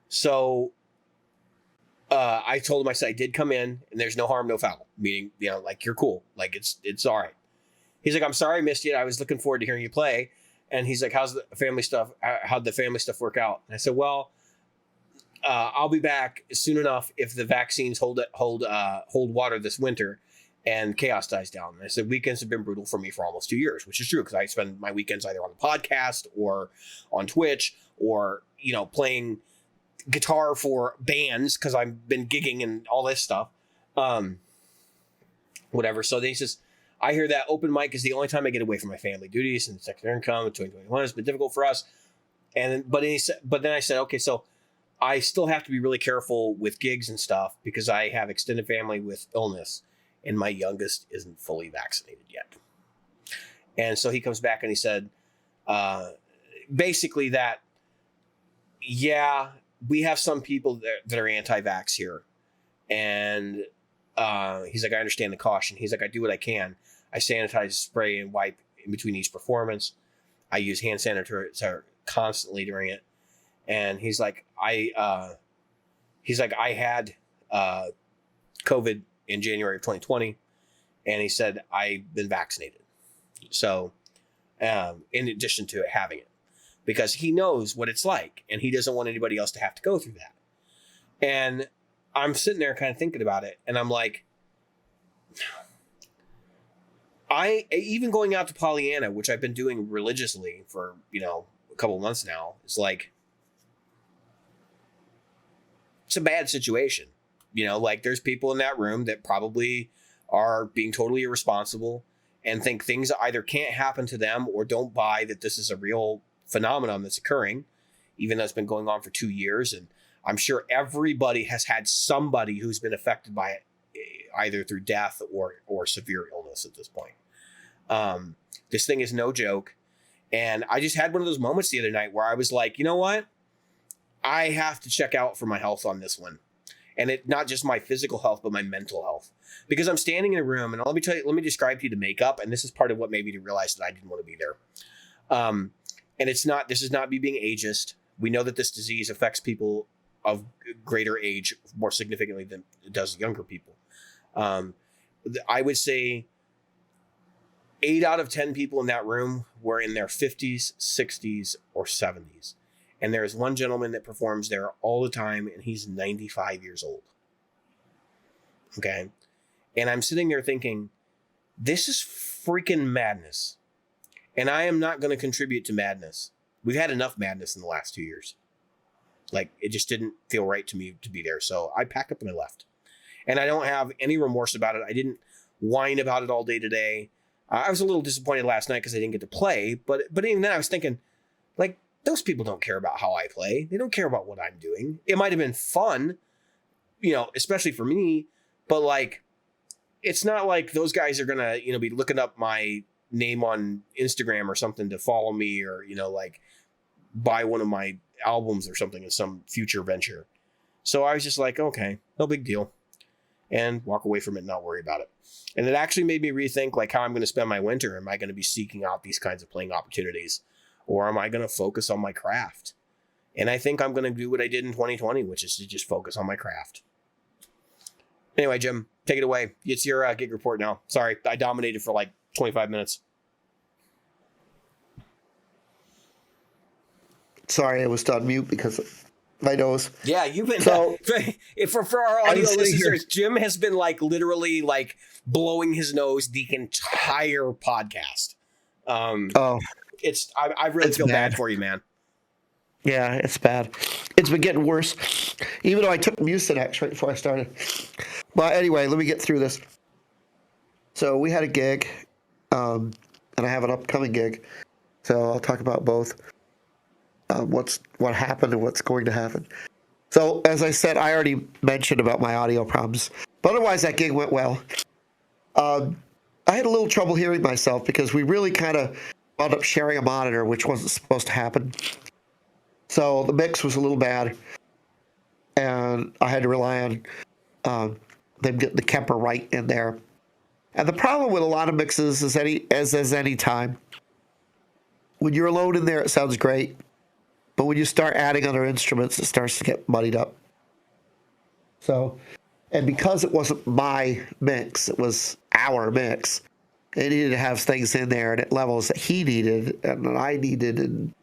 So I told him, I said, I did come in and there's no harm, no foul, meaning, you know, like, you're cool. Like, it's all right. He's like, I'm sorry I missed you. I was looking forward to hearing you play. And he's like, how's the family stuff? How'd the family stuff work out? And I said, well, I'll be back soon enough if the vaccines hold water this winter and chaos dies down. And I said, weekends have been brutal for me for almost 2 years, which is true because I spend my weekends either on the podcast or on Twitch or, you know, playing guitar for bands because I've been gigging and all this stuff. Whatever. So then he says, I hear that open mic is the only time I get away from my family duties and secondary income in 2021 has been difficult for us. But then I said, okay, so I still have to be really careful with gigs and stuff because I have extended family with illness and my youngest isn't fully vaccinated yet. And so he comes back and he said, basically that, yeah, we have some people that are anti-vax here. And he's like, I understand the caution. He's like, I do what I can. I sanitize, spray, and wipe in between each performance. I use hand sanitizer constantly during it. And he's like, I had COVID in January of 2020. And he said, I've been vaccinated. So in addition to having it, because he knows what it's like and he doesn't want anybody else to have to go through that. And I'm sitting there kind of thinking about it. And I'm like, even going out to Pollyanna, which I've been doing religiously for, you know, a couple of months now, it's like, it's a bad situation. You know, like there's people in that room that probably are being totally irresponsible and think things either can't happen to them or don't buy that this is a real phenomenon that's occurring, even though it's been going on for 2 years. And I'm sure everybody has had somebody who's been affected by it, either through death or severe illness at this point. This thing is no joke. And I just had one of those moments the other night where I was like, you know what? I have to check out for my health on this one. and it not just my physical health, but my mental health. Because I'm standing in a room, and let me describe to you the makeup, and this is part of what made me to realize that I didn't want to be there. And this is not me being ageist. We know that this disease affects people of greater age more significantly than it does younger people. I would say 8 out of 10 people in that room were in their 50s, 60s, or 70s. And there's one gentleman that performs there all the time, and he's 95 years old. Okay. And I'm sitting there thinking, this is freaking madness. And I am not going to contribute to madness. We've had enough madness in the last 2 years. Like, it just didn't feel right to me to be there. So I packed up and I left. And I don't have any remorse about it. I didn't whine about it all day today. I was a little disappointed last night because I didn't get to play. But even then I was thinking, like, those people don't care about how I play. They don't care about what I'm doing. It might have been fun, especially for me. But, like, it's not like those guys are going to, be looking up my name on Instagram or something to follow me or, like buy one of my albums or something in some future venture. So I was just like, okay, no big deal. And walk away from it and not worry about it. And it actually made me rethink like how I'm going to spend my winter. Am I going to be seeking out these kinds of playing opportunities? Or am I going to focus on my craft? And I think I'm going to do what I did in 2020, which is to just focus on my craft. Anyway, Jim, take it away. It's your gig report now. Sorry, I dominated for like 25 minutes. Sorry, I was on mute because of my nose. Yeah, you've been so for our audio listeners. Jim has been like literally like blowing his nose the entire podcast. I really feel bad for you, man. Yeah, it's bad. It's been getting worse, even though I took Mucinex right before I started. But anyway, let me get through this. So we had a gig, and I have an upcoming gig. So I'll talk about both. What happened and what's going to happen. So as I said, I already mentioned about my audio problems, but otherwise that gig went well. I had a little trouble hearing myself because we really kind of wound up sharing a monitor, which wasn't supposed to happen. So the mix was a little bad, and I had to rely on them getting the Kemper right in there. And the problem with a lot of mixes is any time, when you're alone in there, it sounds great. But when you start adding other instruments, it starts to get muddied up. So, and because it wasn't my mix, it was our mix, it needed to have things in there and at levels that he needed and that I needed. And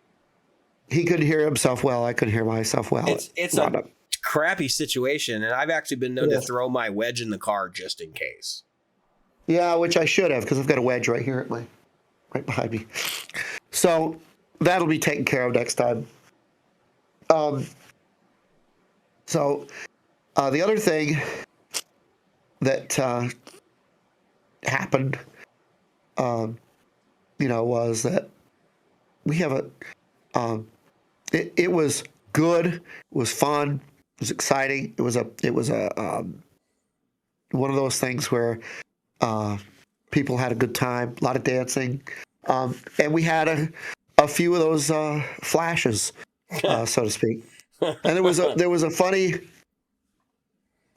he couldn't hear himself well. I couldn't hear myself well. It's a crappy situation. And I've actually been known to throw my wedge in the car just in case. Yeah, which I should have because I've got a wedge right here right behind me. So that'll be taken care of next time. The other thing that happened, was that we have it was good, it was fun, it was exciting. It was one of those things where people had a good time, a lot of dancing, and we had a few of those flashes. So to speak, and there was a funny,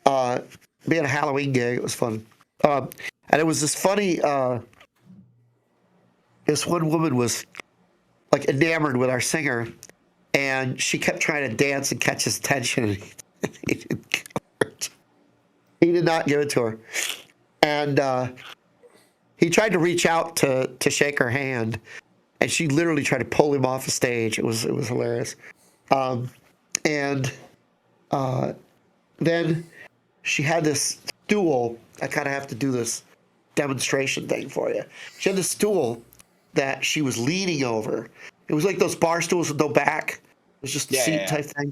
being a Halloween gig. It was fun, and it was this funny. This one woman was like enamored with our singer, and she kept trying to dance and catch his attention. And he did not give it to her, and he tried to reach out to shake her hand. And she literally tried to pull him off the stage. It was hilarious. Then she had this stool. I kind of have to do this demonstration thing for you. She had this stool that she was leaning over. It was like those bar stools with no back. It was just a seat type thing.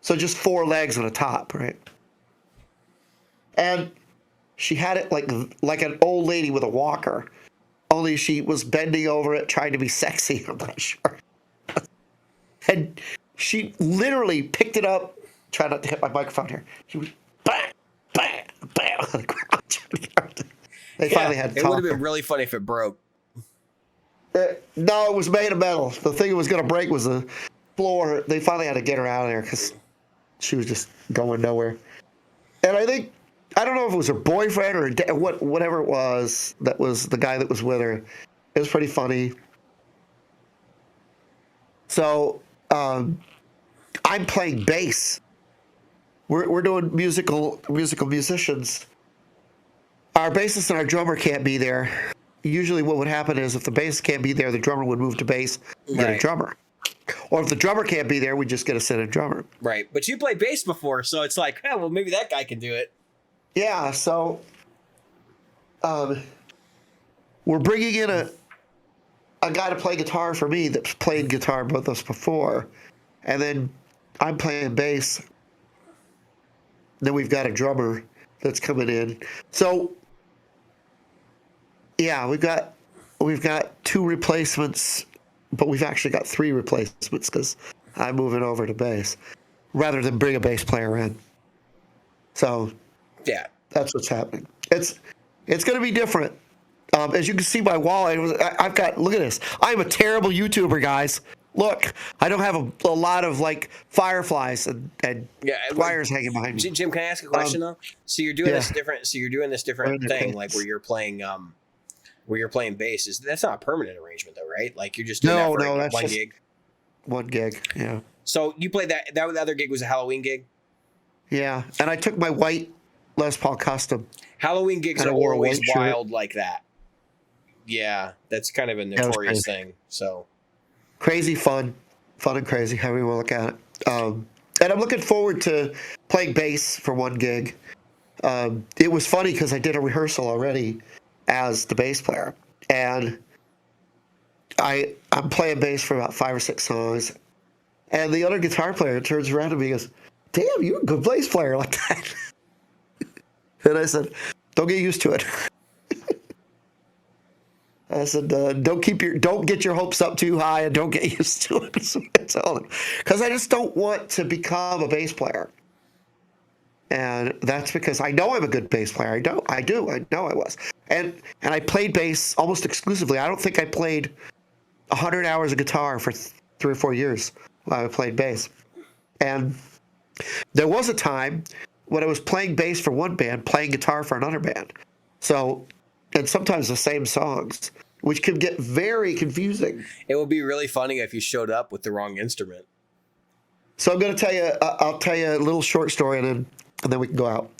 So just 4 legs on the top, right? And she had it like an old lady with a walker. Only she was bending over it, trying to be sexy. I'm not sure. And she literally picked it up. Try not to hit my microphone here. She was bang, bang, bang on the ground. They finally had to talk. It would have been really funny if it broke. No, it was made of metal. The thing that was going to break was the floor. They finally had to get her out of there because she was just going nowhere. And I don't know if it was her boyfriend or whatever it was that was the guy that was with her. It was pretty funny. So I'm playing bass. We're doing musicians. Our bassist and our drummer can't be there. Usually what would happen is if the bassist can't be there, the drummer would move to bass and get a Right. drummer. Or if the drummer can't be there, we just get a sit-in drummer. Right. But you played bass before, so it's like, well, maybe that guy can do it. Yeah, so we're bringing in a guy to play guitar for me that's played guitar with us before. And then I'm playing bass. Then we've got a drummer that's coming in. So yeah, we've got 2 replacements, but we've actually got 3 replacements because I'm moving over to bass rather than bring a bass player in. So Yeah. that's what's happening. It's going to be different. As you can see my wall, I've got, look at this. I'm a terrible YouTuber, guys. Look, I don't have a lot of like fireflies and wires hanging behind me. Jim, can I ask a question though? So you're doing yeah. this different. So you're doing this different Right, thing, okay. like where you're playing bass. That's not a permanent arrangement though, right? Like you're just doing that for that's one just gig. one gig. Yeah, So you played that. That other gig was a Halloween gig. yeah. And I took my white Les Paul Custom. Halloween gigs And are I wore a always white shirt. wild like that. Yeah, that's kind of a was notorious crazy. thing. So Crazy fun and crazy, however you want to look at it. And I'm looking forward to playing bass for one gig. It was funny because I did a rehearsal already as the bass player, and I'm playing bass for about 5 or 6 songs, and the other guitar player turns around to me and goes, "Damn, you're a good bass player like that." And I said, "Don't get used to it." I said, "Don't get your hopes up too high, and don't get used to it." That's what I tell them, because I just don't want to become a bass player, and that's because I know I'm a good bass player. I know I was, and I played bass almost exclusively. I don't think I played 100 hours of guitar for 3 or 4 years while I played bass, and there was a time when I was playing bass for one band, playing guitar for another band. So, and sometimes the same songs, which can get very confusing. it would be really funny if you showed up with the wrong instrument. So I'm going to tell you, I'll tell you a little short story, and then we can go out.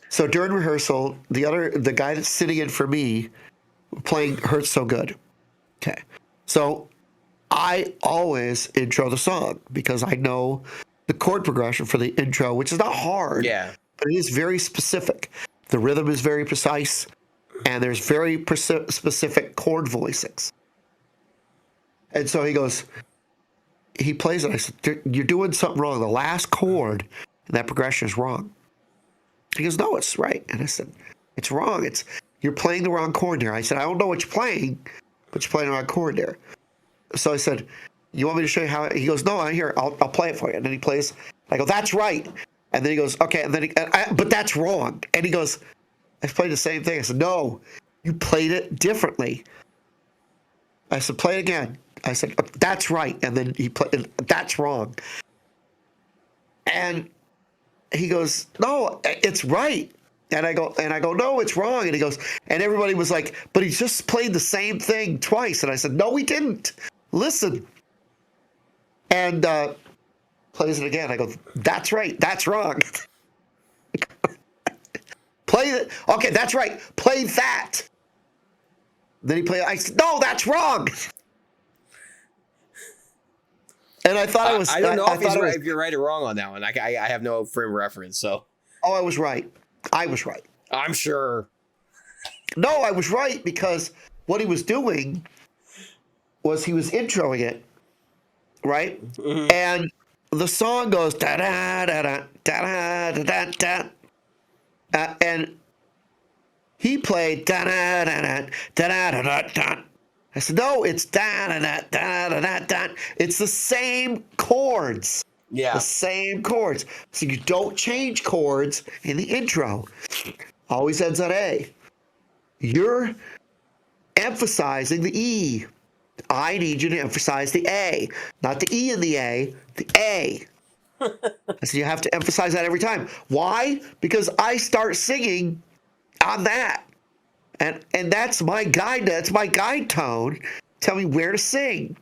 So during rehearsal, the guy that's sitting in for me, playing "Hurts So Good." Okay, so I always intro the song because I know the chord progression for the intro, which is not hard. Yeah. But it is very specific. The rhythm is very precise, and there's very specific chord voicings. And so he plays it. I said, "You're doing something wrong. The last chord in that progression is wrong." He goes, "No, it's right." And I said, "It's wrong. You're playing the wrong chord there." I said, "I don't know what you're playing, but you're playing the wrong chord there." So I said, "You want me to show you how?" He goes, "No, I'm here. I'll play it for you." And then he plays. I go, "That's right." And then he goes, "Okay." And then but that's wrong. And he goes, "I played the same thing." I said, "No, you played it differently." I said, "Play it again." I said, "That's right." And then he played, "That's wrong." And he goes, "No, it's right." And I go, "No, it's wrong." And he goes, and everybody was like, "But he just played the same thing twice." And I said, "No, he didn't. Listen." And plays it again. I go, "That's right. That's wrong." Play it. Okay, that's right. Play that. Then he played. I said, "No, that's wrong." And I thought I don't know if if you're right or wrong on that one. I have no frame of reference, so Oh, I was right. I was right. I'm sure. No, I was right because what he was doing was he was introing it, right? Mhm. And the song goes da da da da da da da da, and he played da da da da da da da da. I said, "No, it's da da da da da da da." It's the same chords. Yeah. The same chords. So you don't change chords in the intro. Always ends on A. You're emphasizing the E. I need you to emphasize the A. Not the E in the A, the A. I said, you have to emphasize that every time. Why? Because I start singing on that. And that's my guide. That's my guide tone. Tell me where to sing.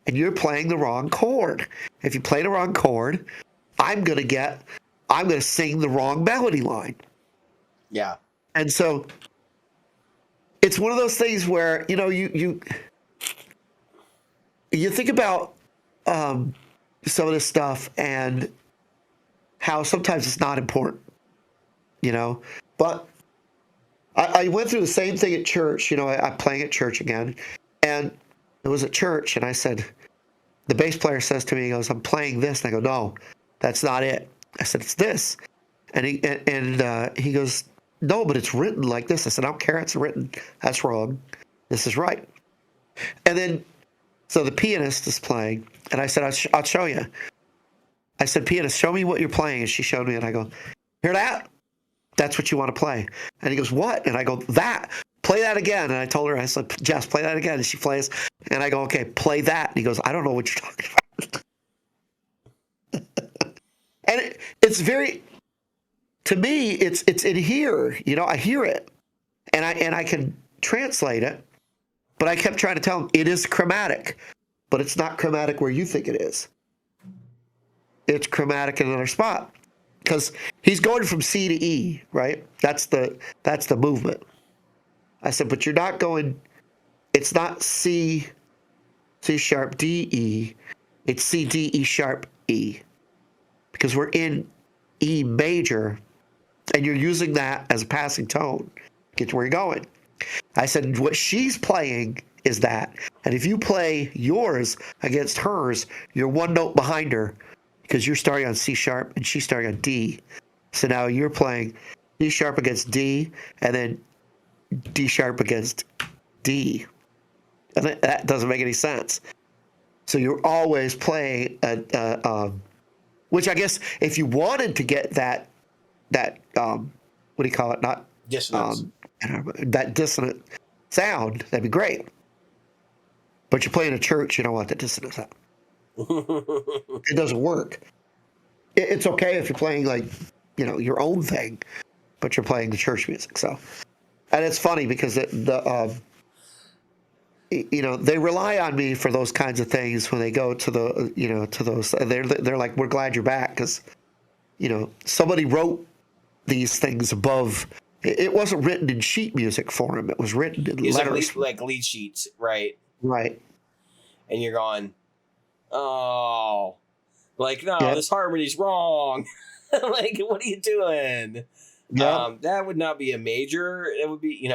And you're playing the wrong chord. If you play the wrong chord, I'm going to sing the wrong melody line. Yeah. And so it's one of those things where, you think about some of this stuff and how sometimes it's not important, but I went through the same thing at church. I'm playing at church again, and it was at church, and I said, the bass player says to me, he goes, I'm playing this. And I go, no, that's not it. I said, it's this. And he goes, no, but it's written like this. I said, I don't care. It's written. That's wrong. This is right. And then, so the pianist is playing, and I said, I'll show you. I said, pianist, show me what you're playing. And she showed me, and I go, hear that? That's what you want to play. And he goes, what? And I go, that. Play that again. And I told her, I said, Jess, play that again. And she plays. And I go, okay, play that. And he goes, I don't know what you're talking about. And it's very, to me, it's in here. I hear it. And I can translate it. But I kept trying to tell him, it is chromatic. But it's not chromatic where you think it is. It's chromatic in another spot. Because he's going from C to E, right? That's the movement. I said, but you're not going, it's not C sharp, D, E. It's C, D, E sharp, E. Because we're in E major, and you're using that as a passing tone to get to where you're going. I said, what she's playing is that. And if you play yours against hers, you're one note behind her because you're starting on C sharp and she's starting on D. So now you're playing D sharp against D and then D sharp against D. And that doesn't make any sense. So you're always playing, which I guess if you wanted to get that what do you call it? Not Dissonance. That dissonant sound, that'd be great. But you're playing a church, you don't want that dissonant sound. It doesn't work. It's okay if you're playing like, your own thing, but you're playing the church music. So, and it's funny because they rely on me for those kinds of things when they go to to those. They're like, we're glad you're back because, somebody wrote these things above. It wasn't written in sheet music form. It was written in letters. Like lead sheets, right? Right. And you're going, oh, like, no, Yeah. this harmony's wrong. Like, what are you doing? Yeah. That would not be a major. It would be,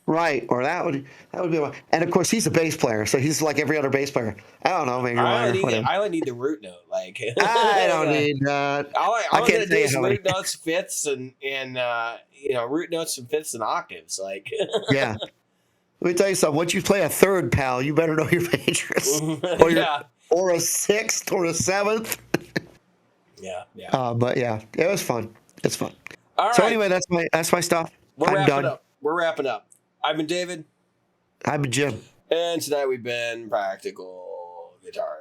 Right. Or that would be one. And of course, he's a bass player, so he's like every other bass player. I don't know, maybe I only need the root note. Like, I don't need that. All I I'm can't gonna do say is how root notes, fifths, and root notes and fifths and octaves. Like, Yeah. Let me tell you something. Once you play a third, pal, you better know your majors, or a sixth, or a seventh. Yeah. But yeah, it was fun. It's fun. All right. So anyway, that's my stuff. I'm done. We're wrapping up. I've been David. I'm Jim. And tonight we've been Practical Guitar